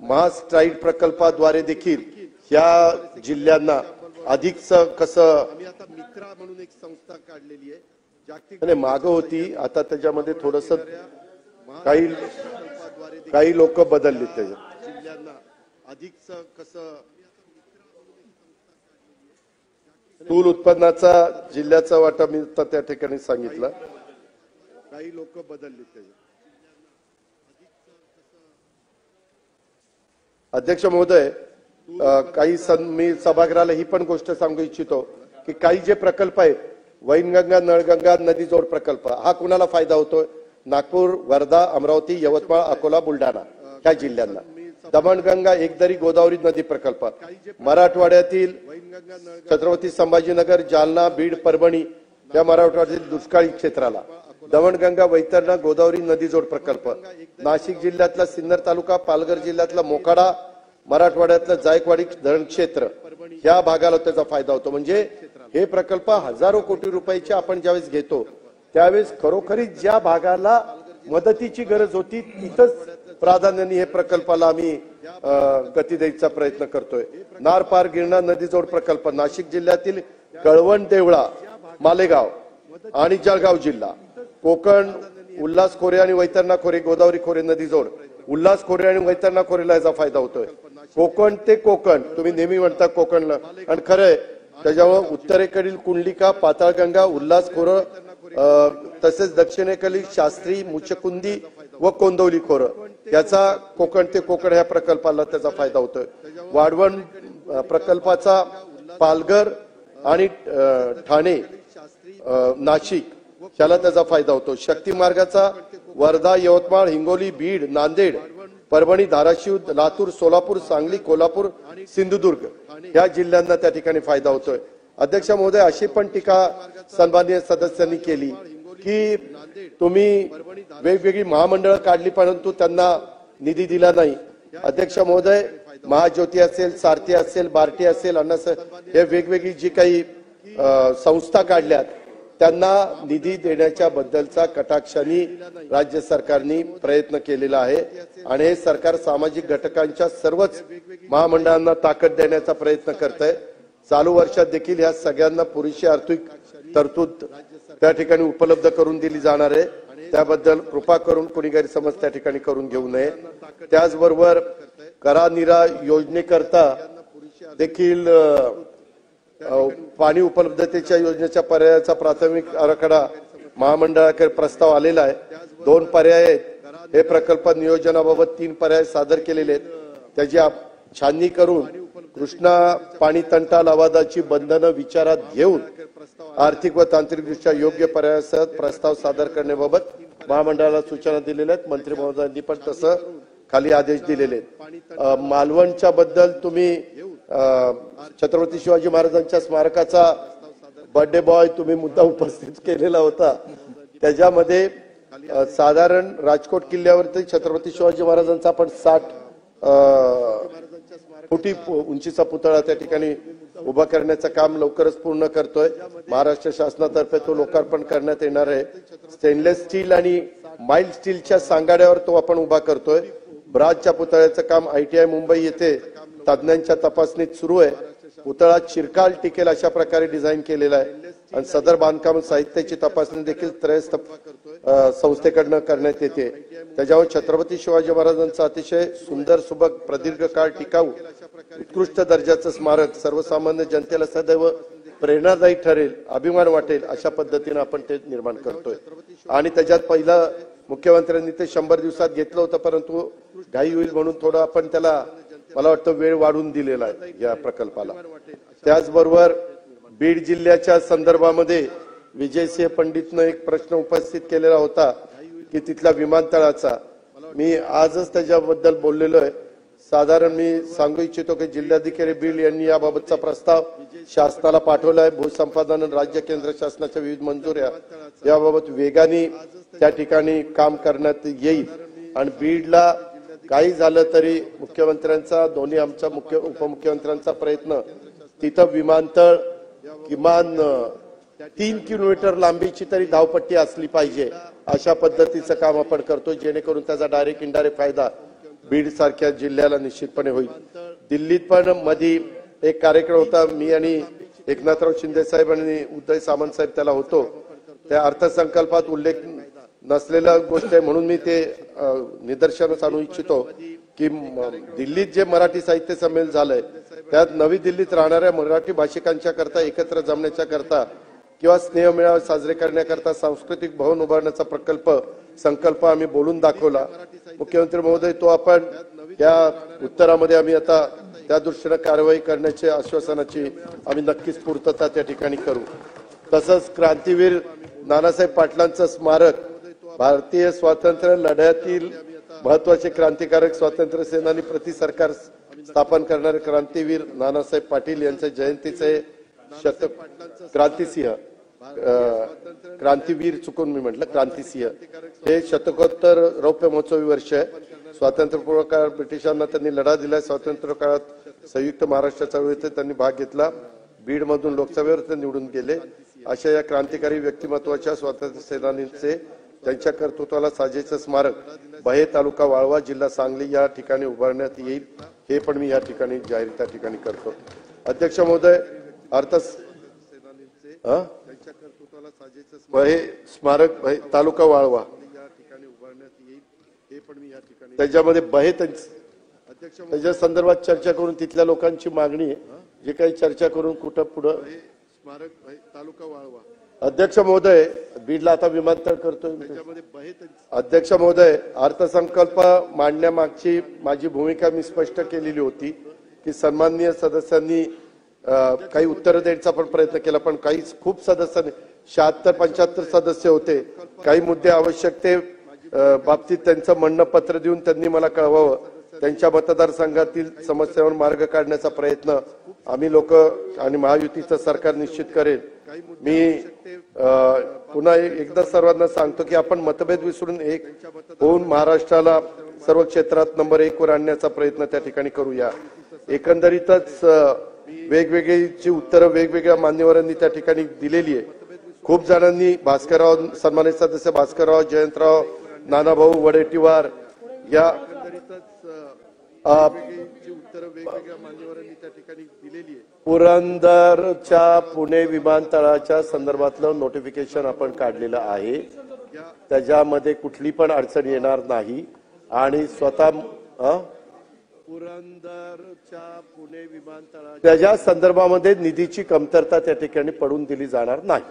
महास्ट्राईड प्रकल्पाद्वारे देखील ह्या जिल्ह्यांना अधिकच कसं मित्रा म्हणून एक संस्था काढलेली आहे. जागतिक माग होती, आता त्याच्यामध्ये थोडस काही लोक बदलले, त्याच्यात जिल्ह्यांना अधिकच कसं स्थूल उत्पन्नाचा जिल्ह्याचा वाटा मी त्या ठिकाणी सांगितलं, काही लोक बदलले त्याच्यात. अध्यक्ष महोदय, काही मी सभागृहाला ही पण गोष्ट सांगू इच्छितो की काही जे प्रकल्प आहेत, वैनगंगा नळगंगा नदी जोड प्रकल्प, हा कुणाला फायदा होतोय? नागपूर, वर्धा, अमरावती, यवतमाळ, अकोला, बुलढाणा ह्या जिल्ह्यांना. दमणगंगा एकदरी गोदावरी नदी प्रकल्प मराठवाड्यातील छत्रपती संभाजीनगर, जालना, बीड, परभणी या मराठवाड्यातील दुष्काळी क्षेत्राला. दमणगंगा वैतरणा गोदावरी नदी जोड प्रकल्प नाशिक जिल्ह्यातला सिन्नर तालुका, पालघर जिल्ह्यातला मोखाडा, मराठवाड्यातलं जायकवाडी धरण क्षेत्र या भागाला त्याचा फायदा होतो. म्हणजे हे प्रकल्प हजारो कोटी रुपयाचे आपण ज्यावेळेस घेतो त्यावेळेस खरोखरीच ज्या भागाला मदतीची गरज होती तिथंच प्राधान्याने हे प्रकल्पाला आम्ही गती द्यायचा प्रयत्न करतोय. नार पार गिरणा नदी जोड प्रकल्प नाशिक जिल्ह्यातील कळवण, देवळा, मालेगाव आणि जळगाव जिल्हा. कोकण, उल्हास खोरे आणि वैतरणा खोरे गोदावरी खोरे नदी जोड, उल्हास खोरे आणि वैतरणा खोरेला याचा फायदा होतोय. कोकण ते कोकण, तुम्ही नेहमी म्हणता कोकणला, आणि खरंय त्याच्यामुळे उत्तरेकडील कुंडलिका, पाताळगंगा, उल्हास खोर, तसेच दक्षिणेकडील शास्त्री, मुचकुंदी व कोंदवली खोर याचा कोकण ते कोकण ह्या प्रकल्पाला त्याचा फायदा होतोय. वाढवण प्रकल्पाचा पालघर आणि ठाणे, नाशिक याला त्याचा फायदा होतो. शक्ती मार्गाचा वर्धा, यवतमाळ, हिंगोली, बीड, नांदेड, परभणी, धाराशिव, लातूर, सोलापूर, सांगली, कोल्हापूर, सिंधुदुर्ग या जिल्ह्यांना त्या ठिकाणी फायदा होतोय. अध्यक्ष महोदय, अशी पण टीका सन्माननीय सदस्यांनी केली की तुम्ही वेगवेगळी महामंडळं काढली परंतु त्यांना निधी दिला नाही. अध्यक्ष महोदय, महाज्योती असेल, सारथी असेल, बार्टी असेल, हे वेगवेगळी जी काही संस्था काढल्यात त्यांना निधी देण्याच्या बद्दलचा कटाक्षाने राज्य सरकारने प्रयत्न केलेला आहे आणि हे सरकार सामाजिक घटकांच्या सर्वच महामंडळांना ताकद देण्याचा प्रयत्न करत आहे. चालू वर्षात देखील ह्या सगळ्यांना पुरेशी आर्थिक तरतूद त्या ठिकाणी उपलब्ध करून दिली जाणार आहे. त्याबद्दल कृपा करून कोणी गैरसमज त्या ठिकाणी करून घेऊ नये. त्याचबरोबर करा निरा योजनेकरता देखील पाणी उपलब्धतेच्या योजनेच्या पर्यायाचा प्राथमिक आराखडा महामंडळाकडे प्रस्ताव आलेला आहे. 2 पर्याय आहेत. हे प्रकल्प नियोजनाबाबत 3 पर्याय सादर केलेले आहेत. त्याची छाननी करून कृष्णा पाणी तंटा लवादाची बंधनं विचारात घेऊन आर्थिक व तांत्रिकदृष्ट्या योग्य पर्यायासह प्रस्ताव सादर करण्याबाबत महामंडळाला सूचना दिलेल्या आहेत. मंत्री महोदयांनी पण तसं खाली आदेश दिलेले आहेत. मालवणच्या बद्दल तुम्ही छत्रपती शिवाजी महाराजांच्या स्मारकाचा बर्थडे बॉय तुम्ही मुद्दा उपस्थित केलेला होता. त्याच्यामध्ये साधारण राजकोट किल्ल्यावरती छत्रपती शिवाजी महाराजांचा आपण 60 फुटी उंचीचा पुतळा त्या ठिकाणी उभा करण्याचं काम लवकरच पूर्ण करतोय. महाराष्ट्र शासनातर्फे तो लोकार्पण करण्यात येणार आहे. स्टेनलेस स्टील आणि माइल्ड स्टीलच्या सांगाड्यावर तो आपण उभा करतोय. ब्राजच्या पुतळ्याचं काम ITI मुंबई येथे तज्ञांच्या तपासणीत सुरू आहे. पुतळा चिरकाल टिकेल अशा प्रकारे डिझाईन केलेला आहे आणि सदर बांधकाम साहित्याची तपासणी देखील त्रयस्थ संस्थेकडनं करण्यात येते. त्याच्यावर छत्रपती शिवाजी महाराजांचा अतिशय सुंदर, सुबक, प्रदीर्घ काळ टिकाऊ उत्कृष्ट दर्जाचं स्मारक सर्वसामान्य जनतेला सदैव प्रेरणादायी ठरेल, अभिमान वाटेल अशा पद्धतीने आपण ते निर्माण करतोय। आणि त्याच्यात पहिला मुख्यमंत्र्यांनी ते 100 दिवसात घेतलं होतं, परंतु घाई होईल म्हणून थोडं आपण त्याला मला वाटतं वेळ वाढवून दिलेला आहे या प्रकल्पाला। त्याचबरोबर बीड जिल्ह्याच्या संदर्भामध्ये विजयसिंह पंडितनं एक प्रश्न उपस्थित केलेला होता की तिथल्या विमानतळाचा, मी आजच त्याच्याबद्दल बोललेलो आहे। साधारण मी सांगू इच्छितो की जिल्हाधिकारी बीड यांनी याबाबतचा प्रस्ताव शासनाला पाठवला आहे। भूसंपादन राज्य केंद्र शासनाच्या विविध मंजुऱ्या याबाबत वेगाने त्या ठिकाणी काम करण्यात येईल। आणि बीडला काही झालं तरी मुख्यमंत्र्यांचा, दोन्ही आमच्या उपमुख्यमंत्र्यांचा प्रयत्न, तिथं विमानतळ किमान 3 किलोमीटर लांबीची तरी धावपट्टी असली पाहिजे अशा पद्धतीचं काम आपण करतो, जेणेकरून त्याचा डायरेक्ट इनडायरेक्ट फायदा बीड सारख्या जिल्ह्याला निश्चितपणे होईल। दिल्लीत पण मध्ये एक कार्यक्रम होता, मी आणि एकनाथराव शिंदे साहेब आणि उदय सामंत साहेब त्याला होतो। त्या अर्थसंकल्पात उल्लेख नसलेला गोष्ट आहे म्हणून मी ते निदर्शनास आणू इच्छितो की दिल्लीत जे मराठी साहित्य संमेलन झालंय त्यात नवी दिल्लीत राहणाऱ्या मराठी भाषिकांच्या करता एकत्र जमण्याच्या करता किंवा स्नेह मेळावे साजरे करण्याकरता सांस्कृतिक भवन उभारण्याचा संकल्प आम्ही बोलून दाखवला। मुख्यमंत्री महोदय, तो आपण या उत्तरामध्ये आम्ही आता त्या दृष्टीने कारवाई करण्याची आश्वासनाची आम्ही नक्कीच पूर्तता त्या ठिकाणी करू। तसंच क्रांतीवीर नानासाहेब पाटलांचं स्मारक, भारतीय स्वातंत्र्य लढ्यातील महत्वाचे क्रांतिकारक स्वातंत्र्य सेनानी प्रति सरकार स्थापन करणारे क्रांतीवीर नानासाहेब पाटील यांच्या जयंतीचे क्रांतीवीर चुकून मी म्हटलं क्रांतिसिंह, हे शतकोत्तर रौप्य महोत्सवी वर्ष आहे। स्वातंत्र्यपूर्व काळात ब्रिटिशांना त्यांनी लढा दिला। स्वातंत्र्य काळात संयुक्त महाराष्ट्र चळवळीत त्यांनी भाग घेतला। बीड मधून लोकसभेवर ते निवडून गेले। अशा या क्रांतिकारी व्यक्तिमत्वाच्या स्वातंत्र्य सेनानींचे त्यांच्या कर्तृत्वाला साजेचं स्मारक बहे तालुका वाळवा जिल्हा सांगली या ठिकाणी उभारण्यात येईल, हे पण मी या ठिकाणी जाहीर त्या ठिकाणी करतो। अध्यक्ष महोदय, बहे स्मारक बहे तालुका वाळवा त्याच्यामध्ये बहे त्याच्या संदर्भात चर्चा करून तिथल्या लोकांची मागणी आहे, जे काही चर्चा करून कुठं पुढं स्मारक तालुका वाळवा। अध्यक्ष महोदय, बीडला आता विमानतळ करतोय। अध्यक्ष महोदय, अर्थसंकल्प मांडण्यामागची माझी भूमिका मी स्पष्ट केलेली होती की सन्माननीय सदस्यांनी काही उत्तर द्यायचा पण प्रयत्न केला, पण काही खूप सदस्यांनी 76-75 सदस्य होते। काही मुद्दे आवश्यक ते बाबतीत त्यांचं म्हणणं पत्र देऊन त्यांनी मला कळवावं। त्यांच्या मतदारसंघातील समस्यांवर मार्ग काढण्याचा प्रयत्न आम्ही लोक आणि महायुतीचं सरकार निश्चित करेल। मी पुन्हा एकदा सर्वांना सांगतो की आपण मतभेद विसरून एक होऊन महाराष्ट्राला सर्व क्षेत्रात नंबर 1 वर आणण्याचा प्रयत्न त्या ठिकाणी करूया। एकंदरीतच वेगवेगळीची उत्तरं वेगवेगळ्या मान्यवरांनी त्या ठिकाणी दिलेली आहे। खूप जणांनी भास्करराव, सन्मानित सदस्य भास्करराव, जयंतराव, नानाभाऊ वडेट्टीवार या पुरंदरच्या पुणे विमानतळाच्या संदर्भातलं नोटिफिकेशन आपण काढलेलं आहे, त्याच्यामध्ये कुठली पण अडचण येणार नाही। आणि स्वतः पुरंदरच्या पुणे विमानतळा त्याच्या संदर्भामध्ये निधीची कमतरता त्या ठिकाणी पडून दिली जाणार नाही।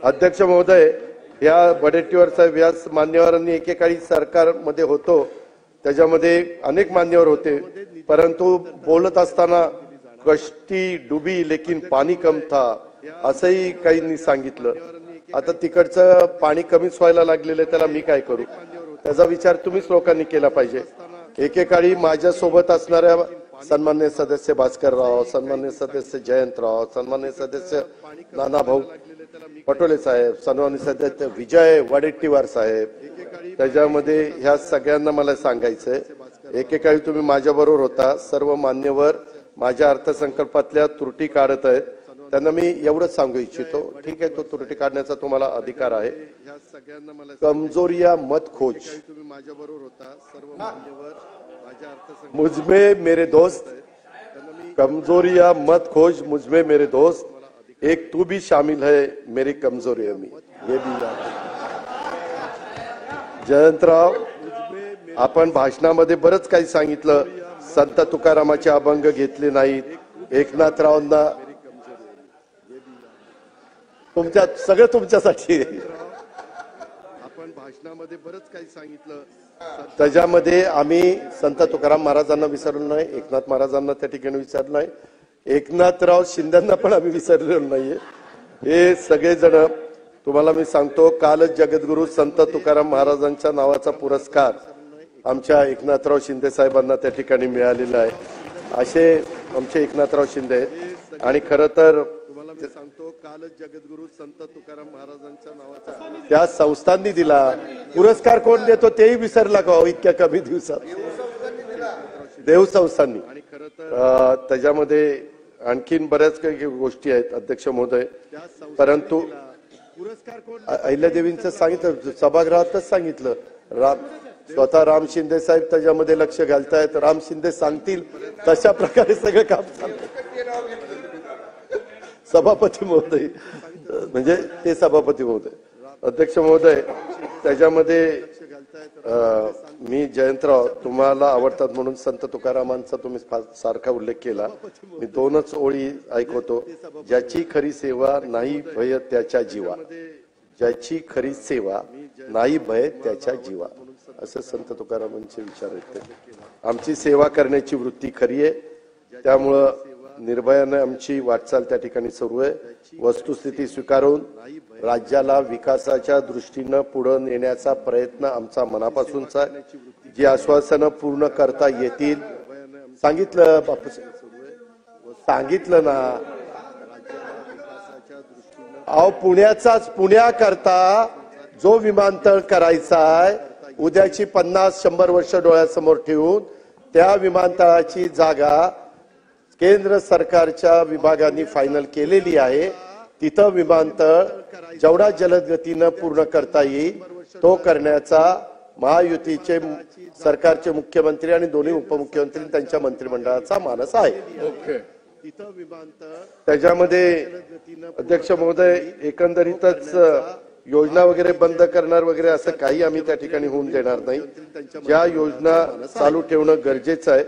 अध्यक्ष महोदय, या वडेट्टीवार साहेब या मान्यवरांनी एकेकाळी सरकारमध्ये होतो, त्याच्यामध्ये अनेक मान्यवर होते, परंतु बोलत असताना कश्ती डुबी लेकिन पाणी कम था असंही काहींनी सांगितलं। आता तिकडचं पाणी कमीच व्हायला लागलेलं आहे, त्याला मी काय करू, त्याचा विचार तुम्हीच लोकांनी केला पाहिजे। एकेकाळी माझ्या सोबत असणाऱ्या सन्मान्य सदस्य भास्करराव, सन्मान्य सदस्य जयंतराव, सन्मान्य सदस्य नानाभाऊ पटोले साहेब, सन्मान्य सदस्य विजय वडेट्टीवार साहेब, त्याच्यामध्ये ह्या सगळ्यांना मला सांगायचंय, एकेकाळी तुम्ही माझ्या बरोबर होता। सर्व मान्यवर माझ्या अर्थसंकल्पातल्या त्रुटी काढत आहेत, त्यांना मी एवढंच सांगू इच्छितो, ठीक आहे, तो त्रुटी काढण्याचा तुम्हाला अधिकार आहे। कमजोरिया मत खोज, तुम्ही माझ्या बरोबर होता, सर्व मान्यवर माझ्या अर्थसंकल्प मुझमें मेरे दोस्त, कमजोरिया मत खोज मुझमें मेरे दोस्त, एक तू भी शामिल है मेरी कमजोरी में, ये भी याद रखना। जयंतराव, आपण भाषणामध्ये बरंच काही सांगितलं, संत तुकारामाचे अभंग घेतले नाहीत, एकनाथरावांना तुमच्या सगळं तुमच्यासाठी आपण भाषणामध्ये बरंच काही सांगितलं, त्याच्यामध्ये आम्ही संत तुकाराम महाराजांना विसरलो नाही, एकनाथ महाराजांना त्या ठिकाणी विसरलो नाही, एकनाथराव शिंदेंना पण आम्ही विसरलेलो नाहीये. हे सगळेजण तुम्हाला मी सांगतो, कालच जगद्गुरु संत तुकाराम महाराजांच्या नावाचा पुरस्कार आमच्या एकनाथराव शिंदे साहेबांना त्या ठिकाणी मिळालेला आहे. असे आमचे एकनाथराव शिंदे आहेत. आणि खरं तर तुम्हाला मी सांगतो, कालच जगद्गुरु संत तुकाराम महाराजांच्या नावाचा त्या संस्थांनी दिला पुरस्कार. कोण देतो तेही विसरला का इतक्या कमी दिवसात? देव संस्थांनी. आणि खरं तर त्याच्यामध्ये आणखीन बऱ्याच काही गोष्टी आहेत अध्यक्ष महोदय, परंतु अहिल्यादेवींचं सांगितलं, सभागृहातच सांगितलं, स्वतः राम शिंदे साहेब त्याच्यामध्ये लक्ष घालतायत. राम शिंदे सांगतील तशा प्रकारे सगळं काम चालतं. सभापती महोदय म्हणजे ते सभापती महोदय, अध्यक्ष महोदय, त्याच्यामध्ये मी जयंतराव तुम्हाला आवडतात म्हणून संत तुकारामांचा तुम्ही सारखा उल्लेख केला. मी दोनच ओळी ऐकवतो. ज्याची खरी सेवा नाही भय त्याच्या जीवा, ज्याची खरी सेवा नाही भय त्याच्या जीवा, असं संत तुकारामांचे विचार आहेत. आमची सेवा करण्याची वृत्ती खरी आहे, त्यामुळं निर्भयाने आमची वाटचाल त्या ठिकाणी सुरू आहे. वस्तुस्थिती स्वीकारून राज्याला विकासाच्या दृष्टीनं पुढे नेण्याचा प्रयत्न आमचा मनापासूनचा आहे. जी आश्वासनं पूर्ण करता येतील सांगितलं ना अहो, पुण्याकरता जो विमानतळ करायचा आहे, उद्याची 50-100 वर्ष डोळ्यासमोर ठेवून त्या विमानतळाची जागा केंद्र सरकारच्या विभागाने फायनल केलेली आहे. तिथं विमानतळ जेवढा जलद गतीनं पूर्ण करता येईल तो करण्याचा महायुतीचे सरकारचे मुख्यमंत्री आणि दोन्ही उपमुख्यमंत्री त्यांच्या मंत्रिमंडळाचा मानस आहे. त्याच्यामध्ये अध्यक्ष महोदय, एकंदरीतच योजना वगैरे बंद करणार वगैरे असं काही आम्ही त्या ठिकाणी होऊन देणार नाही. ज्या योजना चालू ठेवणं गरजेचं आहे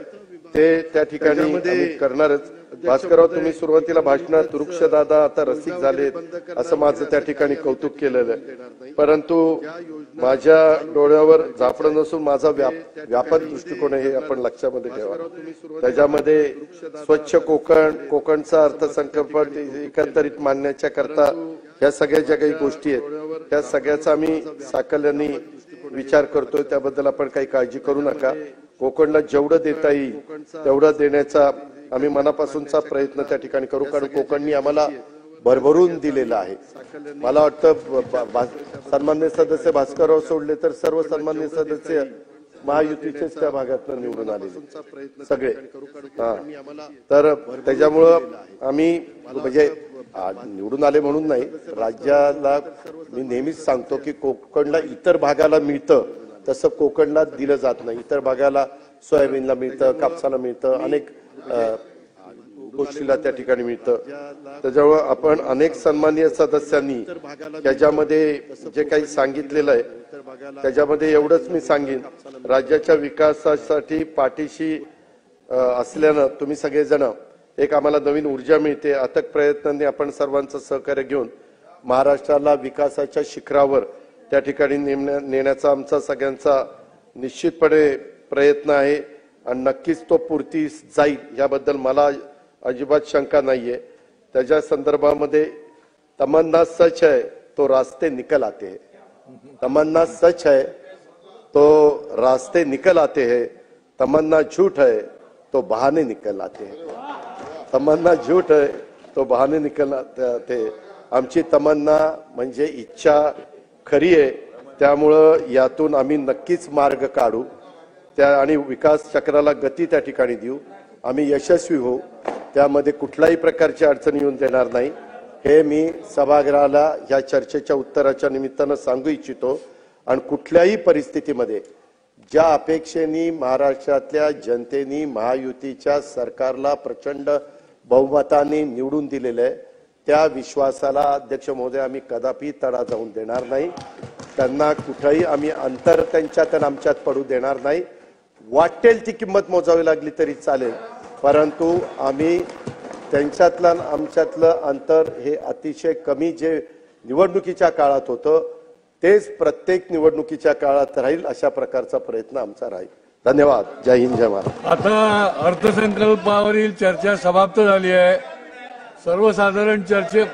ते त्या ठिकाणी आम्ही करणारच. भास्करराव, तुम्ही सुरुवातीला भाषणात वृक्षदादा आता रसिक झाले असं माझं त्या ठिकाणी कौतुक केलेलं आहे, परंतु माझ्या डोळ्यावर झापडं नसून माझा व्यापक दृष्टिकोन आहे, हे आपण लक्षामध्ये ठेवा. त्याच्यामध्ये स्वच्छ कोकणचा अर्थसंकल्प एकंदरीत मांडण्याच्या करता ह्या सगळ्या ज्या काही गोष्टी आहेत त्या सगळ्याचा आम्ही साकल्याने विचार करतोय. त्याबद्दल आपण काही काळजी करू नका. कोकणला जेवढं देता येईल तेवढं देण्याचा आम्ही मनापासूनचा प्रयत्न त्या ठिकाणी करू, कारण कोकणनी आम्हाला भरभरून दिलेला आहे. मला वाटतं सन्माननीय सदस्य भास्करराव सोडले तर सर्व सन्माननीय सदस्य महायुतीचेच त्या भागातून निवडून आलेले सगळे. तर त्याच्यामुळं आम्ही म्हणजे निवडून आले म्हणून नाही, राज्याला मी नेहमीच सांगतो की कोकणला इतर भागाला मिळतं तसं कोकणला दिलं जात नाही. इतर भागाला सोयाबीनला मिळतं, कापसाला मिळतं, अनेक गोष्टीला त्या ठिकाणी मिळतं. त्याच्यामुळे आपण अनेक सन्माननीय सदस्यांनी त्याच्यामध्ये जे काही सांगितलेलं आहे त्याच्यामध्ये एवढंच मी सांगेन, राज्याच्या विकासासाठी पाठीशी असल्यानं तुम्ही सगळेजण एक आम्हाला नवीन ऊर्जा मिळते. अथक प्रयत्नांनी आपण सर्वांचं सहकार्य घेऊन महाराष्ट्राला विकासाच्या शिखरावर त्या ठिकाणी नेण्याचा आमचा सगळ्यांचा निश्चितपणे प्रयत्न आहे आणि नक्कीच तो पूर्तीस जाईल याबद्दल मला अजिबात शंका नाहीये. त्याच्या संदर्भामध्ये तमन्ना सच है तो रास्ते निकल आते हैं, तमन्ना सच है तो रास्ते निकल आते हैं, तमन्ना झूठ है तो बहाने निकल आते हैं, तमन्ना झूठ है तो बहाने निकल आते. आमची तमन्ना म्हणजे इच्छा खरी आहे, त्यामुळं यातून आम्ही नक्कीच मार्ग काढू त्या आणि विकास चक्राला गती त्या ठिकाणी देऊ. आम्ही यशस्वी होऊ, त्यामध्ये कुठल्याही प्रकारची अडचण येऊन देणार नाही हे मी सभागृहाला या चर्चेच्या उत्तराच्या निमित्तानं सांगू इच्छितो. आणि कुठल्याही परिस्थितीमध्ये ज्या अपेक्षेने महाराष्ट्रातल्या जनतेने महायुतीच्या सरकारला प्रचंड बहुमताने निवडून दिलेलं आहे त्या विश्वासाला अध्यक्ष महोदय आम्ही कदापि तडा जाऊन देणार नाही. त्यांना कुठेही आम्ही अंतर त्यांच्यात आणि आमच्यात पडू देणार नाही. वाटेल ती किंमत मोजावी लागली तरी चालेल, परंतु आम्ही त्यांच्यातलं आणि आमच्यातलं अंतर हे अतिशय कमी जे निवडणुकीच्या काळात होतं तेच प्रत्येक निवडणुकीच्या काळात राहील अशा प्रकारचा प्रयत्न आमचा राहील. धन्यवाद. जय हिंद, जय महाराष्ट्र. आता अर्थसंकल्पावरील चर्चा समाप्त झाली आहे. सर्वसाधारण चर्चे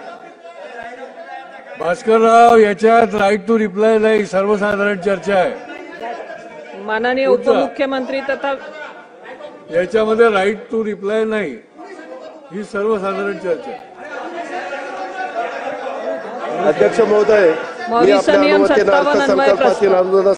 भास्करराव याच्यात राईट टू रिप्लाय नाही, सर्वसाधारण चर्चा आहे. माननीय उपमुख्यमंत्री तथा याच्यामध्ये राईट टू रिप्लाय नाही, ही सर्वसाधारण चर्चा आहे. अध्यक्ष महोदय, मी मौलिक आपल्या नियम अनुमतीने 57 अन्वय अर्थसंकल्पातील प्रस्ताव. आंदोलन